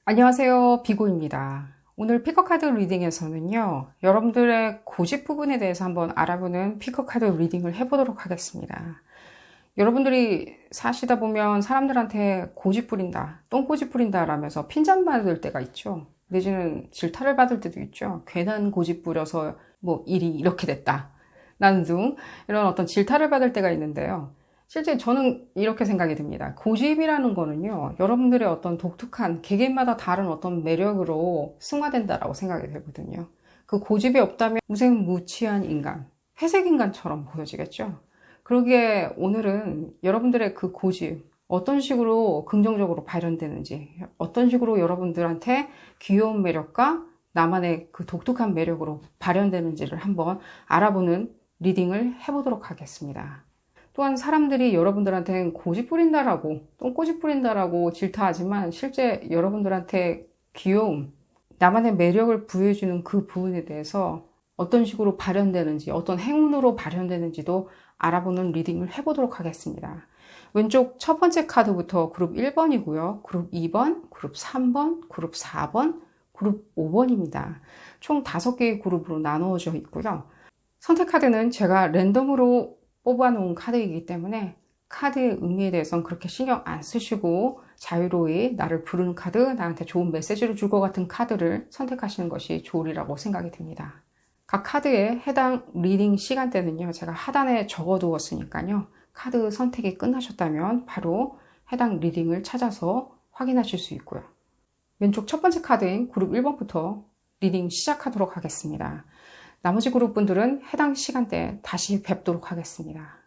안녕하세요. 비고입니다. 오늘 피커카드 리딩에서는요, 여러분들의 고집 부분에 대해서 한번 알아보는 피커카드 리딩을 해보도록 하겠습니다. 여러분들이 사시다 보면 사람들한테 고집 부린다, 똥고집 부린다 라면서 핀잔 받을 때가 있죠. 내지는 질타를 받을 때도 있죠. 괜한 고집 부려서 뭐 일이 이렇게 됐다. 라는 등 이런 어떤 질타를 받을 때가 있는데요. 실제 저는 이렇게 생각이 듭니다. 고집이라는 거는요, 여러분들의 어떤 독특한 개개인마다 다른 어떤 매력으로 승화된다라고 생각이 되거든요. 그 고집이 없다면 무색무취한 인간, 회색 인간처럼 보여지겠죠. 그러기에 오늘은 여러분들의 그 고집, 어떤 식으로 긍정적으로 발현되는지, 어떤 식으로 여러분들한테 귀여운 매력과 나만의 그 독특한 매력으로 발현되는지를 한번 알아보는 리딩을 해보도록 하겠습니다. 또한 사람들이 여러분들한테 고집 부린다라고, 똥꼬집 부린다라고 질타하지만 실제 여러분들한테 귀여움, 나만의 매력을 부여해주는 그 부분에 대해서 어떤 식으로 발현되는지, 어떤 행운으로 발현되는지도 알아보는 리딩을 해보도록 하겠습니다. 왼쪽 첫 번째 카드부터 그룹 1번이고요. 그룹 2번, 그룹 3번, 그룹 4번, 그룹 5번입니다. 총 5개의 그룹으로 나누어져 있고요. 선택 카드는 제가 랜덤으로 뽑아놓은 카드이기 때문에 카드의 의미에 대해서는 그렇게 신경 안 쓰시고 자유로이 나를 부르는 카드, 나한테 좋은 메시지를 줄 것 같은 카드를 선택하시는 것이 좋으리라고 생각이 듭니다. 각 카드에 해당 리딩 시간대는요, 제가 하단에 적어두었으니까요. 카드 선택이 끝나셨다면 바로 해당 리딩을 찾아서 확인하실 수 있고요. 왼쪽 첫 번째 카드인 그룹 1번부터 리딩 시작하도록 하겠습니다. 나머지 그룹분들은 해당 시간대에 다시 뵙도록 하겠습니다.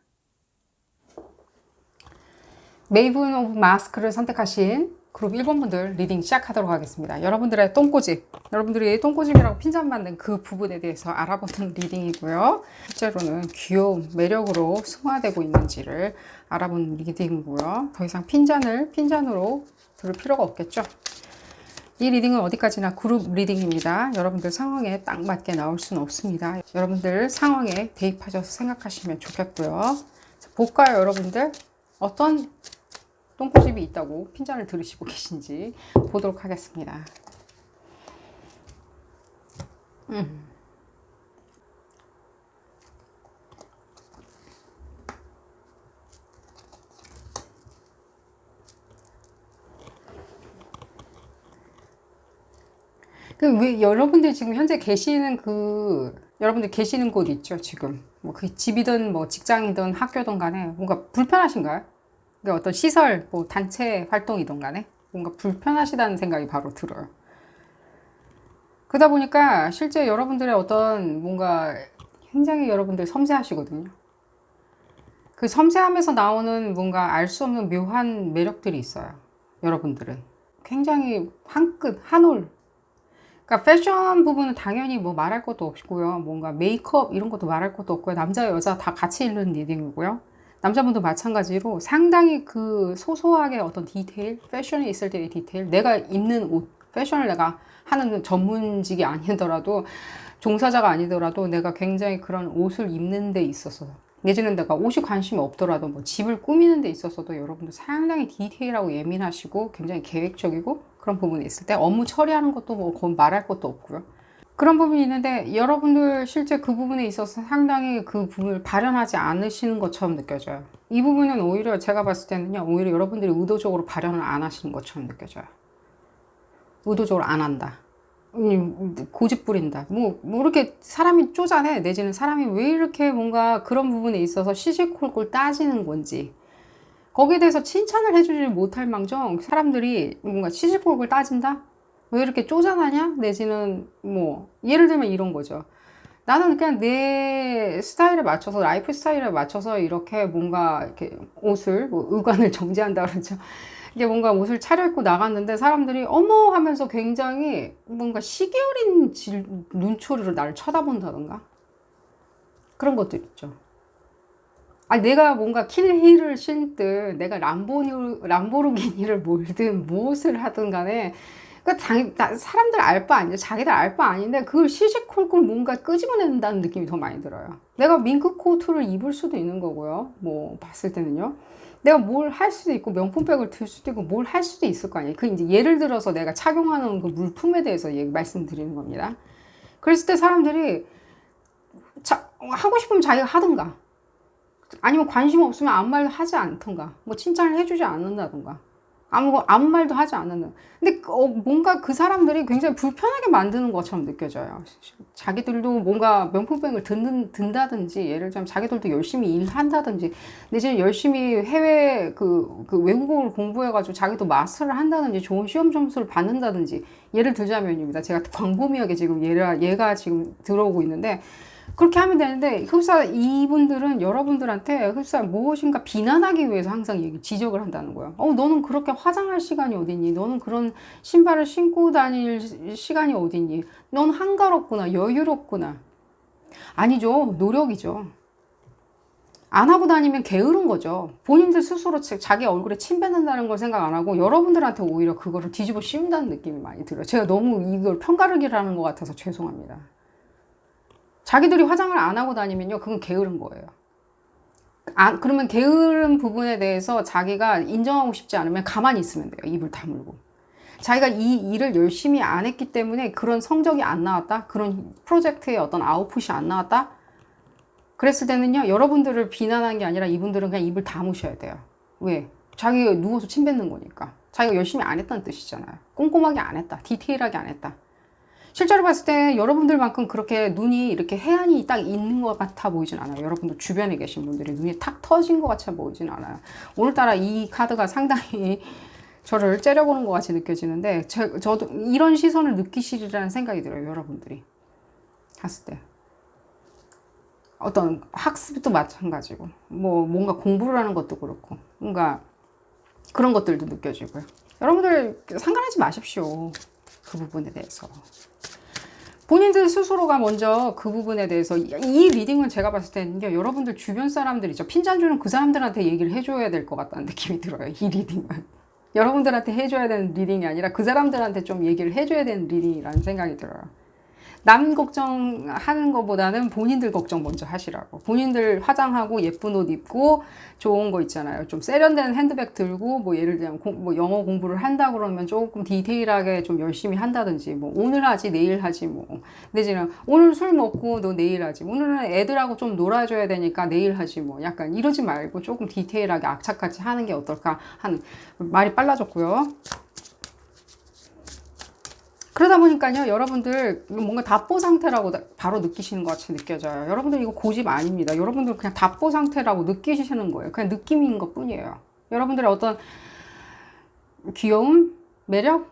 메이븐 오브 마스크를 선택하신 그룹 1번분들 리딩 시작하도록 하겠습니다. 여러분들의 똥꼬집, 여러분들이 똥꼬집이라고 핀잔 받는 그 부분에 대해서 알아보는 리딩이고요. 실제로는 귀여움, 매력으로 승화되고 있는지를 알아보는 리딩이고요. 더 이상 핀잔으로 들을 필요가 없겠죠. 이 리딩은 어디까지나 그룹 리딩입니다. 여러분들 상황에 딱 맞게 나올 수는 없습니다. 여러분들 상황에 대입하셔서 생각하시면 좋겠고요. 자, 볼까요, 여러분들? 어떤 똥꼬집이 있다고 핀잔을 들으시고 계신지 보도록 하겠습니다. 왜 여러분들 지금 현재 계시는 여러분들 계시는 곳 있죠, 지금. 뭐, 그 집이든, 뭐, 직장이든, 학교든 간에 뭔가 불편하신가요? 그러니까 어떤 시설, 뭐, 단체 활동이든 간에 뭔가 불편하시다는 생각이 바로 들어요. 그러다 보니까 실제 여러분들의 어떤 뭔가 굉장히 여러분들 섬세하시거든요. 그 섬세함에서 나오는 뭔가 알 수 없는 묘한 매력들이 있어요. 여러분들은. 굉장히 한 끗, 한 올, 그러니까 패션 부분은 당연히 뭐 말할 것도 없고요. 뭔가 메이크업 이런 것도 말할 것도 없고요. 남자 여자 다 같이 읽는 리딩이고요. 남자분도 마찬가지로 상당히 그 소소하게 어떤 디테일, 패션이 있을 때의 디테일, 내가 입는 옷, 패션을 내가 하는 전문직이 아니더라도 종사자가 아니더라도 내가 굉장히 그런 옷을 입는 데 있어서 내지는 내가 옷이 관심이 없더라도 뭐 집을 꾸미는 데 있어서도 여러분들 상당히 디테일하고 예민하시고 굉장히 계획적이고 그런 부분이 있을 때 업무 처리하는 것도 뭐 거의 말할 것도 없고요. 그런 부분이 있는데 여러분들 실제 그 부분에 있어서 상당히 그 부분을 발현하지 않으시는 것처럼 느껴져요. 이 부분은 오히려 제가 봤을 때는요, 오히려 여러분들이 의도적으로 발현을 안 하시는 것처럼 느껴져요. 의도적으로 안 한다. 고집 부린다. 뭐 이렇게 사람이 쪼잔해. 내지는 사람이 왜 이렇게 뭔가 그런 부분에 있어서 시시콜콜 따지는 건지. 거기에 대해서 칭찬을 해주지 못할 망정 사람들이 뭔가 시시콜콜 따진다? 왜 이렇게 쪼잔하냐? 내지는 뭐 예를 들면 이런 거죠. 나는 그냥 내 스타일에 맞춰서 라이프 스타일에 맞춰서 이렇게 뭔가 이렇게 옷을 뭐 의관을 정지한다 그러죠. 이게 뭔가 옷을 차려입고 나갔는데 사람들이 어머 하면서 굉장히 뭔가 시기 어린 눈초리로 나를 쳐다본다던가 그런 것들 있죠. 아니 내가 뭔가 킬힐을 신든 내가 람보르기니를 몰든 무엇을 하든 간에 그러니까 사람들 알 바 아니죠. 자기들 알 바 아닌데 그걸 시시콜콜 뭔가 끄집어낸다는 느낌이 더 많이 들어요. 내가 밍크 코트를 입을 수도 있는 거고요. 뭐 봤을 때는요. 내가 뭘 할 수도 있고 명품백을 들 수도 있고 뭘 할 수도 있을 거 아니에요. 그 이제 예를 들어서 내가 착용하는 그 물품에 대해서 말씀드리는 겁니다. 그랬을 때 사람들이 하고 싶으면 자기가 하든가 아니면 관심 없으면 아무 말도 하지 않던가 뭐 칭찬을 해주지 않는다던가 아무 말도 하지 않는. 근데 뭔가 그 사람들이 굉장히 불편하게 만드는 것처럼 느껴져요. 자기들도 뭔가 명품백을 든다든지, 예를 들면 자기들도 열심히 일한다든지, 내지는 열심히 해외 그 외국어를 공부해가지고 자기도 마스터를 한다든지, 좋은 시험 점수를 받는다든지, 예를 들자면입니다. 제가 광범위하게 지금 얘가 지금 들어오고 있는데, 그렇게 하면 되는데 흡사 이분들은 여러분들한테 흡사 무엇인가 비난하기 위해서 항상 지적을 한다는 거예요. 너는 그렇게 화장할 시간이 어딨니? 너는 그런 신발을 신고 다닐 시간이 어딨니? 넌 한가롭구나, 여유롭구나. 아니죠. 노력이죠. 안 하고 다니면 게으른 거죠. 본인들 스스로 자기 얼굴에 침 뱉는다는 걸 생각 안 하고 여러분들한테 오히려 그거를 뒤집어 씌운다는 느낌이 많이 들어요. 제가 너무 이걸 편가르기를 하는 것 같아서 죄송합니다. 자기들이 화장을 안 하고 다니면요, 그건 게으른 거예요. 그러면 게으른 부분에 대해서 자기가 인정하고 싶지 않으면 가만히 있으면 돼요. 입을 다물고. 자기가 이 일을 열심히 안 했기 때문에 그런 성적이 안 나왔다? 그런 프로젝트의 어떤 아웃풋이 안 나왔다? 그랬을 때는요, 여러분들을 비난하는 게 아니라 이분들은 그냥 입을 다무셔야 돼요. 왜? 자기가 누워서 침 뱉는 거니까. 자기가 열심히 안 했다는 뜻이잖아요. 꼼꼼하게 안 했다. 디테일하게 안 했다. 실제로 봤을 때 여러분들만큼 그렇게 눈이 이렇게 해안이 딱 있는 것 같아 보이진 않아요. 여러분들 주변에 계신 분들이 눈이 탁 터진 것 같이 보이진 않아요. 오늘따라 이 카드가 상당히 저를 째려보는 것 같이 느껴지는데 저도 이런 시선을 느끼시리라는 생각이 들어요. 여러분들이 봤을 때. 어떤 학습도 마찬가지고 뭔가 공부를 하는 것도 그렇고 뭔가 그런 것들도 느껴지고요. 여러분들 상관하지 마십시오. 그 부분에 대해서. 본인들 스스로가 먼저 그 부분에 대해서 이 리딩은 제가 봤을 때는요, 여러분들 주변 사람들이죠. 핀잔 주는 그 사람들한테 얘기를 해줘야 될 것 같다는 느낌이 들어요. 이 리딩은 여러분들한테 해줘야 되는 리딩이 아니라 그 사람들한테 좀 얘기를 해줘야 되는 리딩이라는 생각이 들어요. 남 걱정하는 것보다는 본인들 걱정 먼저 하시라고. 본인들 화장하고 예쁜 옷 입고 좋은 거 있잖아요. 좀 세련된 핸드백 들고 예를 들면 영어 공부를 한다 그러면 조금 디테일하게 좀 열심히 한다든지 오늘 하지 내일 하지 내지는 오늘 술 먹고 너 내일 하지. 오늘은 애들하고 좀 놀아줘야 되니까 내일 하지 약간 이러지 말고 조금 디테일하게 악착같이 하는 게 어떨까 하는. 말이 빨라졌고요. 그러다 보니까요, 여러분들 뭔가 답보 상태라고 바로 느끼시는 것 같이 느껴져요. 여러분들 이거 고집 아닙니다. 여러분들 그냥 답보 상태라고 느끼시는 거예요. 그냥 느낌인 것 뿐이에요. 여러분들의 어떤 귀여움, 매력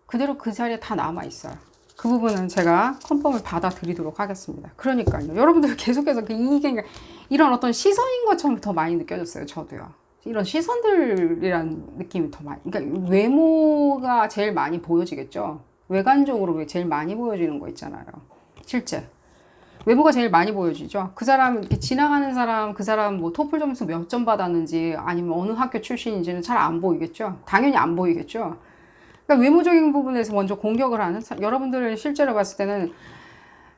그대로 그 자리에 다 남아 있어요. 그 부분은 제가 컨펌을 받아들이도록 하겠습니다. 그러니까요, 여러분들 계속해서 이게 이런 어떤 시선인 것처럼 더 많이 느껴졌어요. 저도요. 이런 시선들이란 느낌이 더 많이, 그러니까 외모가 제일 많이 보여지겠죠. 외관적으로 제일 많이 보여지는 거 있잖아요. 실제 외모가 제일 많이 보여지죠. 그 사람 이렇게 지나가는 사람, 그 사람 토플 점수 몇 점 받았는지 아니면 어느 학교 출신인지는 잘 안 보이겠죠. 당연히 안 보이겠죠. 그러니까 외모적인 부분에서 먼저 공격을 하는, 여러분들을 실제로 봤을 때는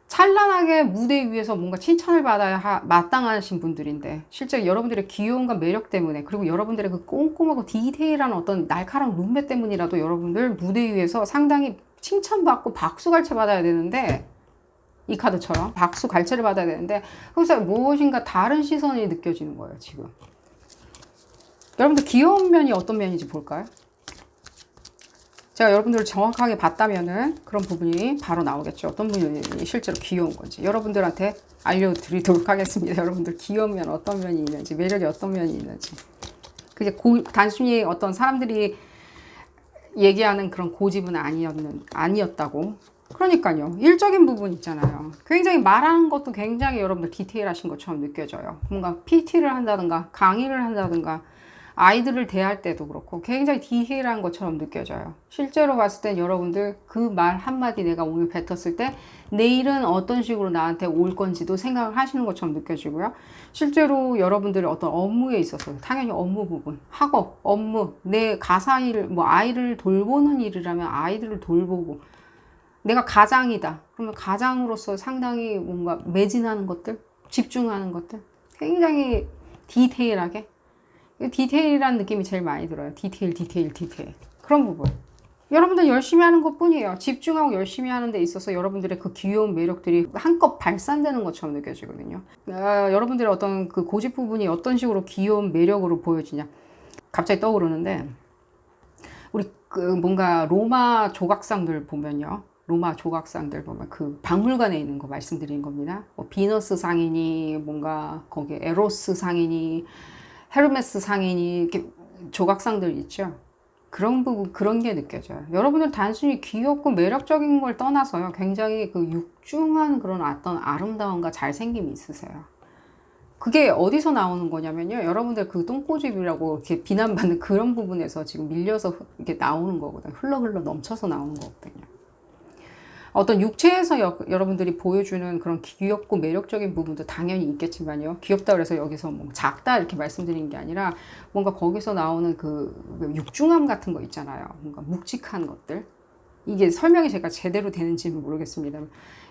찬란하게 무대 위에서 뭔가 칭찬을 받아야 마땅하신 분들인데, 실제 여러분들의 귀여움과 매력 때문에, 그리고 여러분들의 그 꼼꼼하고 디테일한 어떤 날카로운 룸메 때문이라도 여러분들 무대 위에서 상당히 칭찬받고 박수갈채 받아야 되는데, 이 카드처럼 박수갈채를 받아야 되는데 그래서 무엇인가 다른 시선이 느껴지는 거예요. 지금 여러분들 귀여운 면이 어떤 면인지 볼까요? 제가 여러분들을 정확하게 봤다면은 그런 부분이 바로 나오겠죠. 어떤 분이 실제로 귀여운 건지 여러분들한테 알려드리도록 하겠습니다. 여러분들 귀여운 면 어떤 면이 있는지, 매력이 어떤 면이 있는지. 그게 단순히 어떤 사람들이 얘기하는 그런 고집은 아니었다고. 그러니까요. 일적인 부분 있잖아요. 굉장히 말하는 것도 굉장히 여러분들 디테일하신 것처럼 느껴져요. 뭔가 PT를 한다든가 강의를 한다든가 아이들을 대할 때도 그렇고 굉장히 디테일한 것처럼 느껴져요. 실제로 봤을 땐 여러분들 그 말 한마디 내가 오늘 뱉었을 때 내일은 어떤 식으로 나한테 올 건지도 생각을 하시는 것처럼 느껴지고요. 실제로 여러분들의 어떤 업무에 있어서 당연히 업무 부분, 학업, 업무, 내 가사 일, 뭐 아이를 돌보는 일이라면 아이들을 돌보고 내가 가장이다. 그러면 가장으로서 상당히 뭔가 매진하는 것들, 집중하는 것들 굉장히 디테일하게 디테일이라는 느낌이 제일 많이 들어요. 디테일 그런 부분 여러분들 열심히 하는 것 뿐이에요. 집중하고 열심히 하는 데 있어서 여러분들의 그 귀여운 매력들이 한껏 발산되는 것처럼 느껴지거든요. 여러분들의 어떤 그 고집 부분이 어떤 식으로 귀여운 매력으로 보여지냐 갑자기 떠오르는데 우리 그 뭔가 로마 조각상들 보면요. 로마 조각상들 보면 그 박물관에 있는 거 말씀드린 겁니다. 뭐 비너스 상이니 뭔가 거기에 에로스 상이니 헤르메스 상이니 이렇게 조각상들 있죠. 그런 부분 그런 게 느껴져요. 여러분들 단순히 귀엽고 매력적인 걸 떠나서요. 굉장히 그 육중한 그런 어떤 아름다움과 잘생김이 있으세요. 그게 어디서 나오는 거냐면요. 여러분들 그 똥꼬집이라고 이렇게 비난받는 그런 부분에서 지금 밀려서 이렇게 나오는 거거든요. 흘러 넘쳐서 나오는 거거든요. 어떤 육체에서 여러분들이 보여주는 그런 귀엽고 매력적인 부분도 당연히 있겠지만요. 귀엽다 그래서 여기서 뭐 작다 이렇게 말씀드리는 게 아니라 뭔가 거기서 나오는 그 육중함 같은 거 있잖아요. 뭔가 묵직한 것들. 이게 설명이 제가 제대로 되는지는 모르겠습니다.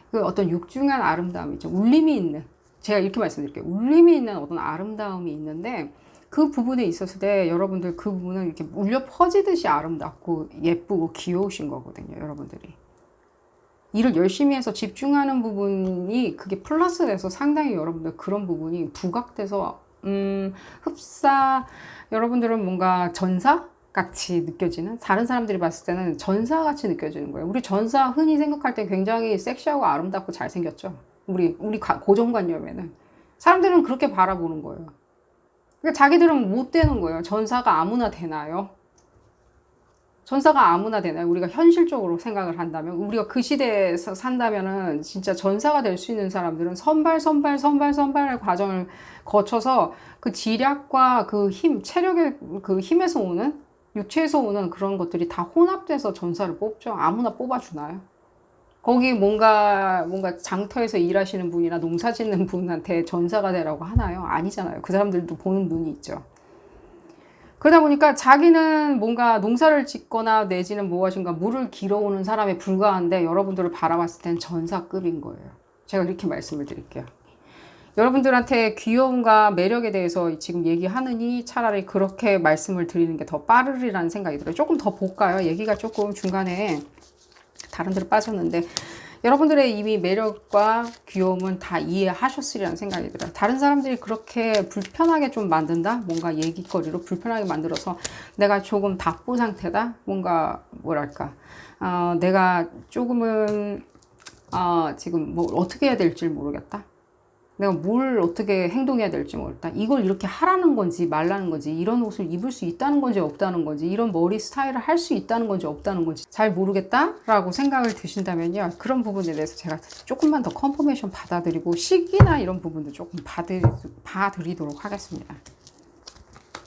그 어떤 육중한 아름다움이 있죠. 울림이 있는. 제가 이렇게 말씀드릴게요. 울림이 있는 어떤 아름다움이 있는데 그 부분에 있었을 때 여러분들 그 부분은 이렇게 울려 퍼지듯이 아름답고 예쁘고 귀여우신 거거든요. 여러분들이. 일을 열심히 해서 집중하는 부분이 그게 플러스 돼서 상당히 여러분들 그런 부분이 부각돼서 여러분들은 뭔가 전사 같이 느껴지는 다른 사람들이 봤을 때는 전사 같이 느껴지는 거예요. 우리 전사 흔히 생각할 때 굉장히 섹시하고 아름답고 잘생겼죠. 우리 고정관념에는 사람들은 그렇게 바라보는 거예요. 그러니까 자기들은 못 되는 거예요. 전사가 아무나 되나요? 전사가 아무나 되나요? 우리가 현실적으로 생각을 한다면 우리가 그 시대에서 산다면은 진짜 전사가 될 수 있는 사람들은 선발의 과정을 거쳐서 그 지략과 그 힘, 체력의 그 힘에서 오는 육체에서 오는 그런 것들이 다 혼합돼서 전사를 뽑죠. 아무나 뽑아주나요? 거기 뭔가 장터에서 일하시는 분이나 농사 짓는 분한테 전사가 되라고 하나요? 아니잖아요. 그 사람들도 보는 눈이 있죠. 그러다 보니까 자기는 뭔가 농사를 짓거나 내지는 무엇인가 물을 길어오는 사람에 불과한데 여러분들을 바라봤을 땐 전사급인 거예요. 제가 이렇게 말씀을 드릴게요. 여러분들한테 귀여움과 매력에 대해서 지금 얘기하느니 차라리 그렇게 말씀을 드리는 게 더 빠르리라는 생각이 들어요. 조금 더 볼까요? 얘기가 조금 중간에 다른 데로 빠졌는데 여러분들의 이미 매력과 귀여움은 다 이해하셨으리라는 생각이 들어요. 다른 사람들이 그렇게 불편하게 좀 만든다? 뭔가 얘기거리로 불편하게 만들어서 내가 조금 답보 상태다? 뭔가 뭐랄까 내가 조금은 지금 뭐 어떻게 해야 될지 모르겠다? 내가 뭘 어떻게 행동해야 될지 모르겠다. 이걸 이렇게 하라는 건지 말라는 건지 이런 옷을 입을 수 있다는 건지 없다는 건지 이런 머리 스타일을 할 수 있다는 건지 없다는 건지 잘 모르겠다라고 생각을 드신다면요. 그런 부분에 대해서 제가 조금만 더 컨퍼메이션 받아들이고 시기나 이런 부분도 조금 봐드리도록 하겠습니다.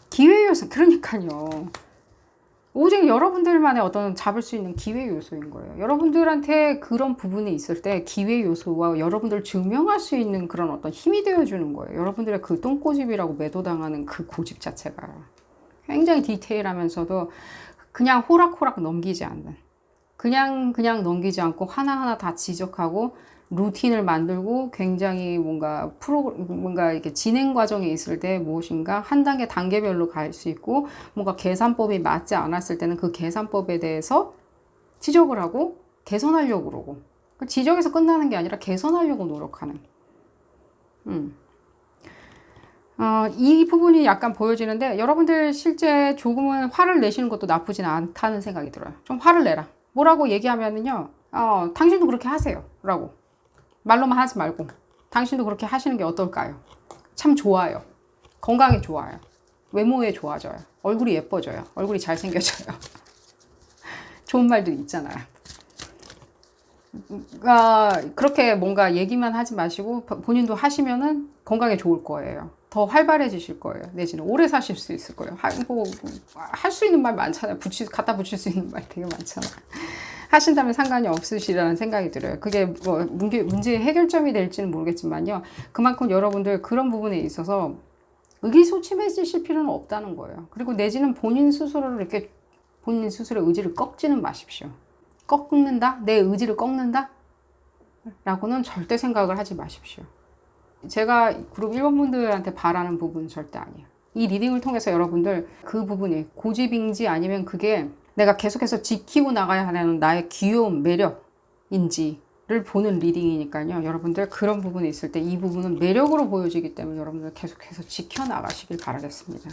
기회 요소 그러니까요. 오직 여러분들만의 어떤 잡을 수 있는 기회 요소인 거예요. 여러분들한테 그런 부분이 있을 때 기회 요소와 여러분들 증명할 수 있는 그런 어떤 힘이 되어주는 거예요. 여러분들의 그 똥꼬집이라고 매도당하는 그 고집 자체가 굉장히 디테일하면서도 그냥 호락호락 넘기지 않는 그냥 넘기지 않고 하나하나 다 지적하고 루틴을 만들고 굉장히 뭔가 이렇게 진행 과정에 있을 때 무엇인가 한 단계별로 갈 수 있고 뭔가 계산법이 맞지 않았을 때는 그 계산법에 대해서 지적을 하고 개선하려고 그러고 지적에서 끝나는 게 아니라 개선하려고 노력하는 이 부분이 약간 보여지는데 여러분들 실제 조금은 화를 내시는 것도 나쁘진 않다는 생각이 들어요. 좀 화를 내라. 뭐라고 얘기하면은요. 당신도 그렇게 하세요. 라고. 말로만 하지 말고 당신도 그렇게 하시는 게 어떨까요? 참 좋아요. 건강에 좋아요. 외모에 좋아져요. 얼굴이 예뻐져요. 얼굴이 잘생겨져요. 좋은 말도 있잖아요. 그렇게 뭔가 얘기만 하지 마시고 본인도 하시면은 건강에 좋을 거예요. 더 활발해지실 거예요. 내지는 오래 사실 수 있을 거예요. 할 수 있는 말 많잖아요. 갖다 붙일 수 있는 말 되게 많잖아요. 하신다면 상관이 없으시라는 생각이 들어요. 그게 뭐 문제의 해결점이 될지는 모르겠지만요. 그만큼 여러분들 그런 부분에 있어서 의기소침해지실 필요는 없다는 거예요. 그리고 내지는 본인 스스로를 이렇게 본인 스스로의 의지를 꺾지는 마십시오. 꺾는다? 내 의지를 꺾는다? 라고는 절대 생각을 하지 마십시오. 제가 그룹 1번 분들한테 바라는 부분은 절대 아니에요. 이 리딩을 통해서 여러분들 그 부분이 고집인지 아니면 그게 내가 계속해서 지키고 나가야 하는 나의 귀여운 매력인지를 보는 리딩이니까요. 여러분들 그런 부분이 있을 때 이 부분은 매력으로 보여지기 때문에 여러분들 계속해서 지켜나가시길 바라겠습니다.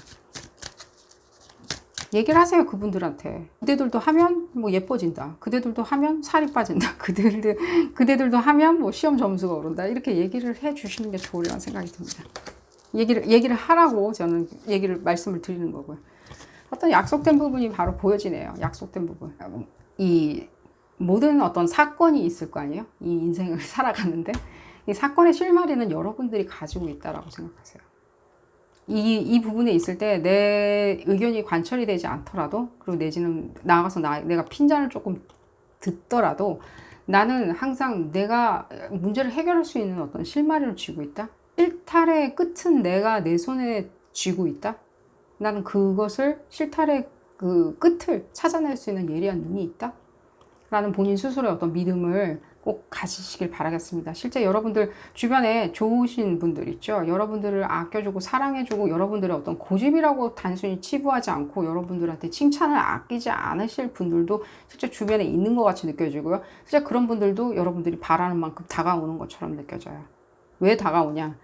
얘기를 하세요, 그분들한테. 그대들도 하면 뭐 예뻐진다. 그대들도 하면 살이 빠진다. 그대들도 하면 뭐 시험 점수가 오른다. 이렇게 얘기를 해 주시는 게 좋으리라는 생각이 듭니다. 얘기를 하라고 저는 말씀을 드리는 거고요. 어떤 약속된 부분이 바로 보여지네요. 약속된 부분. 이 모든 어떤 사건이 있을 거 아니에요? 이 인생을 살아가는데 이 사건의 실마리는 여러분들이 가지고 있다라고 생각하세요. 이 부분에 있을 때 내 의견이 관철이 되지 않더라도, 그리고 내지는 나가서 내가 핀잔을 조금 듣더라도 나는 항상 내가 문제를 해결할 수 있는 어떤 실마리를 쥐고 있다. 실타래의 끝은 내가 내 손에 쥐고 있다. 나는 그것을 실타래 그 끝을 찾아낼 수 있는 예리한 눈이 있다. 라는 본인 스스로의 어떤 믿음을 꼭 가지시길 바라겠습니다. 실제 여러분들 주변에 좋으신 분들 있죠. 여러분들을 아껴주고 사랑해주고 여러분들의 어떤 고집이라고 단순히 치부하지 않고 여러분들한테 칭찬을 아끼지 않으실 분들도 실제 주변에 있는 것 같이 느껴지고요. 실제 그런 분들도 여러분들이 바라는 만큼 다가오는 것처럼 느껴져요. 왜 다가오냐?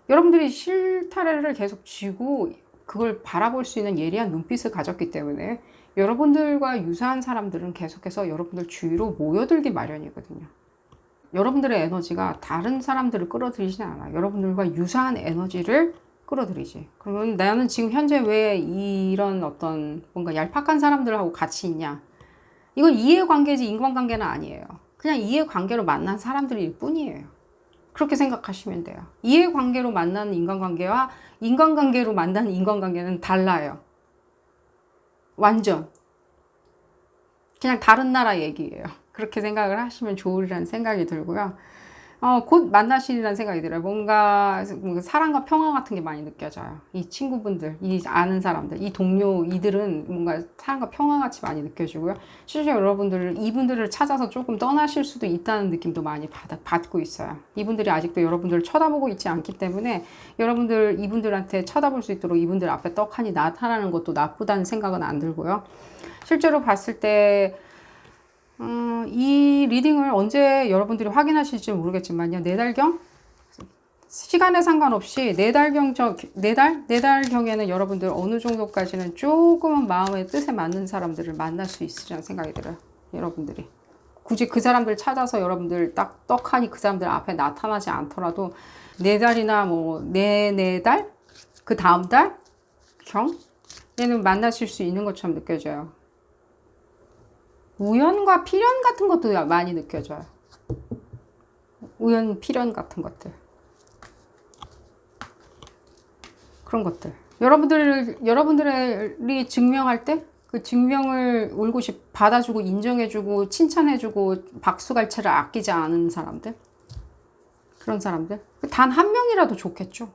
여러분들이 실타래를 계속 쥐고 그걸 바라볼 수 있는 예리한 눈빛을 가졌기 때문에 여러분들과 유사한 사람들은 계속해서 여러분들 주위로 모여들기 마련이거든요. 여러분들의 에너지가 다른 사람들을 끌어들이지는 않아요. 여러분들과 유사한 에너지를 끌어들이지. 그러면 나는 지금 현재 왜 이런 어떤 뭔가 얄팍한 사람들하고 같이 있냐? 이건 이해관계지 인간관계는 아니에요. 그냥 이해관계로 만난 사람들일 뿐이에요. 그렇게 생각하시면 돼요. 이해관계로 만난 인간관계와 인간관계로 만난 인간관계는 달라요. 완전. 그냥 다른 나라 얘기예요. 그렇게 생각을 하시면 좋으리라는 생각이 들고요. 곧 만나시리라는 생각이 들어요. 뭔가 사랑과 평화 같은 게 많이 느껴져요. 이 친구분들, 이 아는 사람들, 이 동료, 이들은 뭔가 사랑과 평화 같이 많이 느껴지고요. 실제 이분들을 찾아서 조금 떠나실 수도 있다는 느낌도 많이 받고 있어요. 이분들이 아직도 여러분들을 쳐다보고 있지 않기 때문에 이분들한테 쳐다볼 수 있도록 이분들 앞에 떡하니 나타나는 것도 나쁘다는 생각은 안 들고요. 실제로 봤을 때 이 리딩을 언제 여러분들이 확인하실지 모르겠지만요. 4달경? 시간에 상관없이 4달경에는 여러분들 어느 정도까지는 조금은 마음의 뜻에 맞는 사람들을 만날 수 있으리라는 생각이 들어요. 여러분들이. 굳이 그 사람들 찾아서 여러분들 딱 떡하니 그 사람들 앞에 나타나지 않더라도 4달이나 뭐 4달? 그 다음 달? 얘는 만나실 수 있는 것처럼 느껴져요. 우연과 필연 같은 것도 많이 느껴져요. 우연, 필연 같은 것들. 그런 것들. 여러분들이 증명할 때 그 증명을 올곧이 받아주고 인정해주고 칭찬해주고 박수갈채를 아끼지 않은 사람들. 그런 사람들. 단 한 명이라도 좋겠죠.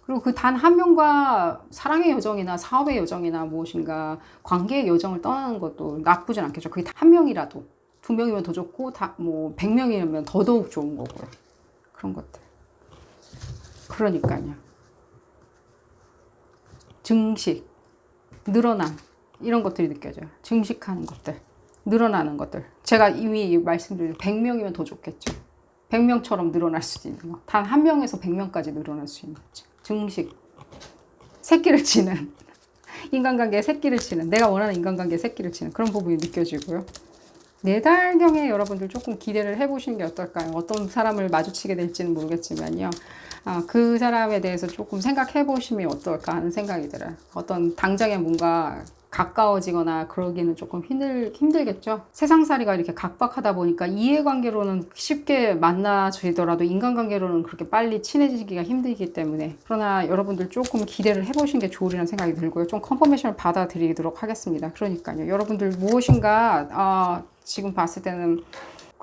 그리고 그 단 한 명과 사랑의 여정이나 사업의 여정이나 무엇인가 관계의 여정을 떠나는 것도 나쁘진 않겠죠. 그게 한 명이라도 2명이면 더 좋고 뭐 100명이면 더더욱 좋은 거고요. 그런 것들. 그러니까요. 증식, 늘어남 이런 것들이 느껴져요. 증식하는 것들, 늘어나는 것들. 제가 이미 말씀드린 100명이면 더 좋겠죠. 100명처럼 늘어날 수 있는 거. 단 한 명에서 100명까지 늘어날 수 있는 거죠. 증식. 새끼를 치는. 인간관계에 새끼를 치는. 내가 원하는 인간관계에 새끼를 치는 그런 부분이 느껴지고요. 4달경에 여러분들 조금 기대를 해보시는 게 어떨까요? 어떤 사람을 마주치게 될지는 모르겠지만요. 그 사람에 대해서 조금 생각해 보시면 어떨까 하는 생각이 들어요. 어떤 당장에 뭔가 가까워지거나 그러기는 조금 힘들겠죠. 세상살이가 이렇게 각박하다 보니까 이해관계로는 쉽게 만나지더라도 인간관계로는 그렇게 빨리 친해지기가 힘들기 때문에, 그러나 여러분들 조금 기대를 해보신 게 좋으리라는 생각이 들고요. 좀 컨퍼메이션을 받아들이도록 하겠습니다. 그러니까요. 여러분들 무엇인가 지금 봤을 때는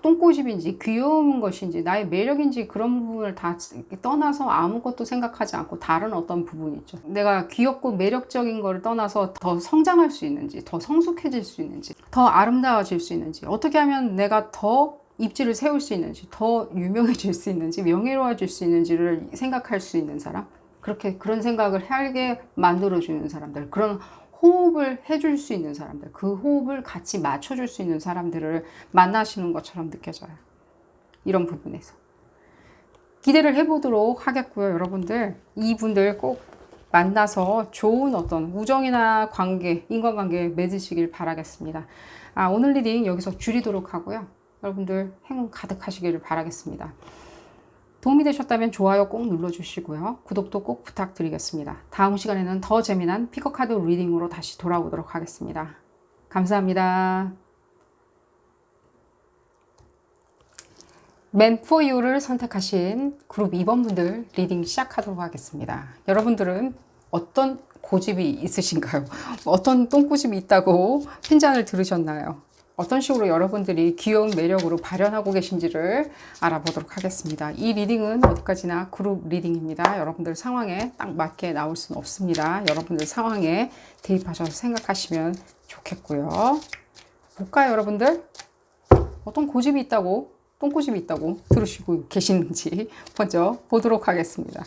똥꼬집인지 귀여운 것인지 나의 매력인지 그런 부분을 다 떠나서 아무것도 생각하지 않고 다른 어떤 부분이 있죠. 내가 귀엽고 매력적인 거를 떠나서 더 성장할 수 있는지, 더 성숙해질 수 있는지, 더 아름다워질 수 있는지, 어떻게 하면 내가 더 입지를 세울 수 있는지, 더 유명해질 수 있는지, 명예로워질 수 있는지를 생각할 수 있는 사람, 그런 생각을 하게 만들어주는 사람들, 그런 호흡을 해줄 수 있는 사람들, 그 호흡을 같이 맞춰줄 수 있는 사람들을 만나시는 것처럼 느껴져요. 이런 부분에서 기대를 해보도록 하겠고요. 여러분들 이분들 꼭 만나서 좋은 어떤 우정이나 관계, 인간관계 맺으시길 바라겠습니다. 오늘 리딩 여기서 줄이도록 하고요. 여러분들 행운 가득하시기를 바라겠습니다. 도움이 되셨다면 좋아요 꼭 눌러주시고요. 구독도 꼭 부탁드리겠습니다. 다음 시간에는 더 재미난 피커카드 리딩으로 다시 돌아오도록 하겠습니다. 감사합니다. Man for You를 선택하신 그룹 2번 분들 리딩 시작하도록 하겠습니다. 여러분들은 어떤 고집이 있으신가요? 어떤 똥고집이 있다고 핀잔을 들으셨나요? 어떤 식으로 여러분들이 귀여운 매력으로 발현하고 계신지를 알아보도록 하겠습니다. 이 리딩은 어디까지나 그룹 리딩입니다. 여러분들 상황에 딱 맞게 나올 수는 없습니다. 여러분들 상황에 대입하셔서 생각하시면 좋겠고요. 볼까요, 여러분들? 어떤 고집이 있다고, 똥고집이 있다고 들으시고 계시는지 먼저 보도록 하겠습니다.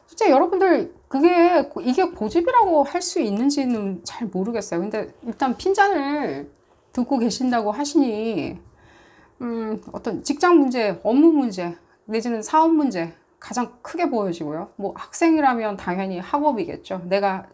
진짜 여러분들 이게 고집이라고 할 수 있는지는 잘 모르겠어요. 근데 일단 핀잔을 듣고 계신다고 하시니 어떤 직장 문제, 업무 문제, 내지는 사업 문제 가장 크게 보여지고요. 뭐 학생이라면 당연히 학업이겠죠. 내가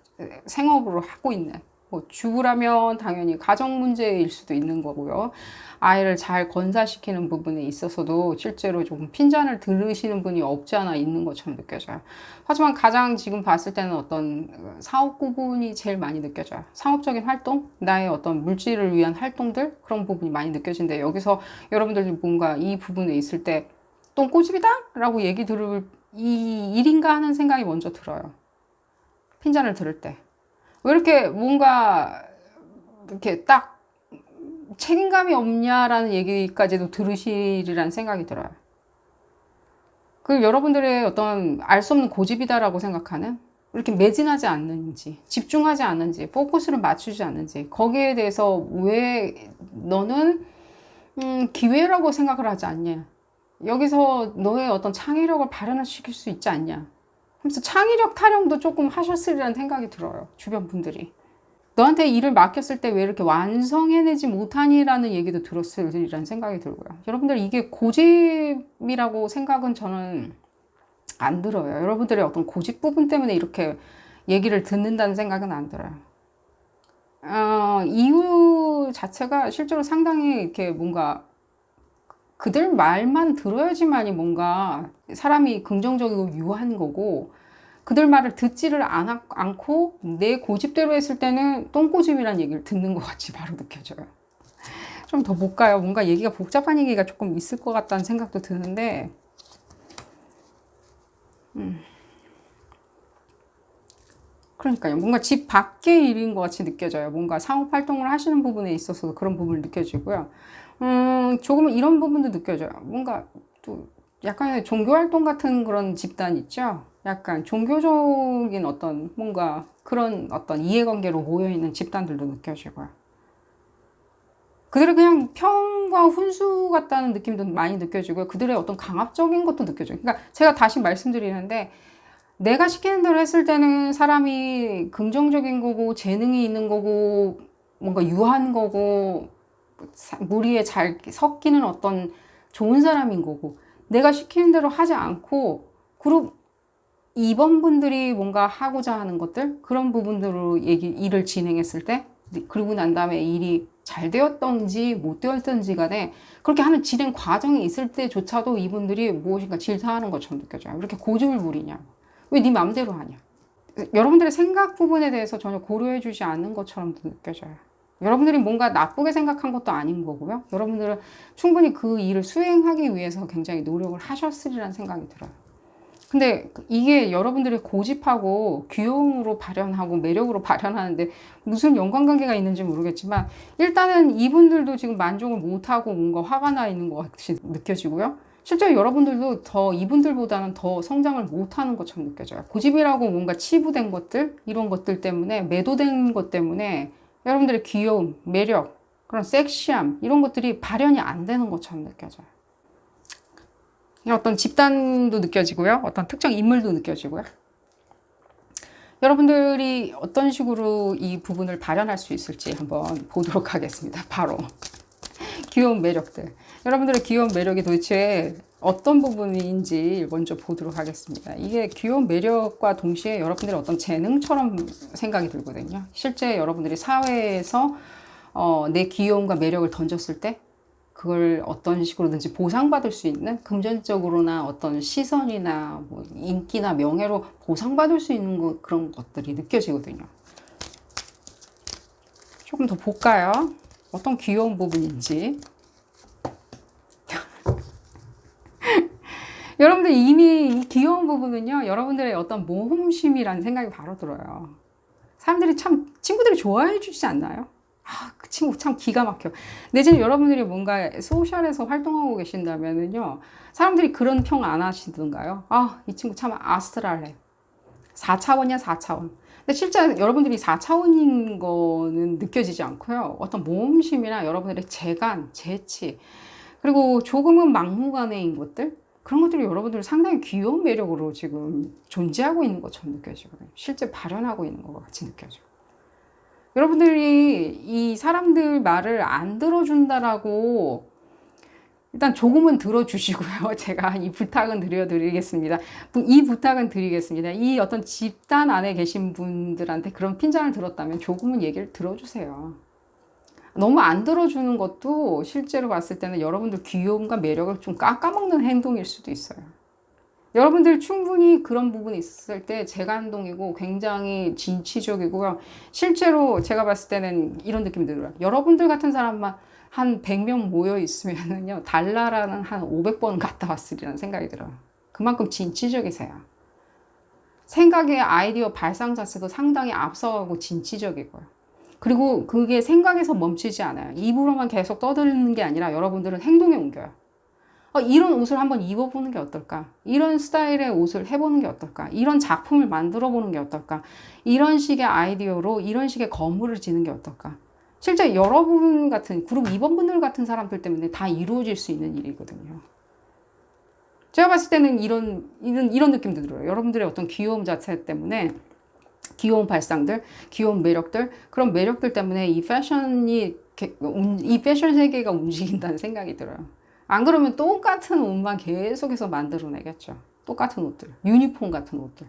생업으로 하고 있는, 뭐 주부라면 당연히 가정 문제일 수도 있는 거고요. 아이를 잘 건사시키는 부분에 있어서도 실제로 조금 핀잔을 들으시는 분이 없지 않아 있는 것처럼 느껴져요. 하지만 가장 지금 봤을 때는 어떤 사업 부분이 제일 많이 느껴져요. 상업적인 활동, 나의 어떤 물질을 위한 활동들, 그런 부분이 많이 느껴지는데, 여기서 여러분들이 뭔가 이 부분에 있을 때 똥꼬집이다? 라고 얘기 들을 이 일인가 하는 생각이 먼저 들어요. 핀잔을 들을 때. 왜 이렇게 뭔가 이렇게 딱 책임감이 없냐라는 얘기까지도 들으시리라는 생각이 들어요. 그 여러분들의 어떤 알 수 없는 고집이다라고 생각하는, 이렇게 매진하지 않는지, 집중하지 않는지, 포커스를 맞추지 않는지, 거기에 대해서 왜 너는 기회라고 생각을 하지 않냐, 여기서 너의 어떤 창의력을 발현시킬 수 있지 않냐 하면서 창의력 타령도 조금 하셨으리라는 생각이 들어요. 주변 분들이 너한테 일을 맡겼을 때 왜 이렇게 완성해내지 못하니라는 얘기도 들었으리라는 생각이 들고요. 여러분들 이게 고집이라고 생각은 저는 안 들어요. 여러분들의 어떤 고집 부분 때문에 이렇게 얘기를 듣는다는 생각은 안 들어요. 이유 자체가 실제로 상당히 이렇게 뭔가 그들 말만 들어야지만이 뭔가 사람이 긍정적이고 유한 거고, 그들 말을 듣지를 않고 내 고집대로 했을 때는 똥고집이라는 얘기를 듣는 것 같이 바로 느껴져요. 좀 더 볼까요? 뭔가 얘기가 복잡한 얘기가 조금 있을 것 같다는 생각도 드는데, 그러니까요. 뭔가 집 밖의 일인 것 같이 느껴져요. 뭔가 상업 활동을 하시는 부분에 있어서도 그런 부분을 느껴지고요. 조금은 이런 부분도 느껴져요. 뭔가 또 약간의 종교 활동 같은 그런 집단 있죠? 약간 종교적인 어떤 뭔가 그런 어떤 이해관계로 모여있는 집단들도 느껴지고요. 그들의 그냥 평과 훈수 같다는 느낌도 많이 느껴지고요. 그들의 어떤 강압적인 것도 느껴져요. 그러니까 제가 다시 말씀드리는데, 내가 시키는 대로 했을 때는 사람이 긍정적인 거고 재능이 있는 거고 뭔가 유한 거고 무리에 잘 섞이는 어떤 좋은 사람인 거고, 내가 시키는 대로 하지 않고 그룹 2번 분들이 뭔가 하고자 하는 것들, 그런 부분들로 일을 진행했을 때, 그러고 난 다음에 일이 잘 되었던지 못 되었던지 간에 그렇게 하는 진행 과정이 있을 때조차도 이분들이 무엇인가 질타하는 것처럼 느껴져요. 왜 이렇게 고집을 부리냐? 왜 네 맘대로 하냐? 여러분들의 생각 부분에 대해서 전혀 고려해 주지 않는 것처럼 느껴져요. 여러분들이 뭔가 나쁘게 생각한 것도 아닌 거고요. 여러분들은 충분히 그 일을 수행하기 위해서 굉장히 노력을 하셨으리라는 생각이 들어요. 근데 이게 여러분들이 고집하고 귀여움으로 발현하고 매력으로 발현하는데 무슨 연관관계가 있는지 모르겠지만 일단은 이분들도 지금 만족을 못하고 뭔가 화가 나 있는 것 같이 느껴지고요. 실제로 여러분들도 더 이분들보다는 더 성장을 못하는 것처럼 느껴져요. 고집이라고 뭔가 치부된 것들, 이런 것들 때문에, 매도된 것 때문에 여러분들의 귀여움, 매력, 그런 섹시함 이런 것들이 발현이 안 되는 것처럼 느껴져요. 어떤 집단도 느껴지고요. 어떤 특정 인물도 느껴지고요. 여러분들이 어떤 식으로 이 부분을 발현할 수 있을지 한번 보도록 하겠습니다. 바로 귀여운 매력들. 여러분들의 귀여운 매력이 도대체 어떤 부분인지 먼저 보도록 하겠습니다. 이게 귀여운 매력과 동시에 여러분들의 어떤 재능처럼 생각이 들거든요. 실제 여러분들이 사회에서 내 귀여움과 매력을 던졌을 때 그걸 어떤 식으로든지 보상받을 수 있는, 금전적으로나 어떤 시선이나 뭐 인기나 명예로 보상받을 수 있는 그런 것들이 느껴지거든요. 조금 더 볼까요? 어떤 귀여운 부분인지. 여러분들 이미 이 귀여운 부분은요, 여러분들의 어떤 모험심이라는 생각이 바로 들어요. 사람들이 참, 친구들이 좋아해 주지 않나요? 아, 그 친구 참 기가 막혀. 내지는 여러분들이 뭔가 소셜에서 활동하고 계신다면은요, 사람들이 그런 평 안 하시던가요? 아, 이 친구 참 아스트랄해. 4차원이야, 4차원. 근데 실제 여러분들이 4차원인 거는 느껴지지 않고요. 어떤 모험심이나 여러분들의 재간, 재치, 그리고 조금은 막무가내인 것들, 그런 것들이 여러분들 상당히 귀여운 매력으로 지금 존재하고 있는 것처럼 느껴지거든요. 실제 발현하고 있는 것 같이 느껴져요. 여러분들이 이 사람들 말을 안 들어준다라고 일단 조금은 들어주시고요. 제가 이 부탁은 드리겠습니다. 이 부탁은 드리겠습니다. 이 어떤 집단 안에 계신 분들한테 그런 핀잔을 들었다면 조금은 얘기를 들어주세요. 너무 안 들어주는 것도 실제로 봤을 때는 여러분들 귀여움과 매력을 좀 깎아먹는 행동일 수도 있어요. 여러분들 충분히 그런 부분이 있을 때 재간동이고 굉장히 진취적이고요. 실제로 제가 봤을 때는 이런 느낌이 들어요. 여러분들 같은 사람만 한 100명 모여 있으면은요, 달나라는 한 500번 갔다 왔으리라는 생각이 들어요. 그만큼 진취적이세요. 생각의 아이디어 발상 자체도 상당히 앞서가고 진취적이고요. 그리고 그게 생각에서 멈추지 않아요. 입으로만 계속 떠드는 게 아니라 여러분들은 행동에 옮겨요. 이런 옷을 한번 입어보는 게 어떨까? 이런 스타일의 옷을 해보는 게 어떨까? 이런 작품을 만들어 보는 게 어떨까? 이런 식의 아이디어로 이런 식의 건물을 지는 게 어떨까? 실제 여러분 같은 그룹 2번분들 같은 사람들 때문에 다 이루어질 수 있는 일이거든요. 제가 봤을 때는 이런 느낌도 들어요. 여러분들의 어떤 귀여움 자체 때문에 귀여운 발상들, 귀여운 매력들, 그런 매력들 때문에 이 패션 세계가 움직인다는 생각이 들어요. 안 그러면 똑같은 옷만 계속해서 만들어내겠죠. 똑같은 옷들, 유니폼 같은 옷들.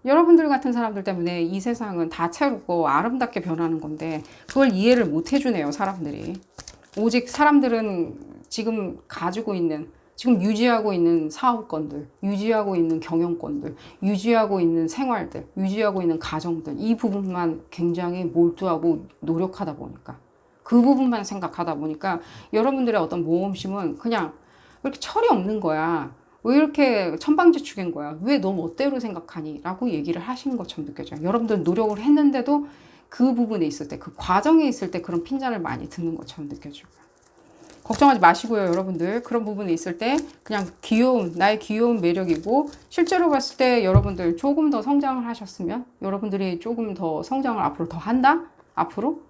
여러분들 같은 사람들 때문에 이 세상은 다채롭고 아름답게 변하는 건데 그걸 이해를 못 해주네요, 사람들이. 오직 사람들은 지금 가지고 있는, 지금 유지하고 있는 사업권들, 유지하고 있는 경영권들, 유지하고 있는 생활들, 유지하고 있는 가정들, 이 부분만 굉장히 몰두하고 노력하다 보니까, 그 부분만 생각하다 보니까 여러분들의 어떤 모험심은 그냥 왜 이렇게 철이 없는 거야? 왜 이렇게 천방지축인 거야? 왜 너 멋대로 생각하니? 라고 얘기를 하시는 것처럼 느껴져요. 여러분들 노력을 했는데도 그 부분에 있을 때, 그 과정에 있을 때 그런 핀잔을 많이 듣는 것처럼 느껴지고요. 걱정하지 마시고요, 여러분들. 그런 부분에 있을 때 그냥 귀여움, 나의 귀여운 매력이고, 실제로 봤을 때 여러분들 조금 더 성장을 하셨으면, 여러분들이 조금 더 성장을 앞으로 더 한다? 앞으로?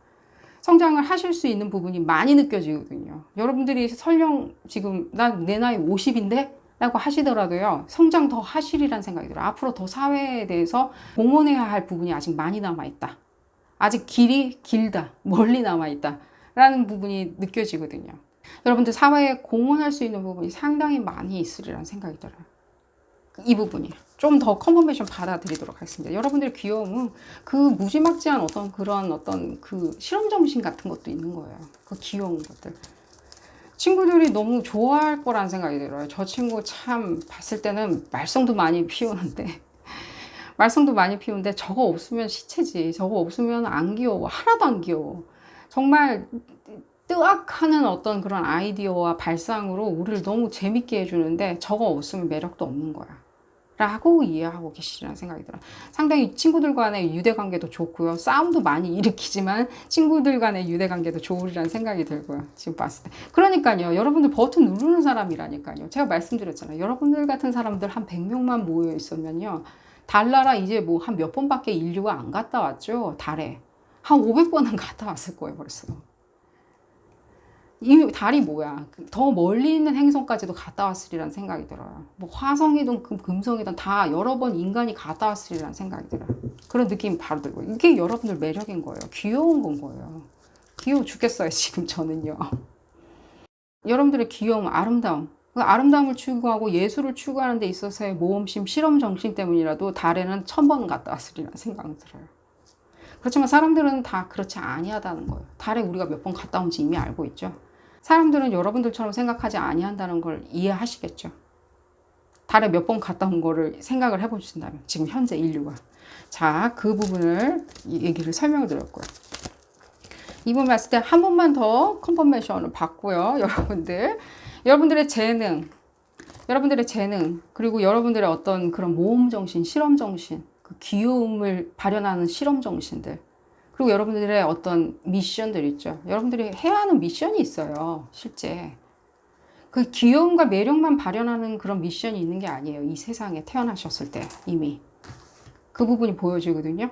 성장을 하실 수 있는 부분이 많이 느껴지거든요. 여러분들이 설령 지금 난 내 나이 50인데? 라고 하시더라도요, 성장 더 하시리란 생각이 들어요. 앞으로 더 사회에 대해서 공헌해야 할 부분이 아직 많이 남아있다. 아직 길이 길다. 멀리 남아있다. 라는 부분이 느껴지거든요. 여러분들 사회에 공헌할 수 있는 부분이 상당히 많이 있으리라는 생각이 들어요. 이 부분이에요. 좀 더 컨퍼메이션 받아들이도록 하겠습니다. 여러분들의 귀여움은 그 무지막지한 어떤 그 실험 정신 같은 것도 있는 거예요. 그 귀여운 것들. 친구들이 너무 좋아할 거라는 생각이 들어요. 저 친구 참 봤을 때는 말썽도 많이 피우는데 저거 없으면 시체지. 저거 없으면 안 귀여워. 하나도 안 귀여워. 정말 뜨악하는 어떤 그런 아이디어와 발상으로 우리를 너무 재밌게 해주는데 저거 없으면 매력도 없는 거야. 라고 이해하고 계시라는 생각이 들어요. 상당히 친구들 간의 유대관계도 좋고요. 싸움도 많이 일으키지만 친구들 간의 유대관계도 좋으리라는 생각이 들고요. 지금 봤을 때. 그러니까요. 여러분들 버튼 누르는 사람이라니까요. 제가 말씀드렸잖아요. 여러분들 같은 사람들 한 100명만 모여 있으면요. 달나라 이제 뭐 한 몇 번밖에 인류가 안 갔다 왔죠. 달에. 한 500번은 갔다 왔을 거예요. 벌써. 이 달이 뭐야? 더 멀리 있는 행성까지도 갔다 왔으리라는 생각이 들어요. 뭐 화성이든 금성이든 다 여러 번 인간이 갔다 왔으리라는 생각이 들어요. 그런 느낌이 바로 들고 이게 여러분들 매력인 거예요. 귀여운 건 거예요. 귀여워 죽겠어요 지금 저는요. 여러분들의 귀여움, 아름다움. 그 아름다움을 추구하고 예술을 추구하는 데 있어서의 모험심, 실험 정신 때문이라도 달에는 1000번 갔다 왔으리라는 생각이 들어요. 그렇지만 사람들은 다 그렇지 아니하다는 거예요. 달에 우리가 몇 번 갔다 온지 이미 알고 있죠. 사람들은 여러분들처럼 생각하지 아니한다는 걸 이해하시겠죠. 달에 몇 번 갔다 온 거를 생각을 해보신다면 지금 현재 인류가. 자, 그 부분을 얘기를 설명을 드렸고요. 이번 봤을 때 한 번만 더 컨퍼메이션을 받고요. 여러분들의 재능 그리고 여러분들의 어떤 그런 모험정신, 실험정신, 그 귀여움을 발현하는 실험정신들 그리고 여러분들의 어떤 미션들 있죠. 여러분들이 해야 하는 미션이 있어요. 실제. 그 귀여움과 매력만 발현하는 그런 미션이 있는 게 아니에요. 이 세상에 태어나셨을 때 이미. 그 부분이 보여지거든요.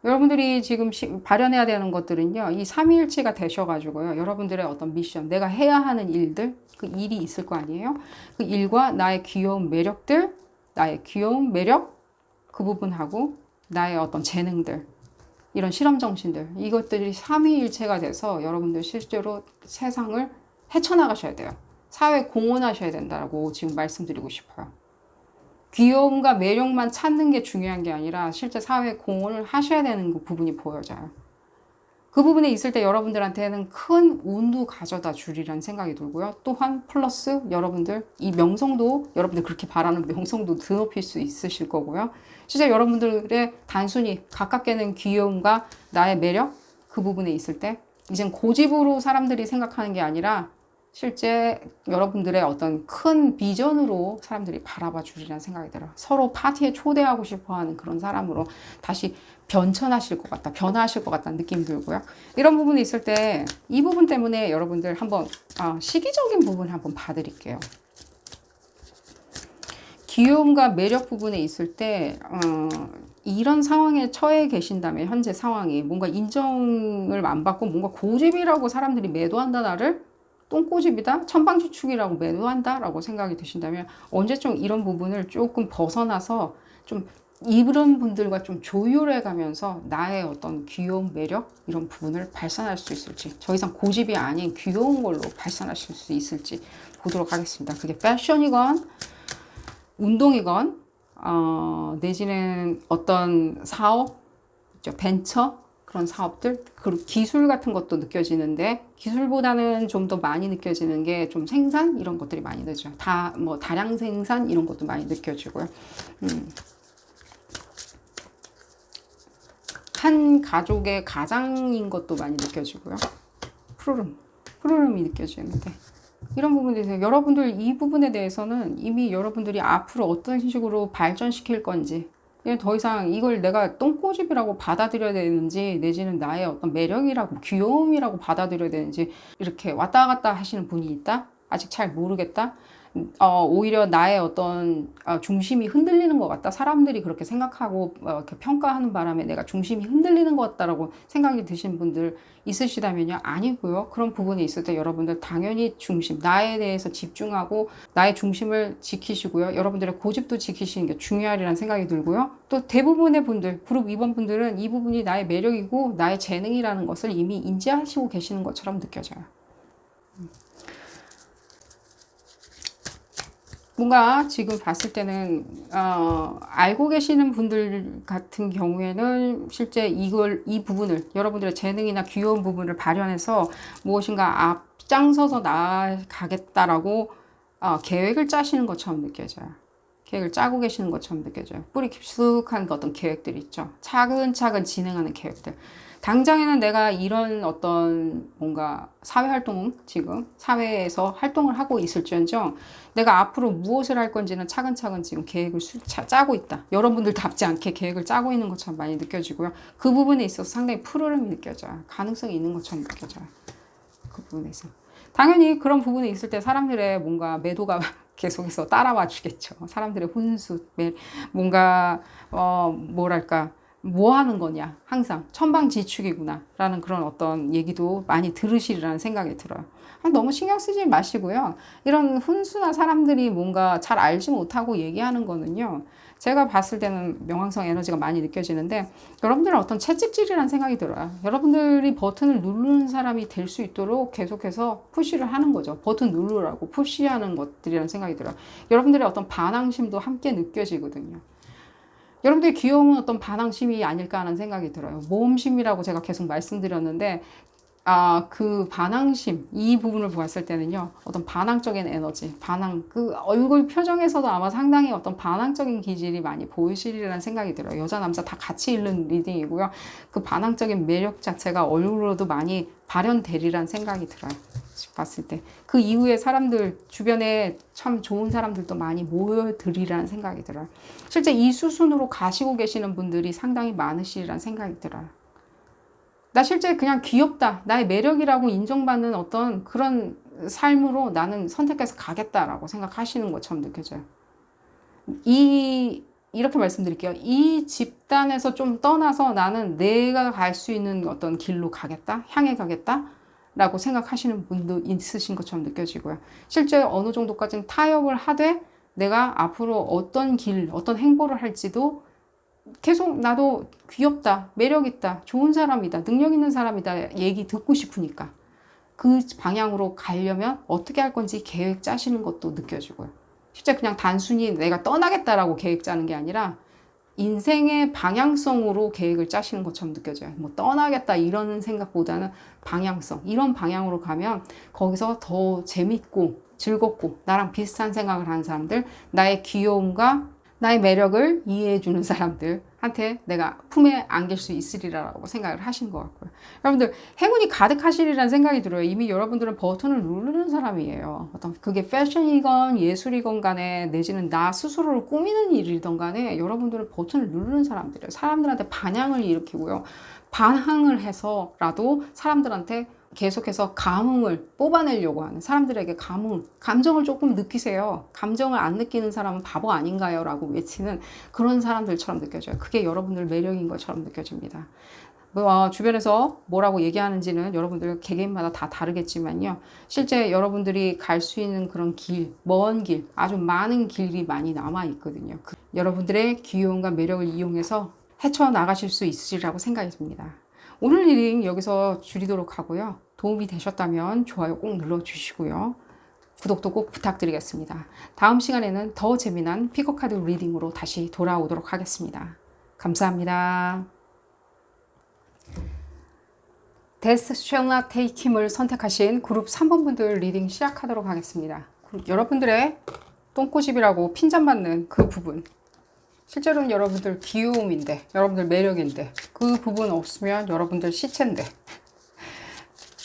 여러분들이 지금 발현해야 되는 것들은요. 이 삼위일체가 되셔가지고요. 여러분들의 어떤 미션, 내가 해야 하는 일들, 그 일이 있을 거 아니에요. 그 일과 나의 귀여운 매력들, 나의 귀여운 매력, 그 부분하고 나의 어떤 재능들. 이런 실험 정신들 이것들이 삼위일체가 돼서 여러분들 실제로 세상을 헤쳐나가셔야 돼요. 사회에 공헌하셔야 된다고 지금 말씀드리고 싶어요. 귀여움과 매력만 찾는 게 중요한 게 아니라 실제 사회에 공헌을 하셔야 되는 그 부분이 보여져요. 그 부분에 있을 때 여러분들한테는 큰 운도 가져다 주리라는 생각이 들고요. 또한 플러스 여러분들 이 명성도 여러분들 그렇게 바라는 명성도 드높일 수 있으실 거고요. 실제 여러분들의 단순히 가깝게는 귀여움과 나의 매력 그 부분에 있을 때 이젠 고집으로 사람들이 생각하는 게 아니라 실제 여러분들의 어떤 큰 비전으로 사람들이 바라봐 주리라는 생각이 들어요. 서로 파티에 초대하고 싶어하는 그런 사람으로 다시 변천하실 것 같다, 변화하실 것 같다는 느낌이 들고요. 이런 부분이 있을 때 이 부분 때문에 여러분들 한번 시기적인 부분 한번 봐드릴게요. 귀여움과 매력 부분에 있을 때 이런 상황에 처해 계신다면 현재 상황이 뭔가 인정을 안 받고 뭔가 고집이라고 사람들이 매도한다 나를 똥꼬집이다 천방지축이라고 매도한다라고 생각이 드신다면 언제쯤 이런 부분을 조금 벗어나서 좀 이런 분들과 좀 조율해 가면서 나의 어떤 귀여운 매력 이런 부분을 발산할 수 있을지 더 이상 고집이 아닌 귀여운 걸로 발산하실 수 있을지 보도록 하겠습니다. 그게 패션이건 운동이건 내지는 어떤 사업, 벤처 그런 사업들, 그리고 기술 같은 것도 느껴지는데 기술보다는 좀 더 많이 느껴지는 게 좀 생산 이런 것들이 많이 느껴져요. 뭐 다량 생산 이런 것도 많이 느껴지고요. 한 가족의 가장인 것도 많이 느껴지고요. 푸르름이 느껴지는데 이런 부분에 대해서 여러분들 이 부분에 대해서는 이미 여러분들이 앞으로 어떤 식으로 발전시킬 건지 더 이상 이걸 내가 똥꼬집이라고 받아들여야 되는지 내지는 나의 어떤 매력이라고 귀여움이라고 받아들여야 되는지 이렇게 왔다 갔다 하시는 분이 있다? 아직 잘 모르겠다? 오히려 나의 어떤 중심이 흔들리는 것 같다. 사람들이 그렇게 생각하고 이렇게 평가하는 바람에 내가 중심이 흔들리는 것 같다라고 생각이 드신 분들 있으시다면요. 아니고요. 그런 부분이 있을 때 여러분들 당연히 중심, 나에 대해서 집중하고 나의 중심을 지키시고요. 여러분들의 고집도 지키시는 게 중요하리라는 생각이 들고요. 또 대부분의 분들, 그룹 2번 분들은 이 부분이 나의 매력이고 나의 재능이라는 것을 이미 인지하시고 계시는 것처럼 느껴져요. 뭔가 지금 봤을 때는 알고 계시는 분들 같은 경우에는 실제 이 부분을 여러분들의 재능이나 귀여운 부분을 발현해서 무엇인가 앞장서서 나아가겠다라고 계획을 짜시는 것처럼 느껴져요. 계획을 짜고 계시는 것처럼 느껴져요. 뿌리 깊숙한 어떤 계획들이 있죠. 차근차근 진행하는 계획들. 당장에는 내가 이런 어떤 뭔가 사회활동, 지금 사회에서 활동을 하고 있을지언정 내가 앞으로 무엇을 할 건지는 차근차근 지금 계획을 짜고 있다. 여러분들답지 않게 계획을 짜고 있는 것처럼 많이 느껴지고요. 그 부분에 있어서 상당히 푸르름이 느껴져요. 가능성이 있는 것처럼 느껴져요. 그 부분에 있어. 당연히 그런 부분이 있을 때 사람들의 뭔가 매도가 계속해서 따라와 주겠죠. 사람들의 훈수, 뭔가 뭐랄까 뭐 하는 거냐 항상 천방지축이구나 라는 그런 어떤 얘기도 많이 들으시리라는 생각이 들어요. 너무 신경 쓰지 마시고요. 이런 훈수나 사람들이 뭔가 잘 알지 못하고 얘기하는 거는요, 제가 봤을 때는 명왕성 에너지가 많이 느껴지는데 여러분들은 어떤 채찍질이라는 생각이 들어요. 여러분들이 버튼을 누르는 사람이 될 수 있도록 계속해서 푸시를 하는 거죠. 버튼 누르라고 푸시하는 것들이라는 생각이 들어요. 여러분들의 어떤 반항심도 함께 느껴지거든요. 여러분들의 귀여움은 어떤 반항심이 아닐까 하는 생각이 들어요. 모험심이라고 제가 계속 말씀드렸는데 그 반항심, 이 부분을 보았을 때는요, 어떤 반항적인 에너지, 그 얼굴 표정에서도 아마 상당히 어떤 반항적인 기질이 많이 보이시리라는 생각이 들어요. 여자, 남자 다 같이 읽는 리딩이고요. 그 반항적인 매력 자체가 얼굴로도 많이 발현되리라는 생각이 들어요. 봤을 때. 그 이후에 사람들, 주변에 참 좋은 사람들도 많이 모여들이라는 생각이 들어요. 실제 이 수순으로 가시고 계시는 분들이 상당히 많으시리라는 생각이 들어요. 나 실제 그냥 귀엽다. 나의 매력이라고 인정받는 어떤 그런 삶으로 나는 선택해서 가겠다라고 생각하시는 것처럼 느껴져요. 이렇게 말씀드릴게요. 이 집단에서 좀 떠나서 나는 내가 갈 수 있는 어떤 길로 가겠다. 향해 가겠다. 라고 생각하시는 분도 있으신 것처럼 느껴지고요. 실제 어느 정도까지는 타협을 하되 내가 앞으로 어떤 길, 어떤 행보를 할지도 계속 나도 귀엽다, 매력있다, 좋은 사람이다, 능력 있는 사람이다 얘기 듣고 싶으니까 그 방향으로 가려면 어떻게 할 건지 계획 짜시는 것도 느껴지고요. 실제 그냥 단순히 내가 떠나겠다라고 계획 짜는 게 아니라 인생의 방향성으로 계획을 짜시는 것처럼 느껴져요. 뭐 떠나겠다 이런 생각보다는 방향성, 이런 방향으로 가면 거기서 더 재밌고 즐겁고 나랑 비슷한 생각을 하는 사람들, 나의 귀여움과 나의 매력을 이해해주는 사람들한테 내가 품에 안길 수 있으리라고 생각을 하신 것 같고요. 여러분들 행운이 가득하시리라는 생각이 들어요. 이미 여러분들은 버튼을 누르는 사람이에요. 어떤 그게 패션이건 예술이건 간에 내지는 나 스스로를 꾸미는 일이든 간에 여러분들은 버튼을 누르는 사람들이에요. 사람들한테 반향을 일으키고요. 반항을 해서라도 사람들한테 계속해서 감흥을 뽑아내려고 하는 사람들에게 감정을 조금 느끼세요. 감정을 안 느끼는 사람은 바보 아닌가요? 라고 외치는 그런 사람들처럼 느껴져요. 그게 여러분들 매력인 것처럼 느껴집니다. 주변에서 뭐라고 얘기하는지는 여러분들 개개인마다 다 다르겠지만요. 실제 여러분들이 갈 수 있는 그런 길, 먼 길, 아주 많은 길이 많이 남아 있거든요. 여러분들의 귀여움과 매력을 이용해서 헤쳐나가실 수 있으리라고 생각이 듭니다. 오늘 리딩 여기서 줄이도록 하고요. 도움이 되셨다면 좋아요 꼭 눌러주시고요. 구독도 꼭 부탁드리겠습니다. 다음 시간에는 더 재미난 피거카드 리딩으로 다시 돌아오도록 하겠습니다. 감사합니다. 데스 shall not take him을 선택하신 그룹 3번 분들 리딩 시작하도록 하겠습니다. 여러분들의 똥꼬집이라고 핀잔 맞는 그 부분, 실제로는 여러분들 귀여움인데, 여러분들 매력인데 그 부분 없으면 여러분들 시체인데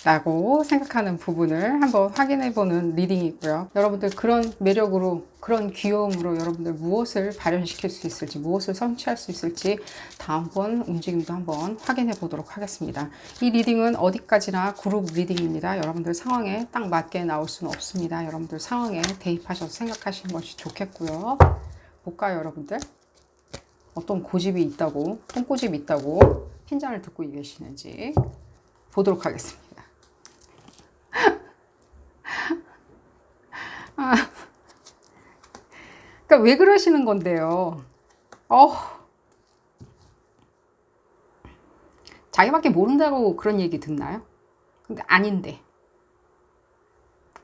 라고 생각하는 부분을 한번 확인해보는 리딩이고요. 여러분들 그런 매력으로, 그런 귀여움으로 여러분들 무엇을 발현시킬 수 있을지, 무엇을 성취할 수 있을지 다음번 움직임도 한번 확인해 보도록 하겠습니다. 이 리딩은 어디까지나 그룹 리딩입니다. 여러분들 상황에 딱 맞게 나올 수는 없습니다. 여러분들 상황에 대입하셔서 생각하시는 것이 좋겠고요. 볼까요, 여러분들? 어떤 고집이 있다고, 똥고집이 있다고 핀잔을 듣고 계시는지 보도록 하겠습니다. 그러니까 왜 그러시는 건데요? 자기밖에 모른다고 그런 얘기 듣나요? 근데 아닌데.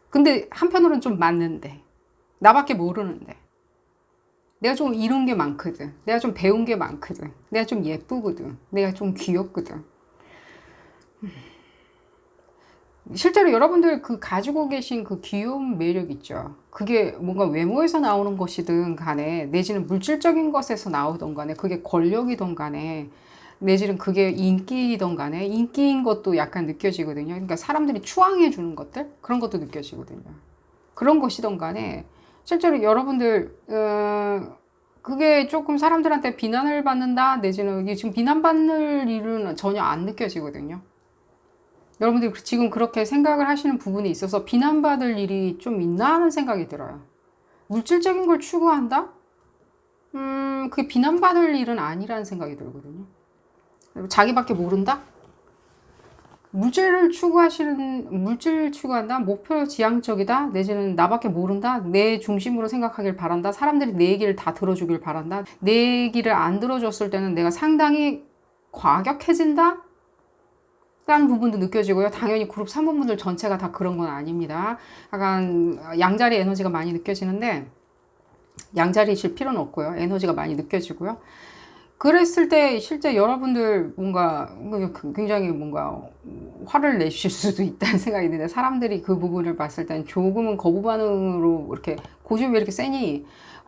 근데 한편으로는 좀 맞는데. 나밖에 모르는데. 내가 좀 이룬 게 많거든. 내가 좀 배운 게 많거든. 내가 좀 예쁘거든. 내가 좀 귀엽거든. 실제로 여러분들 그 가지고 계신 그 귀여운 매력 있죠. 그게 뭔가 외모에서 나오는 것이든 간에, 내지는 물질적인 것에서 나오던 간에, 그게 권력이든 간에, 내지는 그게 인기이던 간에, 인기인 것도 약간 느껴지거든요. 그러니까 사람들이 추앙해 주는 것들? 그런 것도 느껴지거든요. 그런 것이든 간에, 실제로 여러분들, 그게 조금 사람들한테 비난을 받는다, 내지는 이게 지금 비난받는 일은 전혀 안 느껴지거든요. 여러분들이 지금 그렇게 생각을 하시는 부분이 있어서 비난받을 일이 좀 있나 하는 생각이 들어요. 물질적인 걸 추구한다? 그게 비난받을 일은 아니라는 생각이 들거든요. 자기밖에 모른다? 물질 추구한다? 목표 지향적이다? 내지는 나밖에 모른다? 내 중심으로 생각하길 바란다? 사람들이 내 얘기를 다 들어주길 바란다? 내 얘기를 안 들어줬을 때는 내가 상당히 과격해진다? 라는 부분도 느껴지고요. 당연히 그룹 3번분들 전체가 다 그런 건 아닙니다. 약간 양자리 에너지가 많이 느껴지는데, 양자리이실 필요는 없고요. 에너지가 많이 느껴지고요. 그랬을 때 실제 여러분들 뭔가 굉장히 뭔가 화를 내실 수도 있다는 생각이 드는데, 사람들이 그 부분을 봤을 땐 조금은 거부 반응으로 이렇게 고집이 왜 이렇게 세니?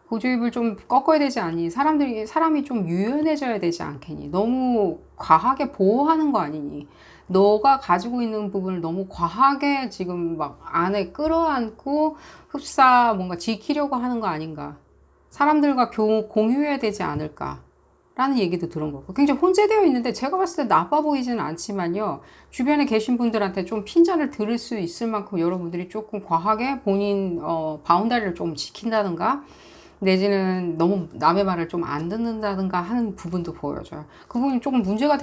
고집을 좀 꺾어야 되지 않니? 사람이 좀 유연해져야 되지 않겠니? 너무 과하게 보호하는 거 아니니? 너가 가지고 있는 부분을 너무 과하게 지금 막 안에 끌어안고 뭔가 지키려고 하는 거 아닌가? 사람들과 공유해야 되지 않을까? 라는 얘기도 들은 거고, 굉장히 혼재되어 있는데 제가 봤을 때 나빠 보이지는 않지만요, 주변에 계신 분들한테 좀 핀잔을 들을 수 있을 만큼 여러분들이 조금 과하게 본인 바운다리를 좀 지킨다든가, 내지는 너무 남의 말을 좀 안 듣는다든가 하는 부분도 보여져요. 그 부분이 조금 문제가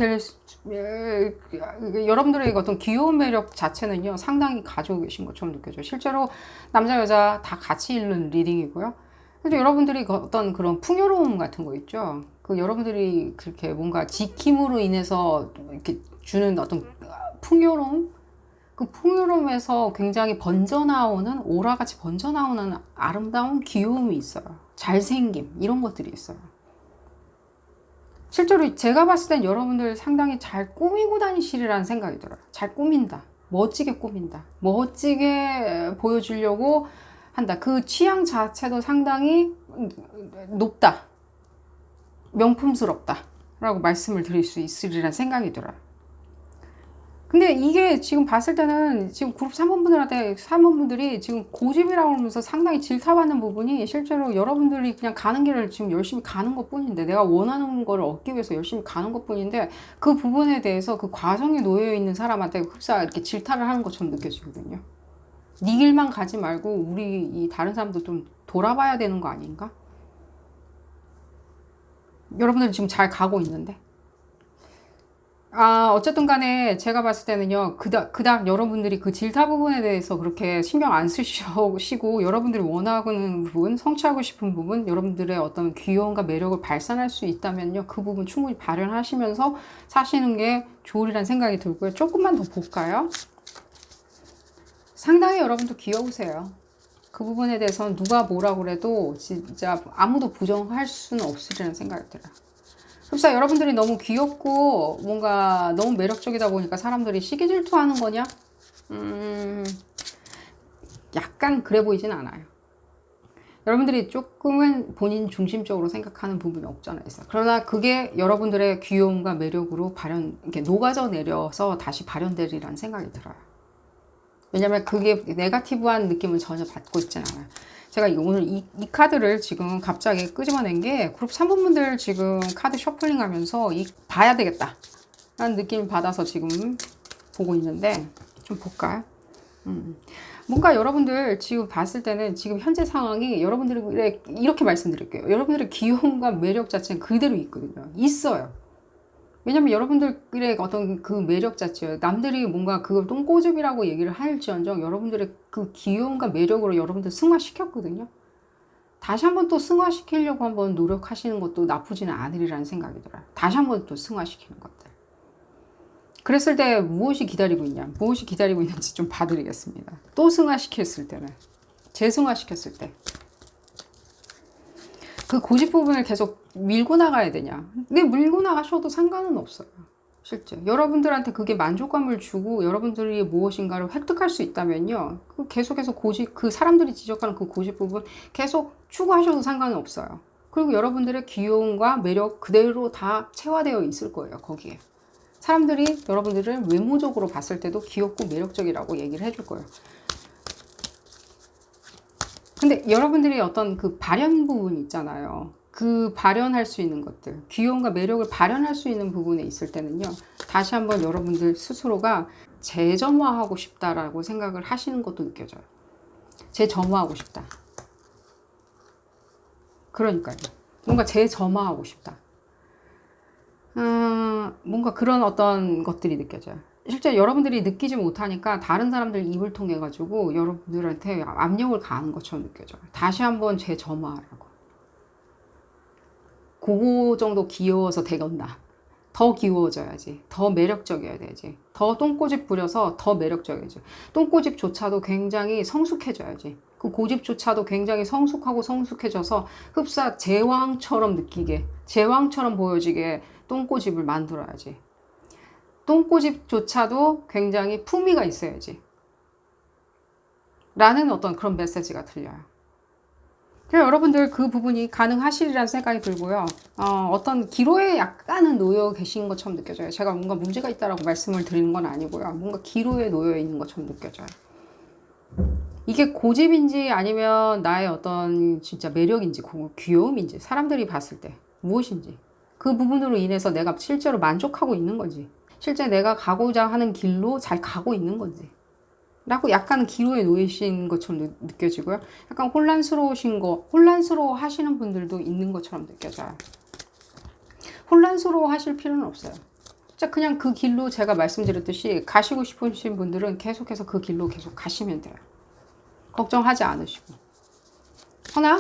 여러분들의 어떤 귀여운 매력 자체는요, 상당히 가지고 계신 것처럼 느껴져요. 실제로 남자 여자 다 같이 읽는 리딩이고요. 근데 여러분들이 어떤 그런 풍요로움 같은 거 있죠. 그 여러분들이 그렇게 뭔가 지킴으로 인해서 이렇게 주는 어떤 풍요로움? 그 풍요로움에서 굉장히 번져나오는, 오라같이 번져나오는 아름다운 귀여움이 있어요. 잘생김, 이런 것들이 있어요. 실제로 제가 봤을 땐 여러분들 상당히 잘 꾸미고 다니시리라는 생각이 들어요. 잘 꾸민다. 멋지게 꾸민다. 멋지게 보여주려고 한다. 그 취향 자체도 상당히 높다. 명품스럽다. 라고 말씀을 드릴 수 있으리라는 생각이 들어요. 근데 이게 지금 봤을 때는 지금 그룹 3번분들이 지금 고집이라고 하면서 상당히 질타받는 부분이, 실제로 여러분들이 그냥 가는 길을 지금 열심히 가는 것 뿐인데, 내가 원하는 걸 얻기 위해서 열심히 가는 것 뿐인데, 그 부분에 대해서 그 과정에 놓여 있는 사람한테 이렇게 질타를 하는 것처럼 느껴지거든요. 네 길만 가지 말고 우리 이 다른 사람도 좀 돌아봐야 되는 거 아닌가? 여러분들 지금 잘 가고 있는데. 어쨌든 간에 제가 봤을 때는요, 그닥 여러분들이 그 질타 부분에 대해서 그렇게 신경 안 쓰시고, 여러분들이 원하는 부분, 성취하고 싶은 부분, 여러분들의 어떤 귀여움과 매력을 발산할 수 있다면요, 그 부분 충분히 발현하시면서 사시는 게 좋으리란 생각이 들고요. 조금만 더 볼까요? 상당히 여러분도 귀여우세요. 그 부분에 대해서는 누가 뭐라고 그래도 진짜 아무도 부정할 수는 없으리라는 생각이 들어요. 그래서 여러분들이 너무 귀엽고 뭔가 너무 매력적이다 보니까 사람들이 시기 질투하는 거냐? 약간 그래 보이진 않아요. 여러분들이 조금은 본인 중심적으로 생각하는 부분이 없잖아 있어요. 그러나 그게 여러분들의 귀여움과 매력으로 이렇게 녹아져 내려서 다시 발현되리라는 생각이 들어요. 왜냐면 그게 네거티브한 느낌을 전혀 받고 있진 않아요. 제가 오늘 이 카드를 지금 갑자기 끄집어낸 게, 그룹 3번분들 지금 카드 셔플링 하면서 봐야 되겠다 라는 느낌을 받아서 지금 보고 있는데, 좀 볼까요? 뭔가 여러분들 지금 봤을 때는 지금 현재 상황이, 여러분들의 이렇게 말씀드릴게요. 여러분들의 귀여움과 매력 자체는 그대로 있거든요. 있어요. 왜냐면 여러분들의 어떤 그 매력 자체요. 남들이 뭔가 그걸 똥꼬집이라고 얘기를 할지언정 여러분들의 그 귀여움과 매력으로 여러분들 승화시켰거든요. 다시 한번 또 승화시키려고 한번 노력하시는 것도 나쁘지는 않으리라는 생각이 들어요. 다시 한번 또 승화시키는 것들. 그랬을 때 무엇이 기다리고 있냐? 있는지 좀 봐드리겠습니다. 또 승화시켰을 때는. 재승화시켰을 때. 그 고집 부분을 계속 밀고 나가야 되냐? 근데 밀고 나가셔도 상관은 없어요. 실제 여러분들한테 그게 만족감을 주고 여러분들이 무엇인가를 획득할 수 있다면요, 그 계속해서 고집, 그 사람들이 지적하는 그 고집 부분 계속 추구하셔도 상관은 없어요. 그리고 여러분들의 귀여움과 매력 그대로 다 체화되어 있을 거예요. 거기에 사람들이 여러분들을 외모적으로 봤을 때도 귀엽고 매력적이라고 얘기를 해줄 거예요. 근데 여러분들이 어떤 그 발현 부분 있잖아요. 그 발현할 수 있는 것들, 귀여움과 매력을 발현할 수 있는 부분에 있을 때는요, 다시 한번 여러분들 스스로가 재점화하고 싶다라고 생각을 하시는 것도 느껴져요. 재점화하고 싶다. 그러니까요. 뭔가 재점화하고 싶다. 뭔가 그런 어떤 것들이 느껴져요. 실제 여러분들이 느끼지 못하니까 다른 사람들 입을 통해 가지고 여러분들한테 압력을 가하는 것처럼 느껴져요. 다시 한번 재점화하라고. 그거 정도 귀여워서 되겠나. 더 귀여워져야지. 더 매력적이어야 되지. 더 똥꼬집 부려서 더 매력적이지. 똥꼬집조차도 굉장히 성숙해져야지. 그 고집조차도 굉장히 성숙하고 성숙해져서 흡사 제왕처럼 느끼게, 제왕처럼 보여지게 똥꼬집을 만들어야지. 똥꼬집조차도 굉장히 품위가 있어야지. 라는 어떤 그런 메시지가 들려요. 그래서 여러분들 그 부분이 가능하시리라는 생각이 들고요. 어떤 기로에 약간은 놓여 계신 것처럼 느껴져요. 제가 뭔가 문제가 있다라고 말씀을 드리는 건 아니고요. 뭔가 기로에 놓여 있는 것처럼 느껴져요. 이게 고집인지 아니면 나의 어떤 진짜 매력인지 귀여움인지 사람들이 봤을 때 무엇인지 그 부분으로 인해서 내가 실제로 만족하고 있는 건지 실제 내가 가고자 하는 길로 잘 가고 있는 건지 라고 약간 기로에 놓이신 것처럼 느껴지고요. 약간 혼란스러우신 거, 혼란스러워 하시는 분들도 있는 것처럼 느껴져요. 혼란스러워 하실 필요는 없어요. 진짜 그냥 그 길로 제가 말씀드렸듯이 가시고 싶으신 분들은 계속해서 그 길로 계속 가시면 돼요. 걱정하지 않으시고. 허나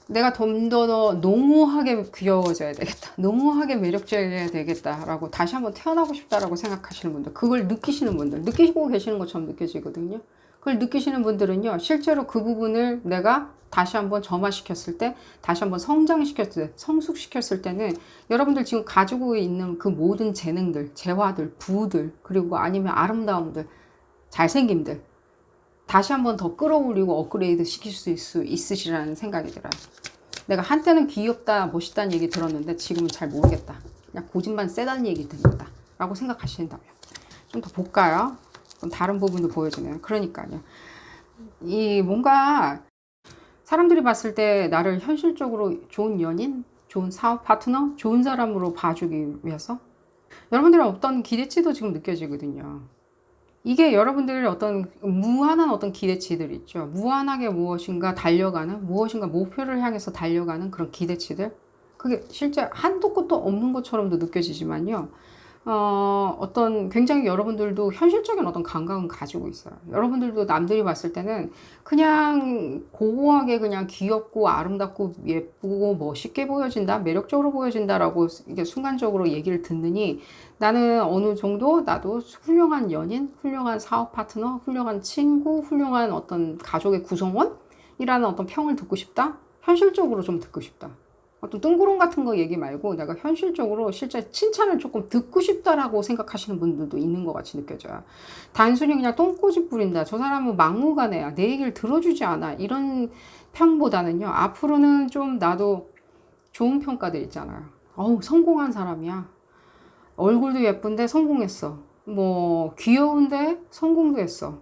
내가 좀 더 농후하게 귀여워져야 되겠다. 농후하게 매력적이어야 되겠다라고 다시 한번 태어나고 싶다라고 생각하시는 분들, 그걸 느끼시는 분들, 느끼고 계시는 것처럼 느껴지거든요. 그걸 느끼시는 분들은요, 실제로 그 부분을 내가 다시 한번 점화시켰을 때, 다시 한번 성장시켰을 때, 성숙시켰을 때는 여러분들 지금 가지고 있는 그 모든 재능들, 재화들, 부들, 그리고 아니면 아름다움들, 잘생김들, 다시 한번 더 끌어올리고 업그레이드 시킬 수 있으시라는 생각이 들어요. 내가 한때는 귀엽다, 멋있다는 얘기 들었는데 지금은 잘 모르겠다. 그냥 고집만 세다는 얘기 듣는다 라고 생각하신다면 좀 더 볼까요? 좀 다른 부분도 보여주네요. 그러니까요. 이 뭔가 사람들이 봤을 때 나를 현실적으로 좋은 연인, 좋은 사업 파트너, 좋은 사람으로 봐주기 위해서 여러분들의 어떤 기대치도 지금 느껴지거든요. 이게 여러분들의 어떤 무한한 어떤 기대치들 있죠. 무한하게 무엇인가 달려가는, 무엇인가 목표를 향해서 달려가는 그런 기대치들. 그게 실제 한도 끝도 없는 것처럼도 느껴지지만요. 어떤 굉장히 여러분들도 현실적인 어떤 감각은 가지고 있어요. 여러분들도 남들이 봤을 때는 그냥 고고하게 그냥 귀엽고 아름답고 예쁘고 멋있게 보여진다, 매력적으로 보여진다라고 이게 순간적으로 얘기를 듣느니 나는 어느 정도 나도 훌륭한 연인, 훌륭한 사업 파트너, 훌륭한 친구, 훌륭한 어떤 가족의 구성원이라는 어떤 평을 듣고 싶다? 현실적으로 좀 듣고 싶다. 어떤 뜬구름 같은 거 얘기 말고 내가 현실적으로 실제 칭찬을 조금 듣고 싶다라고 생각하시는 분들도 있는 것 같이 느껴져요. 단순히 그냥 똥꼬집 부린다. 저 사람은 막무가내야. 내 얘기를 들어주지 않아. 이런 평보다는요. 앞으로는 좀 나도 좋은 평가들 있잖아요. 어우, 성공한 사람이야. 얼굴도 예쁜데 성공했어. 뭐 귀여운데 성공도 했어.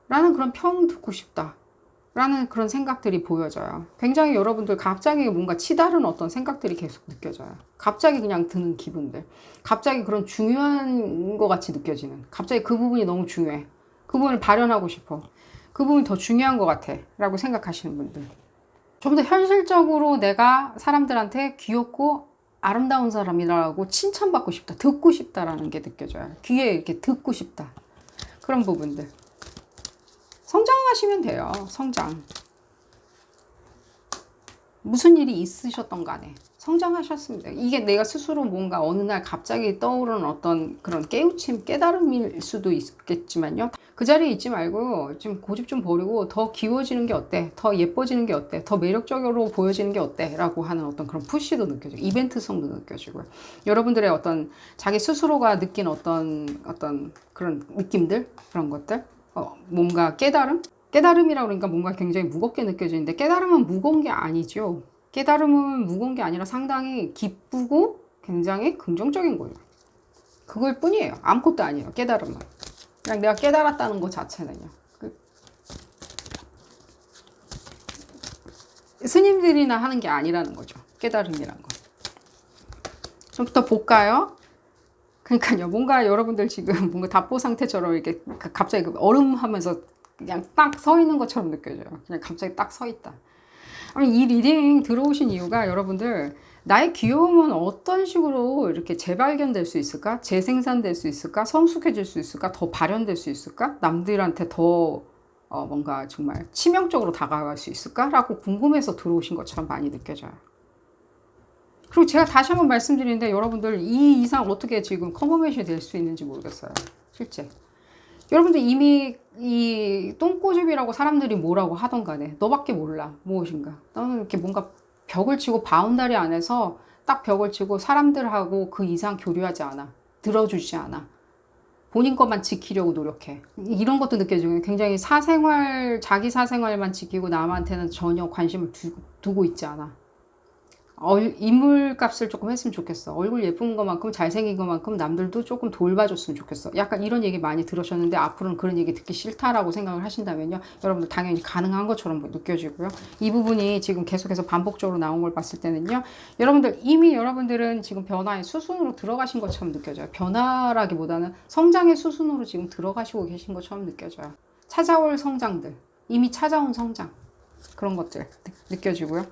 라는 그런 평 듣고 싶다. 라는 그런 생각들이 보여져요. 굉장히 여러분들 갑자기 뭔가 치다른 어떤 생각들이 계속 느껴져요. 갑자기 그냥 드는 기분들. 갑자기 그런 중요한 것 같이 느껴지는. 갑자기 그 부분이 너무 중요해. 그 부분을 발현하고 싶어. 그 부분이 더 중요한 것 같아. 라고 생각하시는 분들. 좀 더 현실적으로 내가 사람들한테 귀엽고 아름다운 사람이라고 칭찬받고 싶다. 듣고 싶다라는 게 느껴져요. 귀에 이렇게 듣고 싶다. 그런 부분들. 성장하시면 돼요. 성장. 무슨 일이 있으셨던 간에 성장하셨습니다. 이게 내가 스스로 뭔가 어느 날 갑자기 떠오르는 어떤 그런 깨우침, 깨달음일 수도 있겠지만요. 그 자리에 있지 말고 좀 고집 좀 버리고 더 귀여워지는 게 어때? 더 예뻐지는 게 어때? 더 매력적으로 보여지는 게 어때? 라고 하는 어떤 그런 푸시도 느껴지고 이벤트성도 느껴지고요. 여러분들의 어떤 자기 스스로가 느낀 어떤 그런 느낌들 그런 것들 뭔가 깨달음이라고 그러니까 뭔가 굉장히 무겁게 느껴지는데 깨달음은 무거운 게 아니죠. 깨달음은 무거운 게 아니라 상당히 기쁘고 굉장히 긍정적인 거예요. 그걸 뿐이에요. 아무것도 아니에요. 깨달음은. 그냥 내가 깨달았다는 것 자체는요. 스님들이나 하는 게 아니라는 거죠. 깨달음이란 거. 좀 더 볼까요? 그러니까요. 뭔가 여러분들 지금 뭔가 답보 상태처럼 이렇게 갑자기 얼음 하면서 그냥 딱 서 있는 것처럼 느껴져요. 그냥 갑자기 딱 서 있다. 아니, 이 리딩 들어오신 이유가 여러분들 나의 귀여움은 어떤 식으로 이렇게 재발견될 수 있을까? 재생산될 수 있을까? 성숙해질 수 있을까? 더 발현될 수 있을까? 남들한테 더 뭔가 정말 치명적으로 다가갈 수 있을까? 라고 궁금해서 들어오신 것처럼 많이 느껴져요. 그리고 제가 다시 한번 말씀드리는데 여러분들 이 이상 어떻게 지금 커버메이션이 될 수 있는지 모르겠어요. 실제. 여러분들 이미 이 똥꼬집이라고 사람들이 뭐라고 하던 간에 너밖에 몰라. 무엇인가. 너는 이렇게 뭔가 벽을 치고 바운다리 안에서 딱 벽을 치고 사람들하고 그 이상 교류하지 않아. 들어주지 않아. 본인 것만 지키려고 노력해. 이런 것도 느껴지고 굉장히 자기 사생활만 지키고 남한테는 전혀 관심을 두고 있지 않아. 인물 값을 조금 했으면 좋겠어. 얼굴 예쁜 것만큼 잘생긴 것만큼 남들도 조금 돌봐줬으면 좋겠어. 약간 이런 얘기 많이 들으셨는데 앞으로는 그런 얘기 듣기 싫다라고 생각을 하신다면요. 여러분들 당연히 가능한 것처럼 느껴지고요. 이 부분이 지금 계속해서 반복적으로 나온 걸 봤을 때는요. 이미 여러분들은 지금 변화의 수순으로 들어가신 것처럼 느껴져요. 변화라기보다는 성장의 수순으로 지금 들어가시고 계신 것처럼 느껴져요. 찾아올 성장들. 이미 찾아온 성장. 그런 것들 느껴지고요.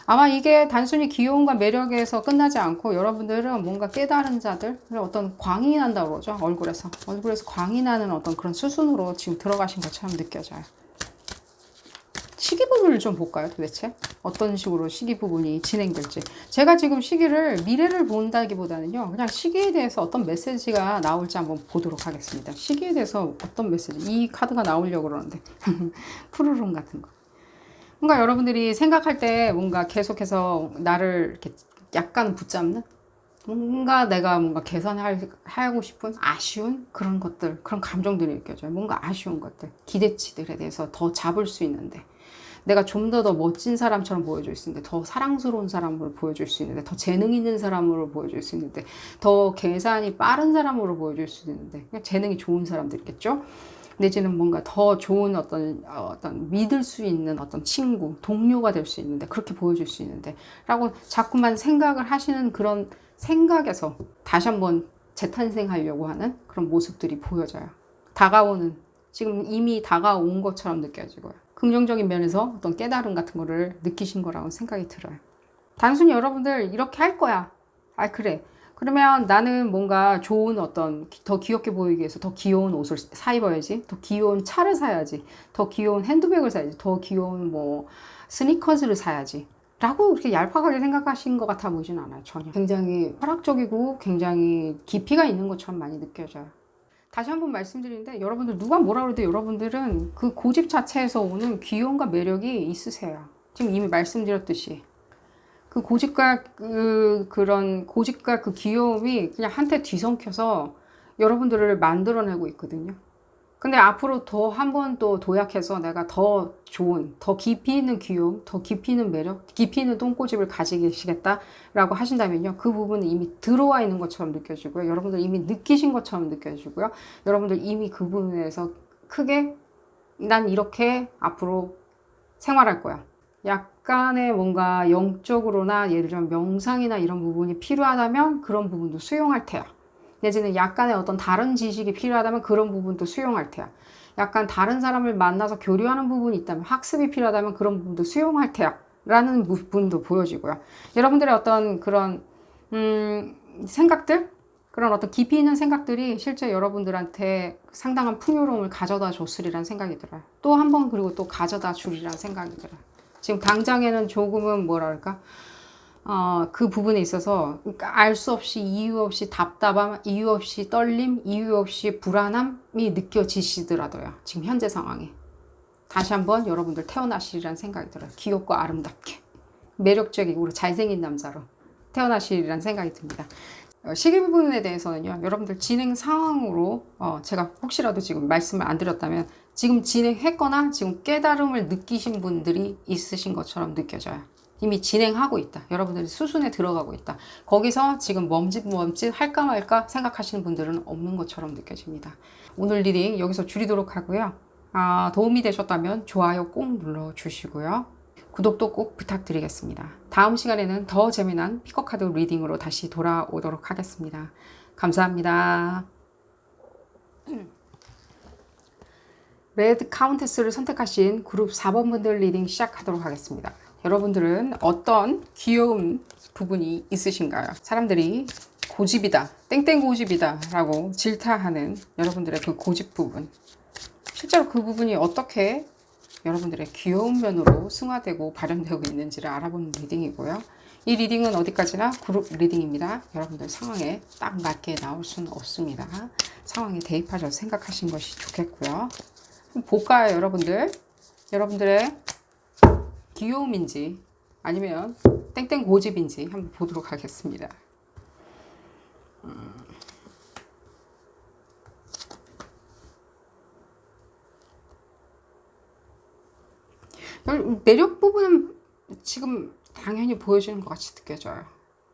아마 이게 단순히 귀여움과 매력에서 끝나지 않고 여러분들은 뭔가 깨달은 자들, 어떤 광이 난다고 그러죠. 얼굴에서 광이 나는 어떤 그런 수순으로 지금 들어가신 것처럼 느껴져요. 시기 부분을 좀 볼까요, 도대체? 어떤 식으로 시기 부분이 진행될지. 제가 지금 시기를, 미래를 본다기보다는요, 그냥 시기에 대해서 어떤 메시지가 나올지 한번 보도록 하겠습니다. 시기에 대해서 어떤 메시지, 이 카드가 나오려고 그러는데. 푸르릉 같은 거. 뭔가 여러분들이 생각할 때 뭔가 계속해서 나를 이렇게 약간 붙잡는 뭔가 내가 뭔가 개선하고 싶은 아쉬운 그런 것들, 그런 감정들이 느껴져요. 뭔가 아쉬운 것들, 기대치들에 대해서 더 잡을 수 있는데 내가 좀 더 멋진 사람처럼 보여줄 수 있는데 더 사랑스러운 사람으로 보여줄 수 있는데 더 재능 있는 사람으로 보여줄 수 있는데 더 계산이 빠른 사람으로 보여줄 수 있는데 그냥 재능이 좋은 사람들이겠죠. 내지는 뭔가 더 좋은 어떤 믿을 수 있는 어떤 친구, 동료가 될 수 있는데, 그렇게 보여줄 수 있는데, 라고 자꾸만 생각을 하시는 그런 생각에서 다시 한번 재탄생하려고 하는 그런 모습들이 보여져요. 지금 이미 다가온 것처럼 느껴지고요. 긍정적인 면에서 어떤 깨달음 같은 거를 느끼신 거라고 생각이 들어요. 단순히 여러분들 이렇게 할 거야. 그래. 그러면 나는 뭔가 좋은 더 귀엽게 보이기 위해서 더 귀여운 옷을 사 입어야지. 더 귀여운 차를 사야지. 더 귀여운 핸드백을 사야지. 더 귀여운 스니커즈를 사야지. 라고 그렇게 얄팍하게 생각하신 것 같아 보이진 않아요. 전혀. 굉장히 철학적이고 굉장히 깊이가 있는 것처럼 많이 느껴져요. 다시 한번 말씀드리는데 여러분들 누가 뭐라 그래도 여러분들은 그 고집 자체에서 오는 귀여움과 매력이 있으세요. 지금 이미 말씀드렸듯이. 그 고집과 그런 고집과 그 귀여움이 그냥 한테 뒤섞여서 여러분들을 만들어내고 있거든요. 근데 앞으로 더 한 번 또 도약해서 내가 더 좋은, 더 깊이 있는 귀여움, 더 깊이 있는 매력, 깊이 있는 똥꼬집을 가지시겠다라고 하신다면요. 그 부분은 이미 들어와 있는 것처럼 느껴지고요. 여러분들 이미 느끼신 것처럼 느껴지고요. 여러분들 이미 그 부분에서 크게 난 이렇게 앞으로 생활할 거야. 약간의 뭔가 영적으로나 예를 들면 명상이나 이런 부분이 필요하다면 그런 부분도 수용할 테야. 내지는 약간의 어떤 다른 지식이 필요하다면 그런 부분도 수용할 테야. 약간 다른 사람을 만나서 교류하는 부분이 있다면 학습이 필요하다면 그런 부분도 수용할 테야. 라는 부분도 보여지고요. 여러분들의 어떤 그런 생각들? 그런 어떤 깊이 있는 생각들이 실제 여러분들한테 상당한 풍요로움을 가져다 줬으리란 생각이 들어요. 또 한 번 그리고 또 가져다 주리란 생각이 들어요. 지금 당장에는 조금은 뭐랄까 그 부분에 있어서 그러니까 알 수 없이 이유 없이 답답함, 이유 없이 떨림, 이유 없이 불안함이 느껴지시더라도요. 지금 현재 상황에. 다시 한번 여러분들 태어나시리란 생각이 들어요. 귀엽고 아름답게. 매력적이고 잘생긴 남자로 태어나시리란 생각이 듭니다. 시기 부분에 대해서는요, 여러분들 진행 상황으로 제가 혹시라도 지금 말씀을 안 드렸다면 지금 진행했거나 지금 깨달음을 느끼신 분들이 있으신 것처럼 느껴져요. 이미 진행하고 있다. 여러분들이 수순에 들어가고 있다. 거기서 지금 멈칫 할까 말까 생각하시는 분들은 없는 것처럼 느껴집니다. 오늘 리딩 여기서 줄이도록 하고요. 도움이 되셨다면 좋아요 꼭 눌러주시고요. 구독도 꼭 부탁드리겠습니다. 다음 시간에는 더 재미난 피커카드 리딩으로 다시 돌아오도록 하겠습니다. 감사합니다. 레드 카운테스를 선택하신 그룹 4번 분들 리딩 시작하도록 하겠습니다. 여러분들은 어떤 귀여운 부분이 있으신가요? 사람들이 고집이다, 땡땡 고집이다 라고 질타하는 여러분들의 그 고집 부분, 실제로 그 부분이 어떻게 여러분들의 귀여운 면으로 승화되고 발현되고 있는지를 알아보는 리딩이고요. 이 리딩은 어디까지나 그룹 리딩입니다. 여러분들 상황에 딱 맞게 나올 수는 없습니다. 상황에 대입하셔서 생각하시는 것이 좋겠고요. 볼까요, 여러분들? 여러분들의 귀여움인지 아니면 땡땡 고집인지 한번 보도록 하겠습니다. 매력 부분은 지금 당연히 보여주는 것 같이 느껴져요.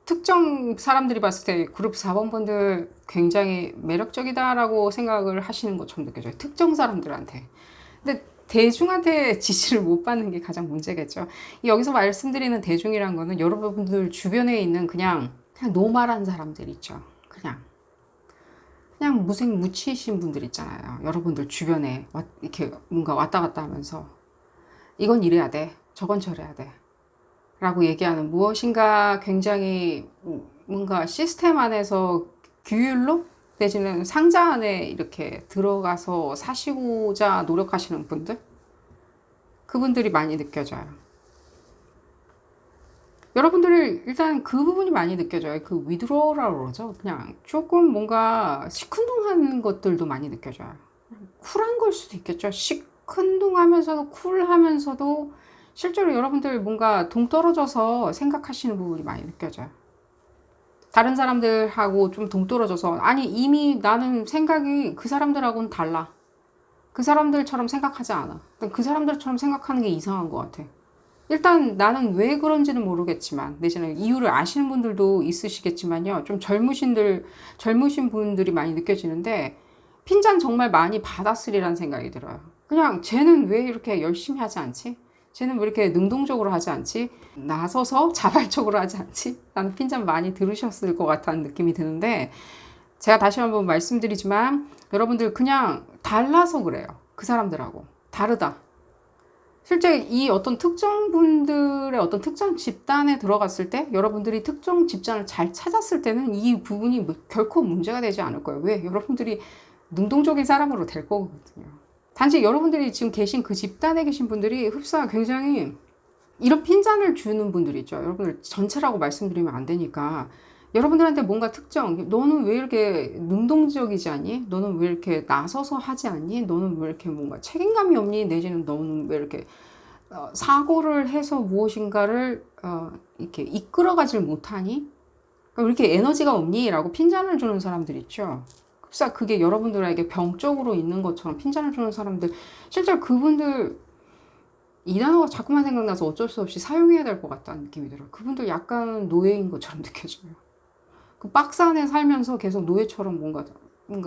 특정 사람들이 봤을 때 그룹 4번 분들 굉장히 매력적이다라고 생각을 하시는 것처럼 느껴져요. 특정 사람들한테. 근데 대중한테 지지를 못 받는 게 가장 문제겠죠. 여기서 말씀드리는 대중이란 거는 여러분들 주변에 있는 그냥 노멀한 사람들 있죠. 그냥 무색무취이신 분들 있잖아요. 여러분들 주변에 이렇게 뭔가 왔다 갔다 하면서 이건 이래야 돼, 저건 저래야 돼 라고 얘기하는 무엇인가 굉장히 뭔가 시스템 안에서 규율로 내지는 상자 안에 이렇게 들어가서 사시고자 노력하시는 분들, 그분들이 많이 느껴져요. 여러분들이 일단 그 부분이 많이 느껴져요. 그 위드로우라고 그러죠. 그냥 조금 뭔가 시큰둥한 것들도 많이 느껴져요. 쿨한 걸 수도 있겠죠. 시큰둥하면서도 쿨하면서도 실제로 여러분들 뭔가 동떨어져서 생각하시는 부분이 많이 느껴져요. 다른 사람들하고 좀 동떨어져서 아니 이미 나는 생각이 그 사람들하고는 달라. 그 사람들처럼 생각하지 않아. 그 사람들처럼 생각하는 게 이상한 것 같아. 일단 나는 왜 그런지는 모르겠지만 내지는 이유를 아시는 분들도 있으시겠지만요. 좀 젊으신 분들이 많이 느껴지는데 핀잔 정말 많이 받았으리란 생각이 들어요. 그냥 쟤는 왜 이렇게 열심히 하지 않지? 쟤는 왜 이렇게 능동적으로 하지 않지? 나서서 자발적으로 하지 않지? 라는 핀잔 많이 들으셨을 것 같다는 느낌이 드는데 제가 다시 한번 말씀드리지만 여러분들 그냥 달라서 그래요. 그 사람들하고. 다르다. 실제 이 어떤 특정 분들의 어떤 특정 집단에 들어갔을 때 여러분들이 특정 집단을 잘 찾았을 때는 이 부분이 결코 문제가 되지 않을 거예요. 왜? 여러분들이 능동적인 사람으로 될 거거든요. 단지 여러분들이 지금 계신 그 집단에 계신 분들이 흡사가 굉장히 이런 핀잔을 주는 분들이 있죠. 여러분들 전체라고 말씀드리면 안 되니까 여러분들한테 뭔가 특정, 너는 왜 이렇게 능동적이지 않니? 너는 왜 이렇게 나서서 하지 않니? 너는 왜 이렇게 뭔가 책임감이 없니? 내지는 너는 왜 이렇게 사고를 해서 무엇인가를 이렇게 이끌어가질 못하니? 왜 이렇게 에너지가 없니? 라고 핀잔을 주는 사람들 있죠. 흡사 그게 여러분들에게 병적으로 있는 것처럼 핀잔을 주는 사람들, 실제로 그분들 이 단어가 자꾸만 생각나서 어쩔 수 없이 사용해야 될 것 같다는 느낌이 들어요. 그분들 약간 노예인 것처럼 느껴져요. 그 박스 안에 살면서 계속 노예처럼 뭔가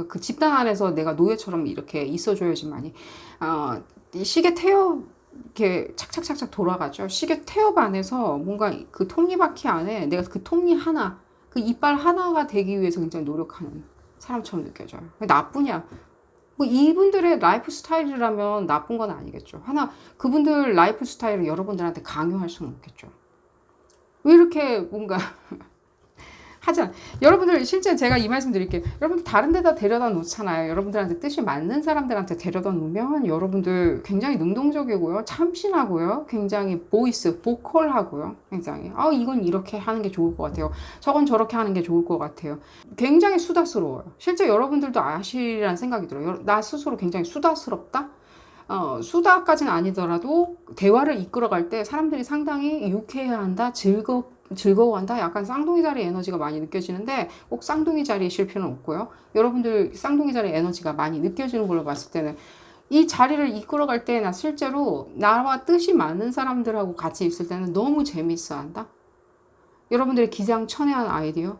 그 집단 안에서 내가 노예처럼 이렇게 있어줘야지만이 시계 태엽 이렇게 착착착착 돌아가죠. 시계 태엽 안에서 뭔가 그 톱니바퀴 안에 내가 그 톱니 하나, 그 이빨 하나가 되기 위해서 굉장히 노력하는 사람처럼 느껴져요. 나쁘냐? 뭐 이분들의 라이프 스타일이라면 나쁜 건 아니겠죠. 그분들 라이프 스타일을 여러분들한테 강요할 수는 없겠죠. 왜 이렇게 뭔가 하지만 여러분들 실제 제가 이 말씀 드릴게요. 여러분들 다른 데다 데려다 놓잖아요. 여러분들한테 뜻이 맞는 사람들한테 데려다 놓으면 여러분들 굉장히 능동적이고요. 참신하고요. 굉장히 보컬하고요. 굉장히 이건 이렇게 하는 게 좋을 것 같아요. 저건 저렇게 하는 게 좋을 것 같아요. 굉장히 수다스러워요. 실제 여러분들도 아시리라는 생각이 들어요. 나 스스로 굉장히 수다스럽다? 수다까지는 아니더라도 대화를 이끌어갈 때 사람들이 상당히 유쾌해한다, 즐거워한다, 약간 쌍둥이 자리 에너지가 많이 느껴지는데 꼭 쌍둥이 자리이실 필요는 없고요. 여러분들 쌍둥이 자리 에너지가 많이 느껴지는 걸로 봤을 때는 이 자리를 이끌어갈 때 나 실제로 나와 뜻이 맞는 사람들하고 같이 있을 때는 너무 재밌어 한다. 여러분들의 기상천외한 아이디어,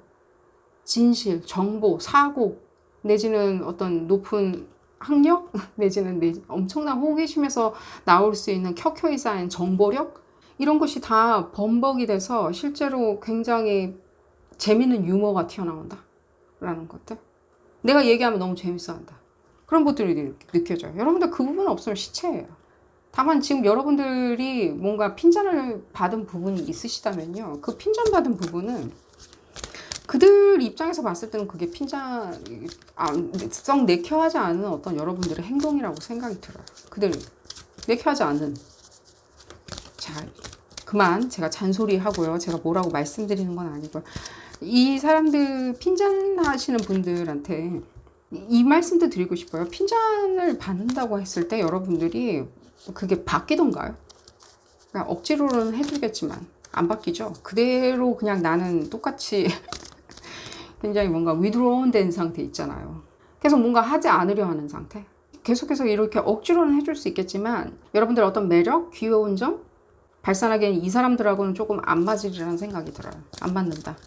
진실, 정보, 사고, 내지는 어떤 높은 학력 내지는 엄청난 호기심에서 나올 수 있는 켜켜이 쌓인 정보력 이런 것이 다 범벅이 돼서 실제로 굉장히 재밌는 유머가 튀어나온다 라는 것들. 내가 얘기하면 너무 재밌어 한다. 그런 것들이 느껴져요. 여러분들 그 부분 없으면 시체예요. 다만 지금 여러분들이 뭔가 핀잔을 받은 부분이 있으시다면요. 그 핀잔 받은 부분은 그들 입장에서 봤을 때는 그게 썩 내켜하지 않은 어떤 여러분들의 행동이라고 생각이 들어요. 그들 내켜하지 않은. 자, 그만 제가 잔소리 하고요. 제가 뭐라고 말씀드리는 건 아니고요. 이 사람들 핀잔 하시는 분들한테 이 말씀도 드리고 싶어요. 핀잔을 받는다고 했을 때 여러분들이 그게 바뀌던가요? 그러니까 억지로는 해주겠지만 안 바뀌죠. 그대로 그냥 나는 똑같이 굉장히 뭔가 withdrawn 된 상태 있잖아요. 계속 뭔가 하지 않으려 하는 상태. 계속해서 이렇게 억지로는 해줄 수 있겠지만 여러분들 어떤 매력, 귀여운 점 발산하기엔 이 사람들하고는 조금 안 맞으리라는 생각이 들어요. 안 맞는다.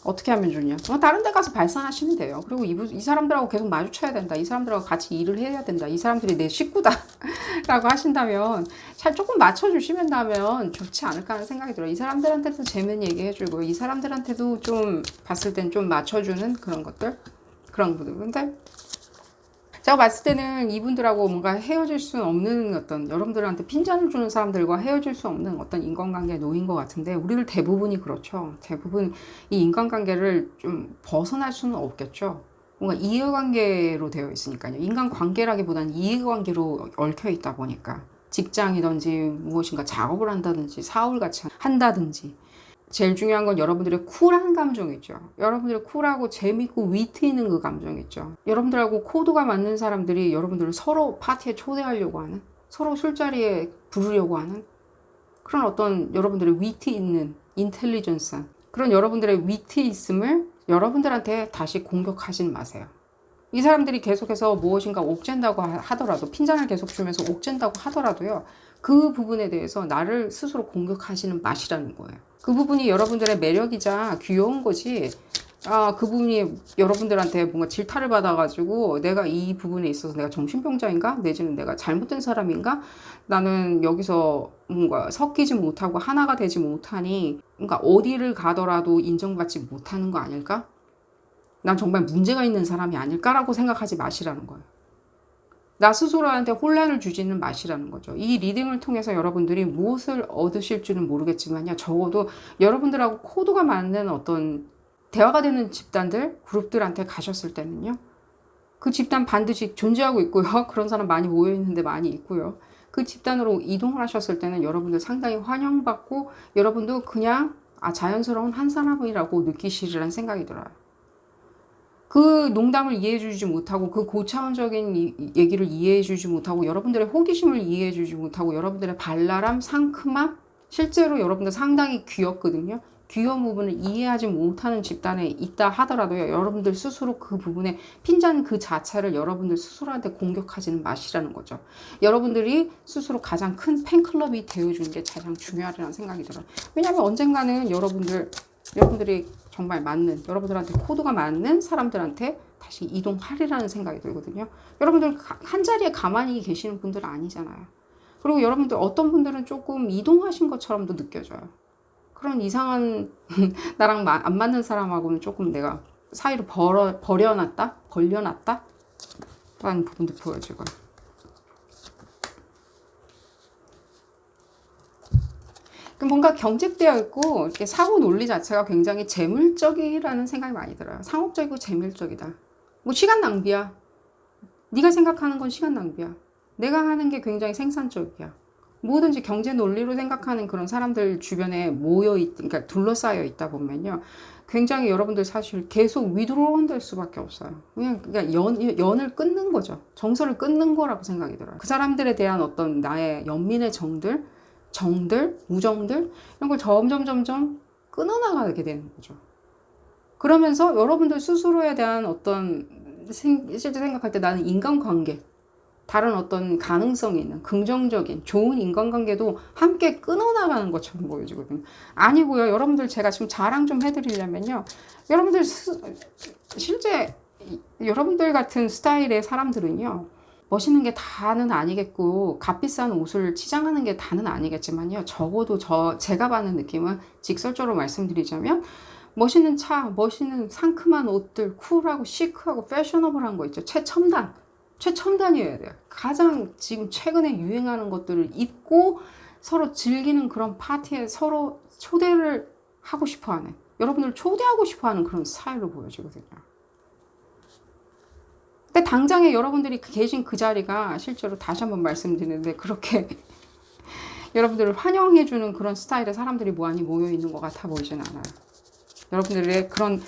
어떻게 하면 좋냐? 다른 데 가서 발산하시면 돼요. 그리고 이 사람들하고 계속 마주쳐야 된다. 이 사람들하고 같이 일을 해야 된다. 이 사람들이 내 식구다. 라고 하신다면 잘 조금 맞춰주시면 좋지 않을까 하는 생각이 들어요. 이 사람들한테도 재미있는 얘기 해주고 이 사람들한테도 좀 봤을 땐 좀 맞춰주는 그런 것들. 그런 분들. 근데 제가 봤을 때는 이분들하고 뭔가 헤어질 수 없는 어떤 여러분들한테 핀잔을 주는 사람들과 헤어질 수 없는 어떤 인간관계에 놓인 것 같은데 우리들 대부분이 그렇죠. 대부분 이 인간관계를 좀 벗어날 수는 없겠죠. 뭔가 이해관계로 되어 있으니까요. 인간관계라기보다는 이해관계로 얽혀 있다 보니까 직장이든지 무엇인가 작업을 한다든지 사업을 같이 한다든지 제일 중요한 건 여러분들의 쿨한 감정 있죠. 여러분들의 쿨하고 재밌고 위트 있는 그 감정 있죠. 여러분들하고 코드가 맞는 사람들이 여러분들을 서로 파티에 초대하려고 하는, 서로 술자리에 부르려고 하는 그런 어떤 여러분들의 위트 있는 인텔리전스한 그런 여러분들의 위트 있음을 여러분들한테 다시 공격하진 마세요. 이 사람들이 계속해서 무엇인가 옥죄다고 하더라도 핀잔을 계속 주면서 옥죄다고 하더라도요. 그 부분에 대해서 나를 스스로 공격하시는 맛이라는 거예요. 그 부분이 여러분들의 매력이자 귀여운 거지 그 부분이 여러분들한테 뭔가 질타를 받아가지고 내가 이 부분에 있어서 내가 정신병자인가? 내지는 내가 잘못된 사람인가? 나는 여기서 뭔가 섞이지 못하고 하나가 되지 못하니 뭔가 어디를 가더라도 인정받지 못하는 거 아닐까? 난 정말 문제가 있는 사람이 아닐까라고 생각하지 마시라는 거예요. 나 스스로한테 혼란을 주지는 마시라는 거죠. 이 리딩을 통해서 여러분들이 무엇을 얻으실지는 모르겠지만요. 적어도 여러분들하고 코드가 맞는 어떤 대화가 되는 집단들, 그룹들한테 가셨을 때는요. 그 집단 반드시 존재하고 있고요. 그런 사람 많이 모여있는데 많이 있고요. 그 집단으로 이동을 하셨을 때는 여러분들 상당히 환영받고 여러분도 그냥 자연스러운 한 사람이라고 느끼시리라는 생각이 들어요. 그 농담을 이해해주지 못하고 그 고차원적인 얘기를 이해해주지 못하고 여러분들의 호기심을 이해해주지 못하고 여러분들의 발랄함, 상큼함 실제로 여러분들 상당히 귀엽거든요. 귀여운 부분을 이해하지 못하는 집단에 있다 하더라도요. 여러분들 스스로 그 부분에 핀잔 그 자체를 여러분들 스스로한테 공격하지는 마시라는 거죠. 여러분들이 스스로 가장 큰 팬클럽이 되어주는 게 가장 중요하다는 생각이 들어요. 왜냐하면 언젠가는 여러분들이 정말 맞는 여러분들한테 코드가 맞는 사람들한테 다시 이동하리라는 생각이 들거든요. 여러분들 한 자리에 가만히 계시는 분들은 아니잖아요. 그리고 여러분들 어떤 분들은 조금 이동하신 것처럼도 느껴져요. 그런 이상한 나랑 안 맞는 사람하고는 조금 내가 사이를 벌려놨다 라는 부분도 보여지고요. 뭔가 경직되어 있고 이렇게 사고 논리 자체가 굉장히 재물적이라는 생각이 많이 들어요. 상업적이고 재물적이다. 뭐 시간 낭비야. 네가 생각하는 건 시간 낭비야. 내가 하는 게 굉장히 생산적이야. 뭐든지 경제 논리로 생각하는 그런 사람들 주변에 그러니까 둘러싸여 있다 보면요. 굉장히 여러분들 사실 계속 위드로운 될 수밖에 없어요. 그러니까 연을 끊는 거죠. 정서를 끊는 거라고 생각이 들어요. 그 사람들에 대한 어떤 나의 연민의 정들, 우정들, 이런 걸 점점 끊어나가게 되는 거죠. 그러면서 여러분들 스스로에 대한 어떤, 실제 생각할 때 나는 인간관계, 다른 어떤 가능성이 있는 긍정적인 좋은 인간관계도 함께 끊어나가는 것처럼 보여지거든요. 아니고요. 여러분들 제가 지금 자랑 좀 해드리려면요. 여러분들 실제 여러분들 같은 스타일의 사람들은요. 멋있는 게 다는 아니겠고 값비싼 옷을 치장하는 게 다는 아니겠지만요. 적어도 제가 받는 느낌은 직설적으로 말씀드리자면 멋있는 차, 멋있는 상큼한 옷들, 쿨하고 시크하고 패셔너블한 거 있죠. 최첨단이어야 돼요. 가장 지금 최근에 유행하는 것들을 입고 서로 즐기는 그런 파티에 서로 초대를 하고 싶어 하는, 여러분들 초대하고 싶어 하는 그런 스타일로 보여지거든요. 근데 당장에 여러분들이 계신 그 자리가 실제로 다시 한번 말씀드리는데 그렇게 여러분들을 환영해주는 그런 스타일의 사람들이 많이 모여있는 것 같아 보이진 않아요. 여러분들의 그런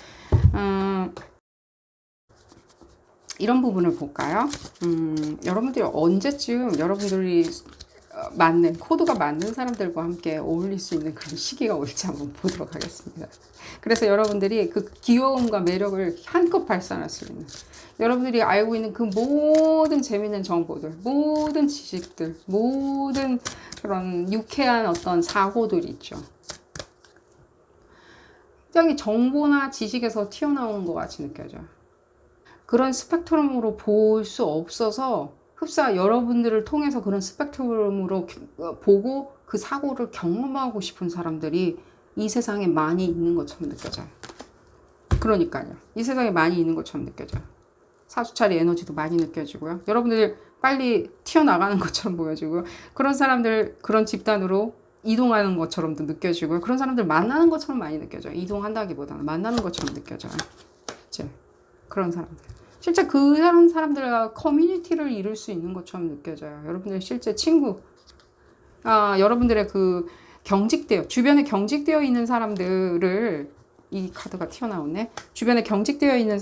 이런 부분을 볼까요? 여러분들이 언제쯤 여러분들이 코드가 맞는 사람들과 함께 어울릴 수 있는 그런 시기가 올지 한번 보도록 하겠습니다. 그래서 여러분들이 그 귀여움과 매력을 한껏 발산할 수 있는, 여러분들이 알고 있는 그 모든 재밌는 정보들, 모든 지식들, 모든 그런 유쾌한 어떤 사고들이 있죠. 굉장히 정보나 지식에서 튀어나오는 것 같이 느껴져요. 그런 스펙트럼으로 볼 수 없어서 흡사 여러분들을 통해서 그런 스펙트럼으로 보고 그 사고를 경험하고 싶은 사람들이 이 세상에 많이 있는 것처럼 느껴져요. 그러니까요. 이 세상에 많이 있는 것처럼 느껴져요. 사수차례 에너지도 많이 느껴지고요. 여러분들 빨리 튀어나가는 것처럼 보여지고요. 그런 사람들, 그런 집단으로 이동하는 것처럼도 느껴지고요. 그런 사람들 만나는 것처럼 많이 느껴져요. 이동한다기보다는 만나는 것처럼 느껴져요. 이제 그런 사람들. 실제 그런 사람들과 커뮤니티를 이룰 수 있는 것처럼 느껴져요. 여러분들 실제 친구, 여러분들의 그 주변에 경직되어 있는 사람들을, 이 카드가 튀어나오네. 주변에 경직되어 있는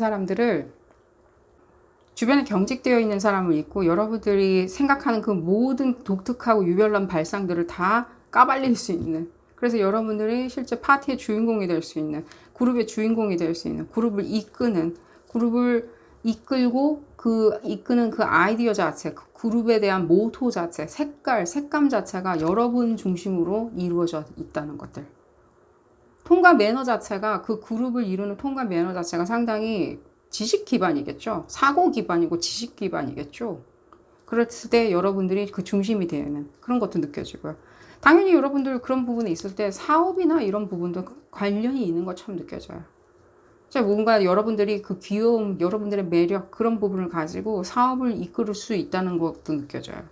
사람을 있고 여러분들이 생각하는 그 모든 독특하고 유별난 발상들을 다 까발릴 수 있는, 그래서 여러분들이 실제 파티의 주인공이 될 수 있는, 그룹의 주인공이 될 수 있는, 그룹을 이끌고 이끄는 그 아이디어 자체, 그 그룹에 대한 모토 자체, 색감 자체가 여러분 중심으로 이루어져 있다는 것들. 통과 매너 자체가, 그 그룹을 이루는 통과 매너 자체가 상당히 지식 기반이겠죠. 사고 기반이고 지식 기반이겠죠. 그랬을 때 여러분들이 그 중심이 되는 그런 것도 느껴지고요. 당연히 여러분들 그런 부분에 있을 때 사업이나 이런 부분도 관련이 있는 것처럼 느껴져요. 뭔가 여러분들이 그 귀여움, 여러분들의 매력, 그런 부분을 가지고 사업을 이끌 수 있다는 것도 느껴져요.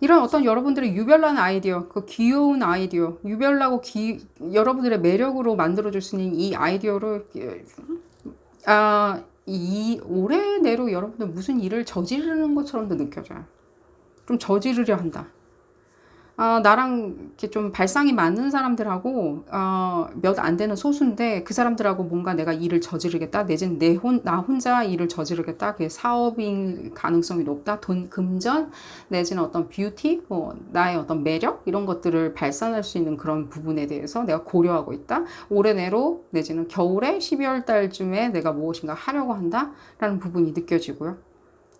이런 어떤 여러분들의 유별난 아이디어, 그 귀여운 아이디어, 여러분들의 매력으로 만들어줄 수 있는 이 아이디어를, 이 올해 내로 여러분들 무슨 일을 저지르는 것처럼도 느껴져요. 좀 저지르려 한다. 나랑 이렇게 좀 발상이 맞는 사람들하고 몇 안 되는 소수인데 그 사람들하고 뭔가 내가 일을 저지르겠다, 내지는 나 혼자 일을 저지르겠다, 그게 사업인 가능성이 높다, 돈, 금전, 내지는 어떤 뷰티, 나의 어떤 매력, 이런 것들을 발산할 수 있는 그런 부분에 대해서 내가 고려하고 있다. 올해 내로 내지는 겨울에 12월 달쯤에 내가 무엇인가 하려고 한다라는 부분이 느껴지고요.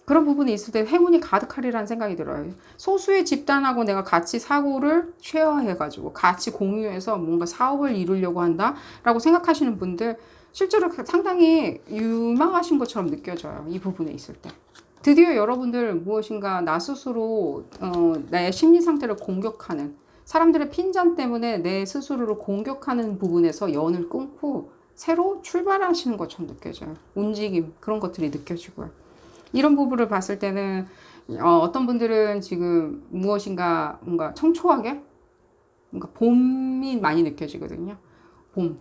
그런 부분이 있을 때 행운이 가득하리라는 생각이 들어요. 소수의 집단하고 내가 같이 사고를 쉐어해가지고 같이 공유해서 뭔가 사업을 이루려고 한다라고 생각하시는 분들 실제로 상당히 유망하신 것처럼 느껴져요. 이 부분에 있을 때. 드디어 여러분들 무엇인가 나 스스로 나의 심리 상태를 공격하는, 사람들의 핀잔 때문에 내 스스로를 공격하는 부분에서 연을 끊고 새로 출발하시는 것처럼 느껴져요. 움직임, 그런 것들이 느껴지고요. 이런 부분을 봤을 때는 어떤 분들은 지금 무엇인가 뭔가 청초하게 그러니까 봄이 많이 느껴지거든요. 봄.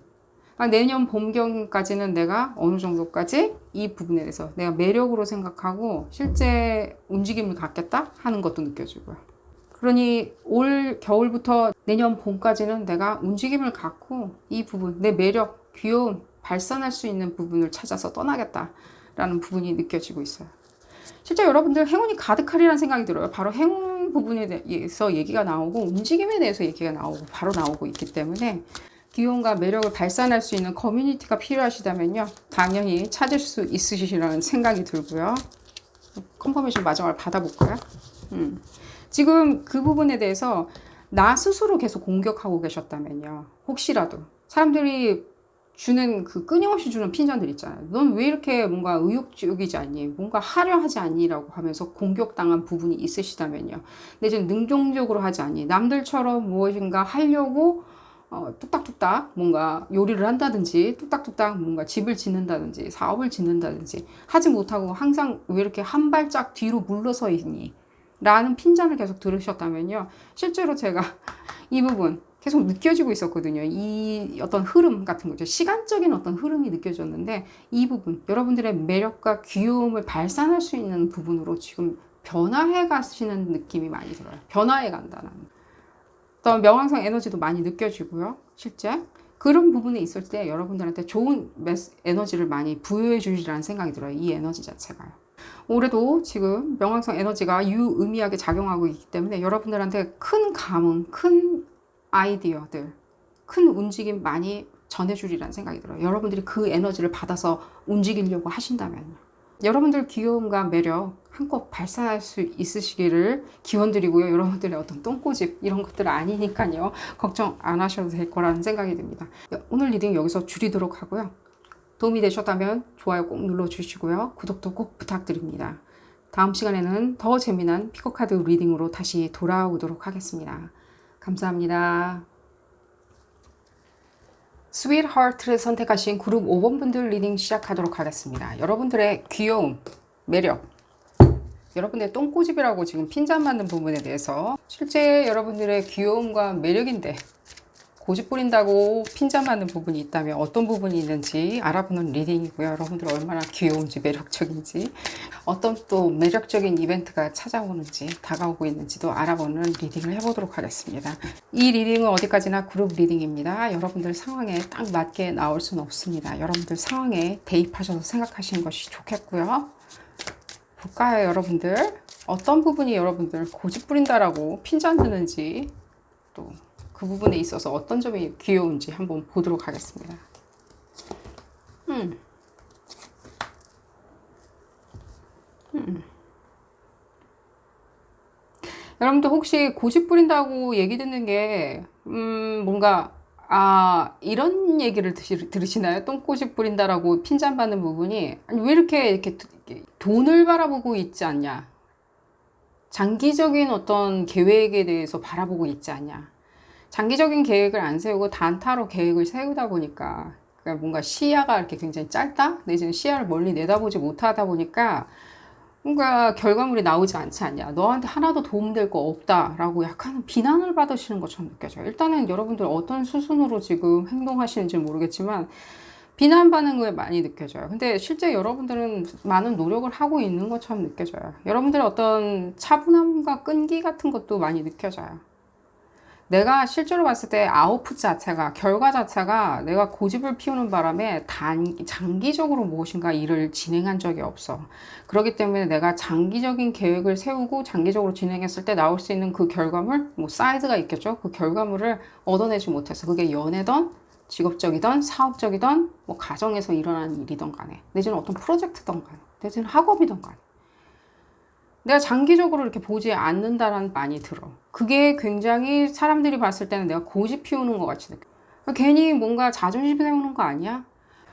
그러니까 내년 봄경까지는 내가 어느 정도까지 이 부분에 대해서 내가 매력으로 생각하고 실제 움직임을 갖겠다 하는 것도 느껴지고요. 그러니 올 겨울부터 내년 봄까지는 내가 움직임을 갖고 이 부분, 내 매력, 귀여움, 발산할 수 있는 부분을 찾아서 떠나겠다라는 부분이 느껴지고 있어요. 실제 여러분들 행운이 가득하리라는 생각이 들어요. 바로 행운 부분에 대해서 얘기가 나오고 움직임에 대해서 얘기가 나오고 바로 나오고 있기 때문에 귀여움과 매력을 발산할 수 있는 커뮤니티가 필요하시다면요. 당연히 찾을 수 있으시라는 생각이 들고요. 컨퍼메이션 마지막을 받아볼까요? 지금 그 부분에 대해서 나 스스로 계속 공격하고 계셨다면요. 혹시라도 사람들이 주는 그 끊임없이 주는 핀잔들 있잖아요. 넌 왜 이렇게 뭔가 의욕적이지 않니? 뭔가 하려 하지 않니? 라고 하면서 공격당한 부분이 있으시다면요. 내지는 능동적으로 하지 않니? 남들처럼 무엇인가 하려고 뚝딱뚝딱 뭔가 요리를 한다든지 뚝딱뚝딱 뭔가 집을 짓는다든지 사업을 짓는다든지 하지 못하고 항상 왜 이렇게 한 발짝 뒤로 물러서 있니? 라는 핀잔을 계속 들으셨다면요. 실제로 제가 이 부분 계속 느껴지고 있었거든요. 이 어떤 흐름 같은 거죠. 시간적인 어떤 흐름이 느껴졌는데 이 부분, 여러분들의 매력과 귀여움을 발산할 수 있는 부분으로 지금 변화해 가시는 느낌이 많이 들어요. 변화해 간다는. 어떤 명왕성 에너지도 많이 느껴지고요. 실제. 그런 부분에 있을 때 여러분들한테 좋은 에너지를 많이 부여해 주시라는 생각이 들어요. 이 에너지 자체가요. 올해도 지금 명왕성 에너지가 유의미하게 작용하고 있기 때문에 여러분들한테 큰 감흥, 큰 아이디어들, 큰 움직임 많이 전해주리라는 생각이 들어요. 여러분들이 그 에너지를 받아서 움직이려고 하신다면요. 여러분들 귀여움과 매력 한껏 발산할 수 있으시기를 기원드리고요. 여러분들의 어떤 똥꼬집 이런 것들 아니니까요. 걱정 안 하셔도 될 거라는 생각이 듭니다. 오늘 리딩 여기서 줄이도록 하고요. 도움이 되셨다면 좋아요 꼭 눌러주시고요. 구독도 꼭 부탁드립니다. 다음 시간에는 더 재미난 피코카드 리딩으로 다시 돌아오도록 하겠습니다. 감사합니다. 스윗하트를 선택하신 그룹 5번 분들 리딩 시작하도록 하겠습니다. 여러분들의 귀여움, 매력, 여러분들의 똥꼬집이라고 지금 핀잔 맞는 부분에 대해서 실제 여러분들의 귀여움과 매력인데 고집 부린다고 핀잔 맞는 부분이 있다면 어떤 부분이 있는지 알아보는 리딩이고요. 여러분들 얼마나 귀여운지 매력적인지 어떤 또 매력적인 이벤트가 찾아오는지 다가오고 있는지도 알아보는 리딩을 해보도록 하겠습니다. 이 리딩은 어디까지나 그룹 리딩입니다. 여러분들 상황에 딱 맞게 나올 수는 없습니다. 여러분들 상황에 대입하셔서 생각하시는 것이 좋겠고요. 볼까요, 여러분들? 어떤 부분이 여러분들 고집 부린다라고 핀잔 드는지 또 그 부분에 있어서 어떤 점이 귀여운지 한번 보도록 하겠습니다. 여러분들 혹시 고집 부린다고 얘기 듣는 게 뭔가 이런 얘기를 들으시나요? 똥꼬집 부린다라고 핀잔 받는 부분이 아니 왜 이렇게 돈을 바라보고 있지 않냐? 장기적인 어떤 계획에 대해서 바라보고 있지 않냐? 장기적인 계획을 안 세우고 단타로 계획을 세우다 보니까 그러니까 뭔가 시야가 이렇게 굉장히 짧다? 내지는 시야를 멀리 내다보지 못하다 보니까 뭔가 결과물이 나오지 않지 않냐. 너한테 하나도 도움될 거 없다라고 약간 비난을 받으시는 것처럼 느껴져요. 일단은 여러분들 어떤 수순으로 지금 행동하시는지 모르겠지만 비난받는 거에 많이 느껴져요. 근데 실제 여러분들은 많은 노력을 하고 있는 것처럼 느껴져요. 여러분들의 어떤 차분함과 끈기 같은 것도 많이 느껴져요. 내가 실제로 봤을 때 아웃풋 자체가 결과 자체가 내가 고집을 피우는 바람에 장기적으로 무엇인가 일을 진행한 적이 없어. 그렇기 때문에 내가 장기적인 계획을 세우고 장기적으로 진행했을 때 나올 수 있는 그 결과물, 뭐 사이즈가 있겠죠. 그 결과물을 얻어내지 못해서 그게 연애든 직업적이든 사업적이든 뭐 가정에서 일어나는 일이든 간에 내지는 어떤 프로젝트든 간에 내지는 학업이든 간에 내가 장기적으로 이렇게 보지 않는다라는 많이 들어. 그게 굉장히 사람들이 봤을 때는 내가 고집 피우는 것 같이 느껴. 괜히 뭔가 자존심 세우는 거 아니야?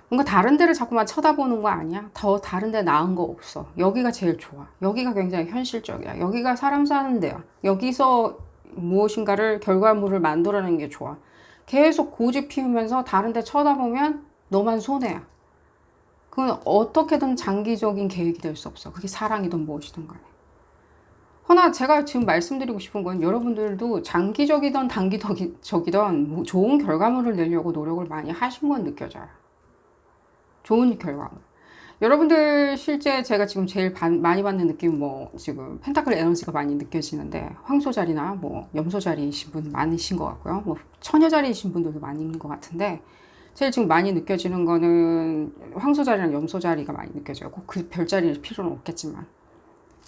뭔가 다른 데를 자꾸만 쳐다보는 거 아니야? 더 다른 데 나은 거 없어. 여기가 제일 좋아. 여기가 굉장히 현실적이야. 여기가 사람 사는 데야. 여기서 무엇인가를 결과물을 만들어내는 게 좋아. 계속 고집 피우면서 다른 데 쳐다보면 너만 손해야. 그건 어떻게든 장기적인 계획이 될 수 없어. 그게 사랑이든 무엇이든 간에. 허나 제가 지금 말씀드리고 싶은 건 여러분들도 장기적이든 단기적이든 뭐 좋은 결과물을 내려고 노력을 많이 하신 건 느껴져요. 좋은 결과물. 여러분들 실제 제가 지금 제일 많이 받는 느낌은 뭐 지금 펜타클 에너지가 많이 느껴지는데 황소자리나 뭐 염소자리이신 분 많으신 것 같고요. 뭐 처녀자리이신 분들도 많은 것 같은데 제일 지금 많이 느껴지는 거는 황소자리랑 염소자리가 많이 느껴져요. 꼭 그 별자리일 필요는 없겠지만.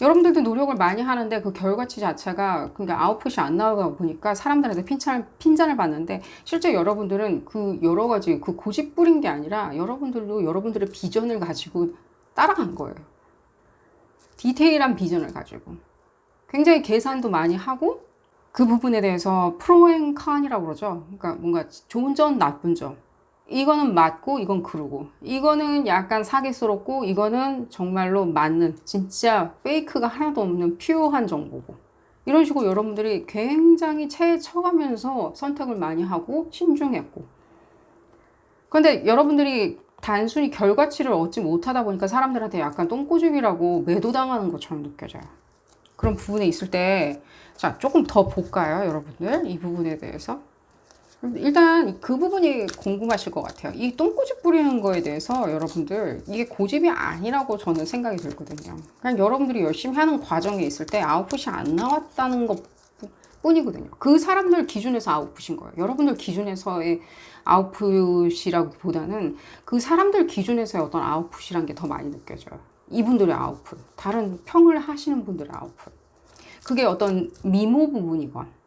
여러분들도 노력을 많이 하는데 그 결과치 자체가 그러니까 아웃풋이 안 나오다 보니까 사람들한테 핀잔을 받는데 실제 여러분들은 그 여러 가지 그 고집 부린 게 아니라 여러분들도 여러분들의 비전을 가지고 따라간 거예요. 디테일한 비전을 가지고 굉장히 계산도 많이 하고 그 부분에 대해서 프로앤칸이라고 그러죠. 그러니까 뭔가 좋은 점, 나쁜 점. 이거는 맞고 이건 그르고 이거는 약간 사기스럽고 이거는 정말로 맞는 진짜 페이크가 하나도 없는 퓨어한 정보고 이런 식으로 여러분들이 굉장히 체에 쳐가면서 선택을 많이 하고 신중했고 그런데 여러분들이 단순히 결과치를 얻지 못하다 보니까 사람들한테 약간 똥꼬집이라고 매도당하는 것처럼 느껴져요. 그런 부분에 있을 때 자, 조금 더 볼까요, 여러분들? 이 부분에 대해서. 일단 그 부분이 궁금하실 것 같아요. 이 똥꼬집 부리는 거에 대해서 여러분들 이게 고집이 아니라고 저는 생각이 들거든요. 그냥 여러분들이 열심히 하는 과정에 있을 때 아웃풋이 안 나왔다는 것 뿐이거든요. 그 사람들 기준에서 아웃풋인 거예요. 여러분들 기준에서의 아웃풋이라기보다는 그 사람들 기준에서의 어떤 아웃풋이란 게 더 많이 느껴져요. 이분들의 아웃풋, 다른 평을 하시는 분들의 아웃풋. 그게 어떤 미모 부분이건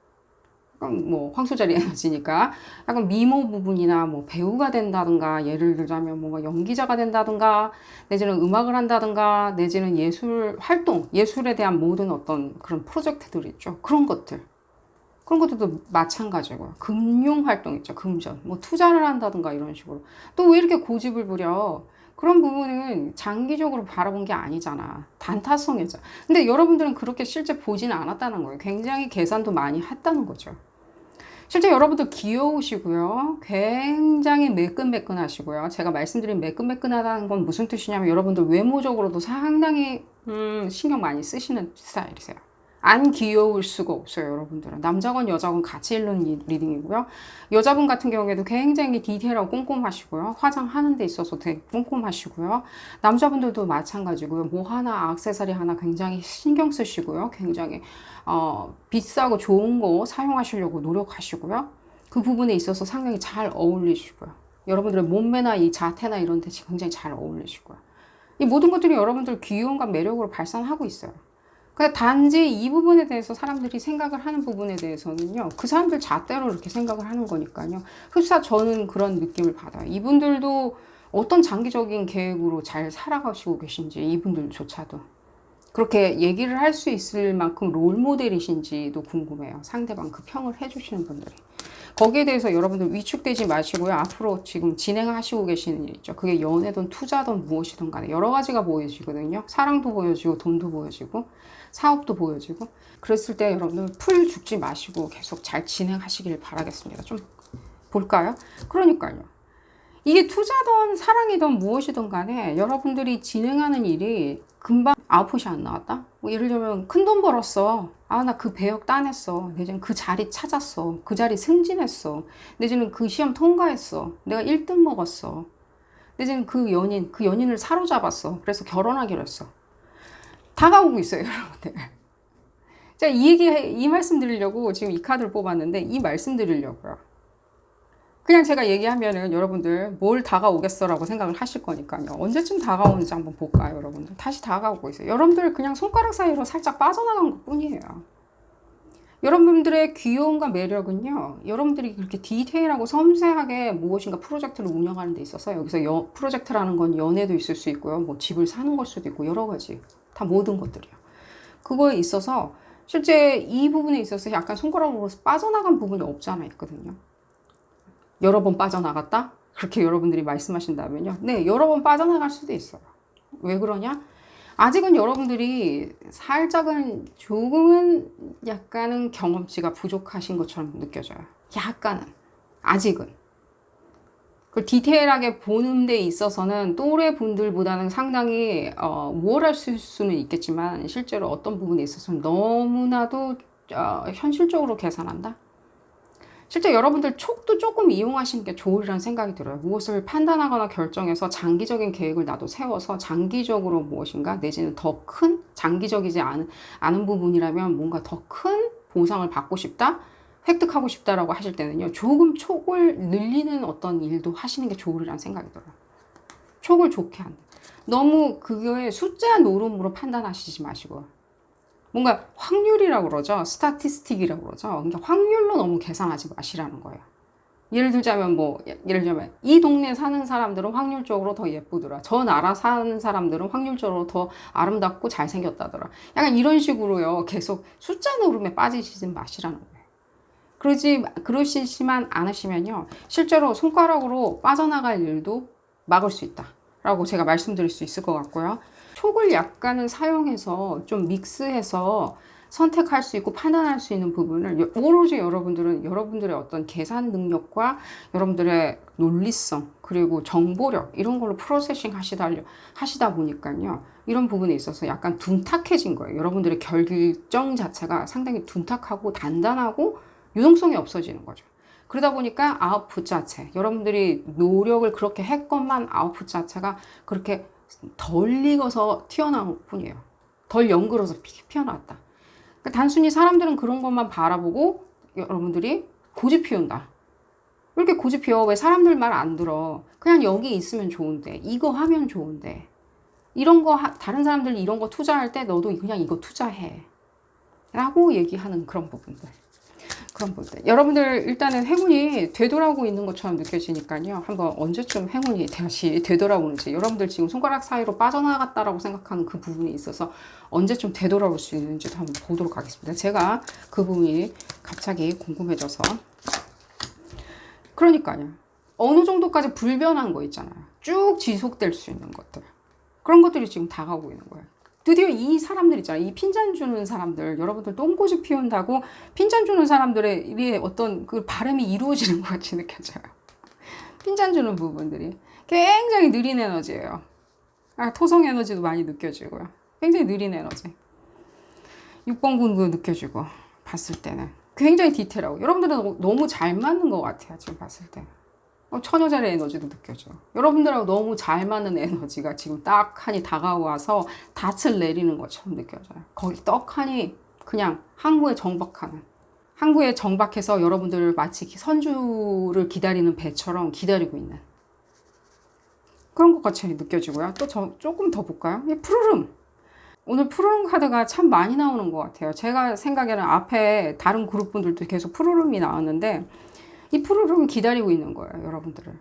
뭐 황소자리 에너지니까 약간 미모 부분이나 뭐 배우가 된다든가 예를 들자면 뭔가 연기자가 된다든가 내지는 음악을 한다든가 내지는 예술 활동, 예술에 대한 모든 어떤 그런 프로젝트들 있죠. 그런 것들도 마찬가지고요. 금융 활동 있죠. 금전. 뭐 투자를 한다든가 이런 식으로. 또 왜 이렇게 고집을 부려? 그런 부분은 장기적으로 바라본 게 아니잖아. 단타성이죠. 근데 여러분들은 그렇게 실제 보지는 않았다는 거예요. 굉장히 계산도 많이 했다는 거죠. 실제 여러분들 귀여우시고요. 굉장히 매끈매끈하시고요. 제가 말씀드린 매끈매끈하다는 건 무슨 뜻이냐면 여러분들 외모적으로도 상당히 신경 많이 쓰시는 스타일이세요. 안 귀여울 수가 없어요, 여러분들은. 남자건 여자건 같이 읽는 리딩이고요. 여자분 같은 경우에도 굉장히 디테일하고 꼼꼼하시고요. 화장하는 데 있어서 되게 꼼꼼하시고요. 남자분들도 마찬가지고요. 뭐 하나, 액세서리 하나 굉장히 신경 쓰시고요. 굉장히 비싸고 좋은 거 사용하시려고 노력하시고요. 그 부분에 있어서 상당히 잘 어울리시고요. 여러분들의 몸매나 이 자태나 이런 데 굉장히 잘 어울리시고요. 이 모든 것들이 여러분들 귀여움과 매력으로 발산하고 있어요. 그러니까 단지 이 부분에 대해서 사람들이 생각을 하는 부분에 대해서는요. 그 사람들 잣대로 이렇게 생각을 하는 거니까요. 흡사 저는 그런 느낌을 받아요. 이분들도 어떤 장기적인 계획으로 잘 살아가시고 계신지 이분들조차도. 그렇게 얘기를 할 수 있을 만큼 롤모델이신지도 궁금해요. 상대방 그 평을 해주시는 분들이. 거기에 대해서 여러분들 위축되지 마시고요. 앞으로 지금 진행하시고 계시는 일 있죠. 그게 연애든 투자든 무엇이든 간에 여러 가지가 보여지거든요. 사랑도 보여지고 돈도 보여지고 사업도 보여지고 그랬을 때 여러분들 풀 죽지 마시고 계속 잘 진행하시길 바라겠습니다. 좀 볼까요? 그러니까요. 이게 투자든 사랑이든 무엇이든 간에 여러분들이 진행하는 일이 금방 아웃풋이 안 나왔다? 뭐 예를 들면 큰 돈 벌었어. 아, 나 그 배역 따냈어. 내지는 그 자리 찾았어. 그 자리 승진했어. 내지는 그 시험 통과했어. 내가 1등 먹었어. 내지는 그 연인을 사로잡았어. 그래서 결혼하기로 했어. 다가오고 있어요, 여러분들. 제가 이 말씀 드리려고 지금 이 카드를 뽑았는데 이 말씀 드리려고요. 그냥 제가 얘기하면은 여러분들 뭘 다가오겠어 라고 생각을 하실 거니까요. 언제쯤 다가오는지 한번 볼까요, 여러분들? 다시 다가오고 있어요. 여러분들 그냥 손가락 사이로 살짝 빠져나간 것 뿐이에요. 여러분들의 귀여움과 매력은요, 여러분들이 그렇게 디테일하고 섬세하게 무엇인가 프로젝트를 운영하는 데 있어서 여기서 프로젝트라는 건 연애도 있을 수 있고요. 뭐 집을 사는 걸 수도 있고 여러 가지. 다 모든 것들이요. 그거에 있어서 실제 이 부분에 있어서 약간 손가락으로 빠져나간 부분이 없지 않아 있거든요. 여러 번 빠져나갔다? 그렇게 여러분들이 말씀하신다면요. 네, 여러 번 빠져나갈 수도 있어요. 왜 그러냐? 아직은 여러분들이 살짝은 조금은 약간은 경험치가 부족하신 것처럼 느껴져요. 약간은. 아직은. 그 디테일하게 보는 데 있어서는 또래 분들보다는 상당히 우월할 수는 있겠지만 실제로 어떤 부분에 있어서는 너무나도 현실적으로 계산한다. 실제 여러분들 촉도 조금 이용하시는 게 좋으리라는 생각이 들어요. 무엇을 판단하거나 결정해서 장기적인 계획을 나도 세워서 장기적으로 무엇인가 내지는 더 큰 장기적이지 않은 부분이라면 뭔가 더 큰 보상을 받고 싶다, 획득하고 싶다라고 하실 때는요, 조금 촉을 늘리는 어떤 일도 하시는 게 좋으리라는 생각이 들어요. 촉을 좋게 한다. 너무 그거에 숫자 노름으로 판단하시지 마시고, 뭔가 확률이라고 그러죠. 스타티스틱이라고 그러죠. 그러니까 확률로 너무 계산하지 마시라는 거예요. 예를 들자면 이 동네 사는 사람들은 확률적으로 더 예쁘더라. 저 나라 사는 사람들은 확률적으로 더 아름답고 잘생겼다더라. 약간 이런 식으로요. 계속 숫자 노름에 빠지시지 마시라는 거예요. 그러시지만 않으시면요, 실제로 손가락으로 빠져나갈 일도 막을 수 있다 라고 제가 말씀드릴 수 있을 것 같고요. 촉을 약간은 사용해서 좀 믹스해서 선택할 수 있고 판단할 수 있는 부분을 오로지 여러분들의 어떤 계산 능력과 여러분들의 논리성 그리고 정보력 이런 걸로 프로세싱 하시다 보니까요, 이런 부분에 있어서 약간 둔탁해진 거예요. 여러분들의 결정 자체가 상당히 둔탁하고 단단하고 유동성이 없어지는 거죠. 그러다 보니까 아웃풋 자체, 여러분들이 노력을 그렇게 했건만 아웃풋 자체가 그렇게 덜 익어서 튀어나올 뿐이에요. 덜 연그러서 피어났다. 그러니까 단순히 사람들은 그런 것만 바라보고 여러분들이 고집 피운다. 왜 이렇게 고집 피워? 왜 사람들 말 안 들어? 그냥 여기 있으면 좋은데, 이거 하면 좋은데, 이런 거 다른 사람들이 이런 거 투자할 때 너도 그냥 이거 투자해 라고 얘기하는 그런 부분들. 여러분들 일단은 행운이 되돌아오고 있는 것처럼 느껴지니까요. 한번 언제쯤 행운이 다시 되돌아오는지, 여러분들 지금 손가락 사이로 빠져나갔다라고 생각하는 그 부분이 있어서 언제쯤 되돌아올 수 있는지도 한번 보도록 하겠습니다. 제가 그 부분이 갑자기 궁금해져서. 그러니까요. 어느 정도까지 불변한 거 있잖아요. 쭉 지속될 수 있는 것들. 그런 것들이 지금 다가오고 있는 거예요. 드디어 이 사람들 있잖아요. 이 핀잔 주는 사람들, 여러분들 똥꼬집 피운다고 핀잔 주는 사람들의 어떤 그 바람이 이루어지는 것 같이 느껴져요. 핀잔 주는 부분들이 굉장히 느린 에너지예요. 토성 에너지도 많이 느껴지고요. 굉장히 느린 에너지. 6번 군도 느껴지고, 봤을 때는 굉장히 디테일하고, 여러분들은 너무 잘 맞는 것 같아요. 지금 봤을 때는. 처녀자의 에너지도 느껴져. 여러분들하고 너무 잘 맞는 에너지가 지금 딱하니 다가와서 닻을 내리는 것처럼 느껴져요. 거기 떡하니 그냥 항구에 정박해서 여러분들을 마치 선주를 기다리는 배처럼 기다리고 있는 그런 것 같이 느껴지고요. 또 조금 더 볼까요? 푸르름. 오늘 푸르름 카드가 참 많이 나오는 것 같아요. 제가 생각에는 앞에 다른 그룹 분들도 계속 푸르름이 나왔는데, 이 푸르름이 기다리고 있는 거예요, 여러분들을.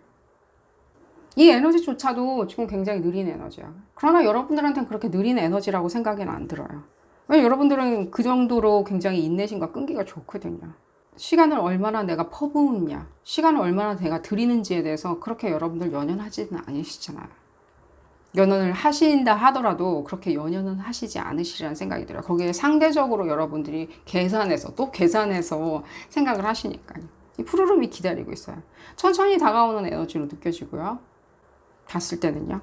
이 에너지조차도 지금 굉장히 느린 에너지야. 그러나 여러분들한테는 그렇게 느린 에너지라고 생각에는 안 들어요. 왜냐면 여러분들은 그 정도로 굉장히 인내심과 끈기가 좋거든요. 시간을 얼마나 내가 퍼부으냐, 시간을 얼마나 내가 드리는지에 대해서 그렇게 여러분들 연연하지는 않으시잖아요. 연연을 하신다 하더라도 그렇게 연연은 하시지 않으시라는 생각이 들어요. 거기에 상대적으로 여러분들이 계산해서 생각을 하시니까요. 이 푸르름이 기다리고 있어요. 천천히 다가오는 에너지로 느껴지고요. 봤을 때는요.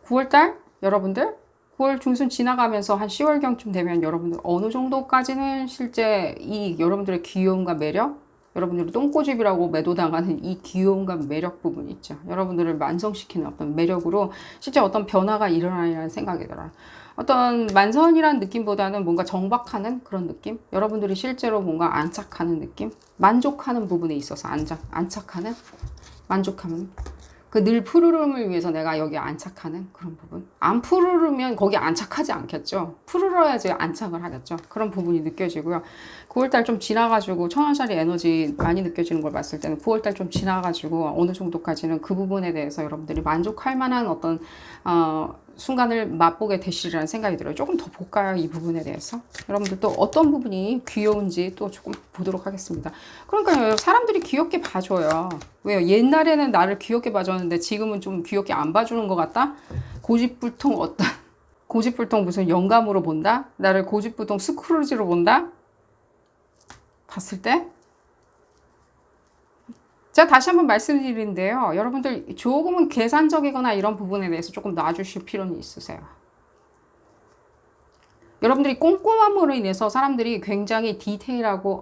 9월달 여러분들 9월 중순 지나가면서 한 10월경쯤 되면 여러분들 어느 정도까지는 실제 이 여러분들의 귀여움과 매력, 여러분들이 똥꼬집이라고 매도당하는 이 귀여움과 매력 부분이 있죠. 여러분들을 완성시키는 어떤 매력으로 실제 어떤 변화가 일어나리라는 생각이 들어요. 어떤 만선이라는 느낌보다는 뭔가 정박하는 그런 느낌? 여러분들이 실제로 뭔가 안착하는 느낌? 만족하는 부분에 있어서 안착하는? 만족하는? 그 늘 푸르름을 위해서 내가 여기 안착하는 그런 부분. 안 푸르르면 거기 안착하지 않겠죠. 푸르러야지 안착을 하겠죠. 그런 부분이 느껴지고요. 9월달 좀 지나가지고 천원짜리 에너지 많이 느껴지는 걸 봤을 때는 9월달 좀 지나가지고 어느 정도까지는 그 부분에 대해서 여러분들이 만족할 만한 어떤 순간을 맛보게 되시리라는 생각이 들어요. 조금 더 볼까요? 이 부분에 대해서. 여러분들 또 어떤 부분이 귀여운지 또 조금 보도록 하겠습니다. 그러니까요. 사람들이 귀엽게 봐줘요. 왜요? 옛날에는 나를 귀엽게 봐줬는데 지금은 좀 귀엽게 안 봐주는 것 같다? 고집불통 무슨 영감으로 본다? 나를 고집불통 스크루지로 본다? 봤을 때? 제가 다시 한번 말씀드리는데요. 여러분들 조금은 계산적이거나 이런 부분에 대해서 조금 놔주실 필요는 있으세요. 여러분들이 꼼꼼함으로 인해서 사람들이 굉장히 디테일하고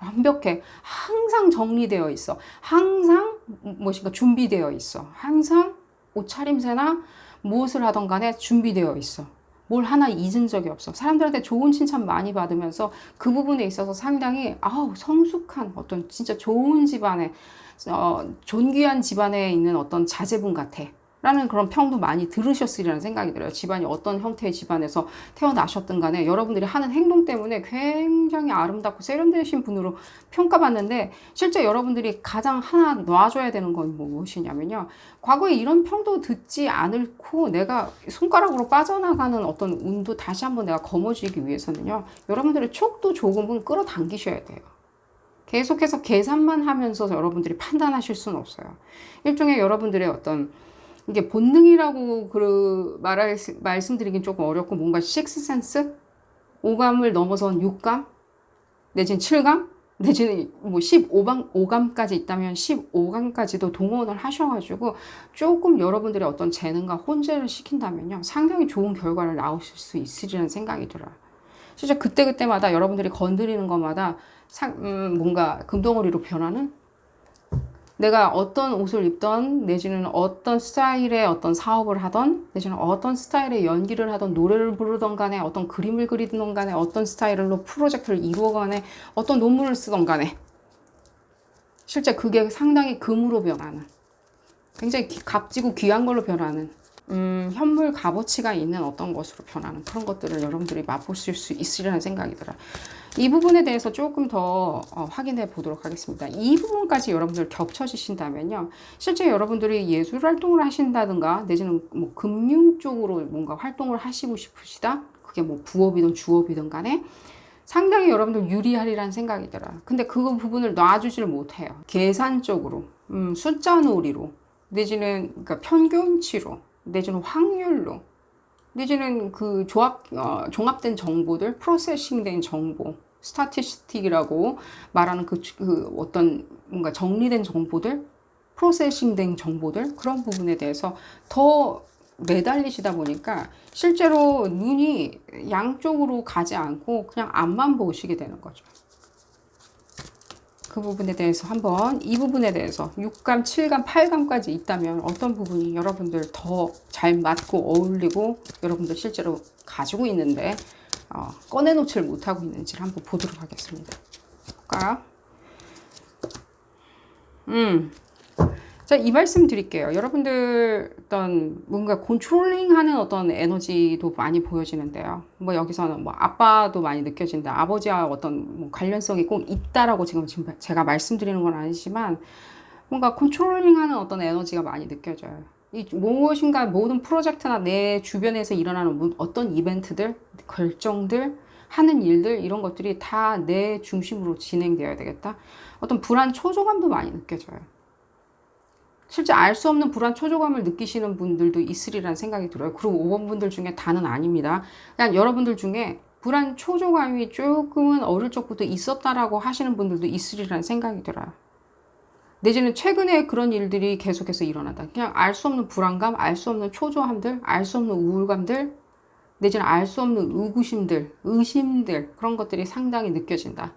완벽해. 항상 정리되어 있어. 항상 무엇인가 준비되어 있어. 항상 옷차림새나 무엇을 하던 간에 준비되어 있어. 뭘 하나 잊은 적이 없어. 사람들한테 좋은 칭찬 많이 받으면서 그 부분에 있어서 상당히 성숙한 어떤 진짜 좋은 집안에 존귀한 집안에 있는 어떤 자제분 같아 라는 그런 평도 많이 들으셨으리라는 생각이 들어요. 집안이 어떤 형태의 집안에서 태어나셨든 간에 여러분들이 하는 행동 때문에 굉장히 아름답고 세련되신 분으로 평가받는데, 실제 여러분들이 가장 하나 놔줘야 되는 건 무엇이냐면요. 과거에 이런 평도 듣지 않고 내가 손가락으로 빠져나가는 어떤 운도 다시 한번 내가 거머쥐기 위해서는요. 여러분들의 촉도 조금은 끌어당기셔야 돼요. 계속해서 계산만 하면서 여러분들이 판단하실 수는 없어요. 일종의 여러분들의 어떤 이게 본능이라고 말씀드리긴 조금 어렵고, 뭔가 식스센스? 오감을 넘어선 육감? 내지는 칠감? 내지는 뭐 15감까지 있다면 15감까지도 동원을 하셔가지고 조금 여러분들의 어떤 재능과 혼재를 시킨다면요. 상당히 좋은 결과를 나오실 수 있으리라는 생각이 들어요. 진짜 그때그때마다 여러분들이 건드리는 것마다 뭔가 금덩어리로 변하는, 내가 어떤 옷을 입던, 내지는 어떤 스타일의 어떤 사업을 하던, 내지는 어떤 스타일의 연기를 하던, 노래를 부르던 간에, 어떤 그림을 그리던 간에, 어떤 스타일로 프로젝트를 이루어가네, 어떤 논문을 쓰던 간에 실제 그게 상당히 금으로 변하는, 굉장히 값지고 귀한 걸로 변하는, 현물 값어치가 있는 어떤 것으로 변하는 그런 것들을 여러분들이 맛보실 수 있으리라는 생각이 들어요. 이 부분에 대해서 조금 더 확인해 보도록 하겠습니다. 이 부분까지 여러분들 겹쳐지신다면요. 실제 여러분들이 예술 활동을 하신다든가, 내지는 뭐 금융 쪽으로 뭔가 활동을 하시고 싶으시다. 그게 뭐 부업이든 주업이든 간에 상당히 여러분들 유리하리라는 생각이 들어요. 근데 그 부분을 놔주지를 못해요. 계산적으로, 숫자 놀이로, 내지는 그러니까 편견치로, 내지는 확률로, 내지는 그 종합된 정보들, 프로세싱된 정보, 스타티스틱이라고 말하는 그 어떤 뭔가 정리된 정보들, 프로세싱된 정보들, 그런 부분에 대해서 더 매달리시다 보니까 실제로 눈이 양쪽으로 가지 않고 그냥 앞만 보시게 되는 거죠. 그 부분에 대해서 한번, 이 부분에 대해서 6감, 7감, 8감까지 있다면 어떤 부분이 여러분들 더 잘 맞고 어울리고 여러분들 실제로 가지고 있는데 꺼내놓지를 못하고 있는지를 한번 보도록 하겠습니다. 볼까요? 자, 이 말씀 드릴게요. 여러분들 어떤 뭔가 컨트롤링하는 어떤 에너지도 많이 보여지는데요. 뭐 여기서는 뭐 아빠도 많이 느껴진다. 아버지와 어떤 뭐 관련성이 꼭 있다라고 지금 제가 말씀드리는 건 아니지만 뭔가 컨트롤링하는 어떤 에너지가 많이 느껴져요. 이 무엇인가 모든 프로젝트나 내 주변에서 일어나는 어떤 이벤트들, 결정들, 하는 일들, 이런 것들이 다 내 중심으로 진행되어야 되겠다. 어떤 불안, 초조감도 많이 느껴져요. 실제 알 수 없는 불안, 초조감을 느끼시는 분들도 있으리라는 생각이 들어요. 그리고 5번 분들 중에 다는 아닙니다. 그냥 여러분들 중에 불안, 초조감이 조금은 어릴 적부터 있었다라고 하시는 분들도 있으리라는 생각이 들어요. 내지는 최근에 그런 일들이 계속해서 일어난다. 그냥 알 수 없는 불안감, 알 수 없는 초조함들, 알 수 없는 우울감들, 내지는 알 수 없는 의구심들, 의심들, 그런 것들이 상당히 느껴진다.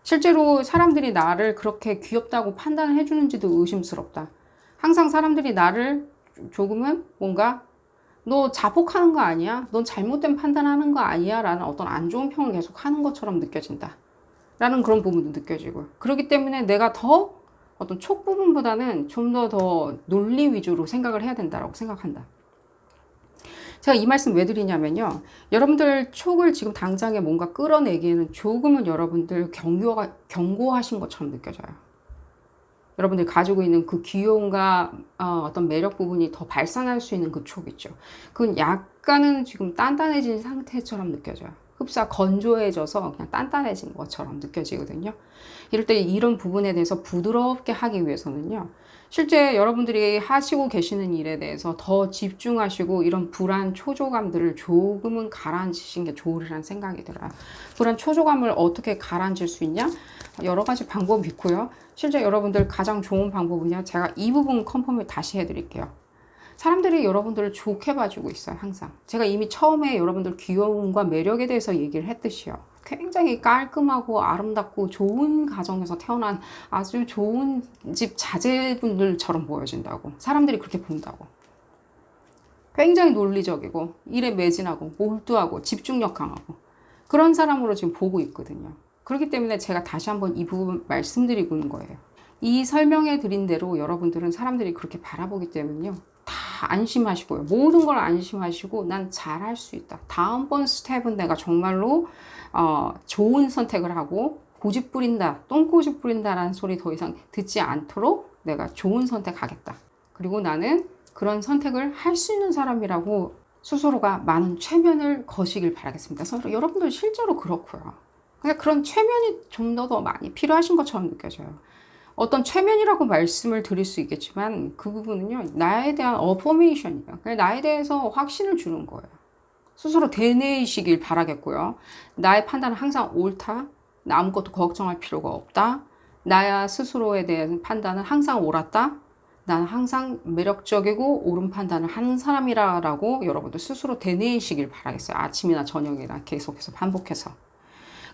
실제로 사람들이 나를 그렇게 귀엽다고 판단을 해주는지도 의심스럽다. 항상 사람들이 나를 조금은 뭔가 너 자폭하는 거 아니야? 넌 잘못된 판단하는 거 아니야? 라는 어떤 안 좋은 평을 계속 하는 것처럼 느껴진다. 라는 그런 부분도 느껴지고, 그렇기 때문에 내가 더 어떤 촉 부분보다는 좀 더 논리 위주로 생각을 해야 된다고 생각한다. 제가 이 말씀 왜 드리냐면요. 여러분들 촉을 지금 당장에 뭔가 끌어내기에는 조금은 여러분들 경고하신 것처럼 느껴져요. 여러분들이 가지고 있는 그 귀여움과 어떤 매력 부분이 더 발산할 수 있는 그 촉 있죠. 그건 약간은 지금 단단해진 상태처럼 느껴져요. 흡사 건조해져서 그냥 단단해진 것처럼 느껴지거든요. 이럴 때 이런 부분에 대해서 부드럽게 하기 위해서는요. 실제 여러분들이 하시고 계시는 일에 대해서 더 집중하시고 이런 불안, 초조감들을 조금은 가라앉히신 게 좋으리라는 생각이 들어요. 불안, 초조감을 어떻게 가라앉힐 수 있냐? 여러 가지 방법이 있고요. 실제 여러분들 가장 좋은 방법은요. 제가 이 부분 컨펌을 다시 해드릴게요. 사람들이 여러분들을 좋게 봐주고 있어요. 항상. 제가 이미 처음에 여러분들 귀여움과 매력에 대해서 얘기를 했듯이요. 굉장히 깔끔하고 아름답고 좋은 가정에서 태어난 아주 좋은 집 자제분들처럼 보여진다고. 사람들이 그렇게 본다고. 굉장히 논리적이고 일에 매진하고 몰두하고 집중력 강하고 그런 사람으로 지금 보고 있거든요. 그렇기 때문에 제가 다시 한번 이 부분 말씀드리고 있는 거예요. 이 설명해 드린 대로 여러분들은 사람들이 그렇게 바라보기 때문에요. 다 안심하시고요. 모든 걸 안심하시고 난 잘할 수 있다. 다음번 스텝은 내가 정말로 좋은 선택을 하고 고집 부린다, 똥고집 부린다라는 소리 더 이상 듣지 않도록 내가 좋은 선택하겠다. 그리고 나는 그런 선택을 할 수 있는 사람이라고 스스로가 많은 최면을 거시길 바라겠습니다. 그래서 여러분들 실제로 그렇고요. 근데 그런 최면이 좀 더 많이 필요하신 것처럼 느껴져요. 어떤 최면이라고 말씀을 드릴 수 있겠지만 그 부분은요. 나에 대한 어포메이션이에요. 나에 대해서 확신을 주는 거예요. 스스로 되뇌이시길 바라겠고요. 나의 판단은 항상 옳다. 나 아무것도 걱정할 필요가 없다. 나야 스스로에 대한 판단은 항상 옳았다. 나는 항상 매력적이고 옳은 판단을 하는 사람이라고 여러분들 스스로 되뇌이시길 바라겠어요. 아침이나 저녁이나 계속해서 반복해서.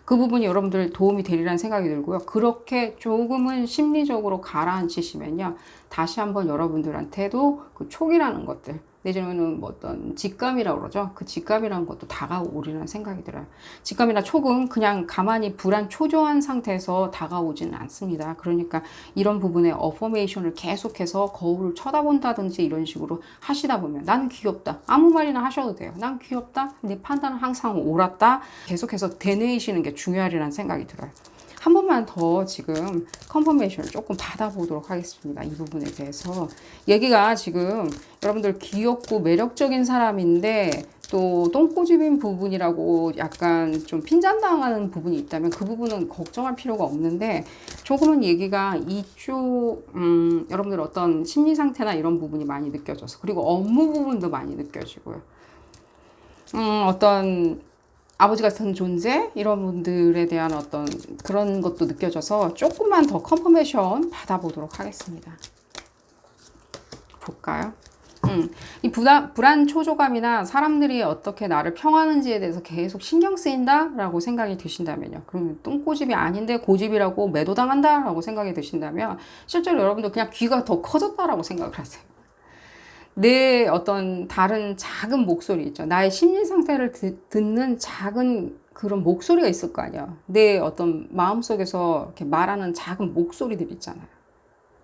그 부분이 여러분들 도움이 되리라는 생각이 들고요. 그렇게 조금은 심리적으로 가라앉히시면요. 다시 한번 여러분들한테도 그 촉이라는 것들, 내지는 뭐 어떤 직감이라고 그러죠. 그 직감이라는 것도 다가오리라는 생각이 들어요. 직감이나 촉은 그냥 가만히 불안 초조한 상태에서 다가오지는 않습니다. 그러니까 이런 부분에 어포메이션을 계속해서 거울을 쳐다본다든지 이런 식으로 하시다 보면 나는 귀엽다. 아무 말이나 하셔도 돼요. 난 귀엽다. 내 판단은 항상 옳았다. 계속해서 되뇌이시는 게 중요하리라는 생각이 들어요. 한 번만 더 지금 컨퍼메이션을 조금 받아보도록 하겠습니다. 이 부분에 대해서. 얘기가 지금 여러분들 귀엽고 매력적인 사람인데 또 똥꼬집인 부분이라고 약간 좀 핀잔당하는 부분이 있다면 그 부분은 걱정할 필요가 없는데 조금은 얘기가 이쪽 여러분들 어떤 심리 상태나 이런 부분이 많이 느껴져서 그리고 업무 부분도 많이 느껴지고요. 어떤 아버지 같은 존재 이런 분들에 대한 어떤 그런 것도 느껴져서 조금만 더 컨퍼메이션 받아보도록 하겠습니다. 볼까요? 이 불안 초조감이나 사람들이 어떻게 나를 평하는지에 대해서 계속 신경 쓰인다라고 생각이 드신다면요. 그럼 똥꼬집이 아닌데 고집이라고 매도당한다라고 생각이 드신다면 실제로 여러분들 그냥 귀가 더 커졌다라고 생각을 하세요. 내 어떤 다른 작은 목소리 있죠. 나의 심리 상태를 듣는 작은 그런 목소리가 있을 거 아니야. 내 어떤 마음속에서 이렇게 말하는 작은 목소리들 있잖아요.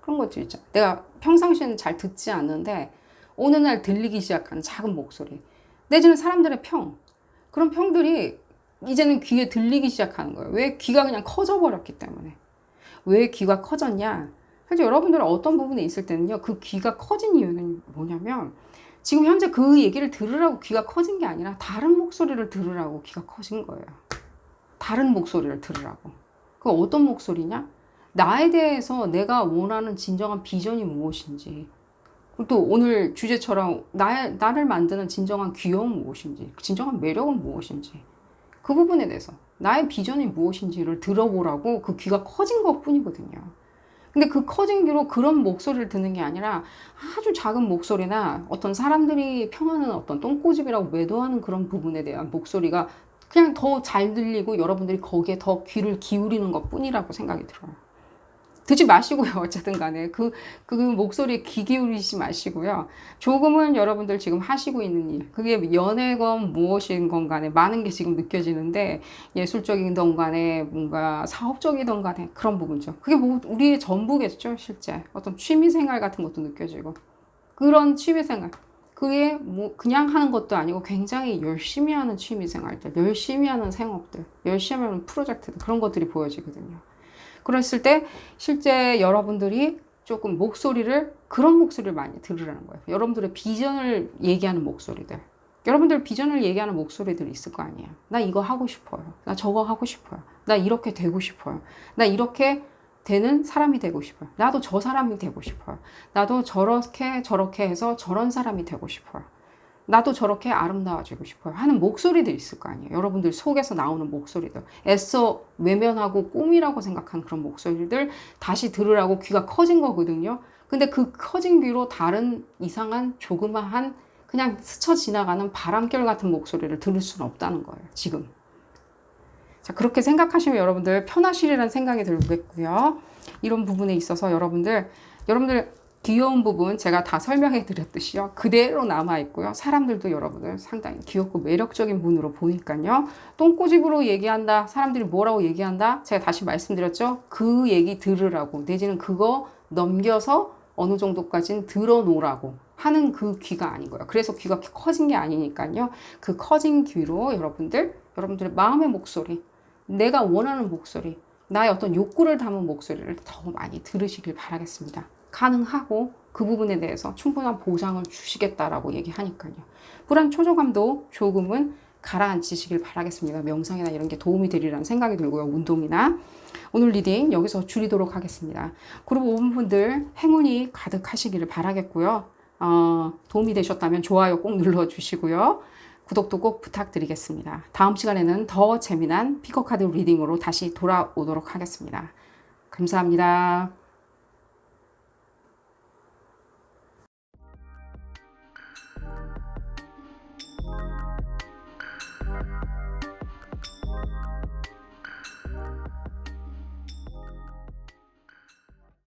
그런 것들 있죠. 내가 평상시에는 잘 듣지 않는데 어느 날 들리기 시작하는 작은 목소리. 내지는 사람들의 평. 그런 평들이 이제는 귀에 들리기 시작하는 거예요. 왜? 귀가 그냥 커져 버렸기 때문에. 왜 귀가 커졌냐? 사실 여러분들은 어떤 부분에 있을 때는요, 그 귀가 커진 이유는 뭐냐면, 지금 현재 그 얘기를 들으라고 귀가 커진 게 아니라 다른 목소리를 들으라고 귀가 커진 거예요. 다른 목소리를 들으라고. 그 어떤 목소리냐? 나에 대해서 내가 원하는 진정한 비전이 무엇인지, 또 오늘 주제처럼 나를 만드는 진정한 귀여움은 무엇인지, 진정한 매력은 무엇인지, 그 부분에 대해서 나의 비전이 무엇인지를 들어보라고 그 귀가 커진 것 뿐이거든요. 근데 그 커진 귀로 그런 목소리를 듣는 게 아니라 아주 작은 목소리나 어떤 사람들이 평하는 어떤 똥꼬집이라고 매도하는 그런 부분에 대한 목소리가 그냥 더 잘 들리고 여러분들이 거기에 더 귀를 기울이는 것 뿐이라고 생각이 들어요. 듣지 마시고요. 어쨌든 간에 그 목소리에 귀 기울이지 마시고요. 조금은 여러분들 지금 하시고 있는 일, 그게 연애건 무엇인 건 간에 많은 게 지금 느껴지는데 예술적이든 간에 뭔가 사업적이든 간에 그런 부분죠. 그게 뭐 우리의 전부겠죠. 실제 어떤 취미생활 같은 것도 느껴지고 그런 취미생활 그게 뭐 그냥 하는 것도 아니고 굉장히 열심히 하는 취미생활들, 열심히 하는 생업들, 열심히 하는 프로젝트들 그런 것들이 보여지거든요. 그랬을 때 실제 여러분들이 조금 그런 목소리를 많이 들으라는 거예요. 여러분들의 비전을 얘기하는 목소리들. 여러분들 비전을 얘기하는 목소리들이 있을 거 아니에요. 나 이거 하고 싶어요. 나 저거 하고 싶어요. 나 이렇게 되고 싶어요. 나 이렇게 되는 사람이 되고 싶어요. 나도 저 사람이 되고 싶어요. 나도 저렇게 해서 저런 사람이 되고 싶어요. 나도 저렇게 아름다워지고 싶어요 하는 목소리들 있을 거 아니에요. 여러분들 속에서 나오는 목소리들, 애써 외면하고 꿈이라고 생각한 그런 목소리들 다시 들으라고 귀가 커진 거거든요. 근데 그 커진 귀로 다른 이상한 조그마한 그냥 스쳐 지나가는 바람결 같은 목소리를 들을 수는 없다는 거예요, 지금. 자, 그렇게 생각하시면 여러분들 편하시리라는 생각이 들겠고요. 이런 부분에 있어서 여러분들 귀여운 부분 제가 다 설명해 드렸듯이요. 그대로 남아 있고요. 사람들도 여러분들 상당히 귀엽고 매력적인 분으로 보니까요. 똥꼬집으로 얘기한다. 사람들이 뭐라고 얘기한다. 제가 다시 말씀드렸죠. 그 얘기 들으라고. 내지는 그거 넘겨서 어느 정도까지는 들어놓으라고 하는 그 귀가 아닌 거예요. 그래서 귀가 커진 게 아니니까요. 그 커진 귀로 여러분들의 마음의 목소리, 내가 원하는 목소리, 나의 어떤 욕구를 담은 목소리를 더 많이 들으시길 바라겠습니다. 가능하고 그 부분에 대해서 충분한 보장을 주시겠다라고 얘기하니까요. 불안 초조감도 조금은 가라앉히시길 바라겠습니다. 명상이나 이런 게 도움이 되리라는 생각이 들고요. 운동이나. 오늘 리딩 여기서 줄이도록 하겠습니다. 그룹 5분 분들 행운이 가득하시기를 바라겠고요. 도움이 되셨다면 좋아요 꼭 눌러주시고요. 구독도 꼭 부탁드리겠습니다. 다음 시간에는 더 재미난 피커카드 리딩으로 다시 돌아오도록 하겠습니다. 감사합니다.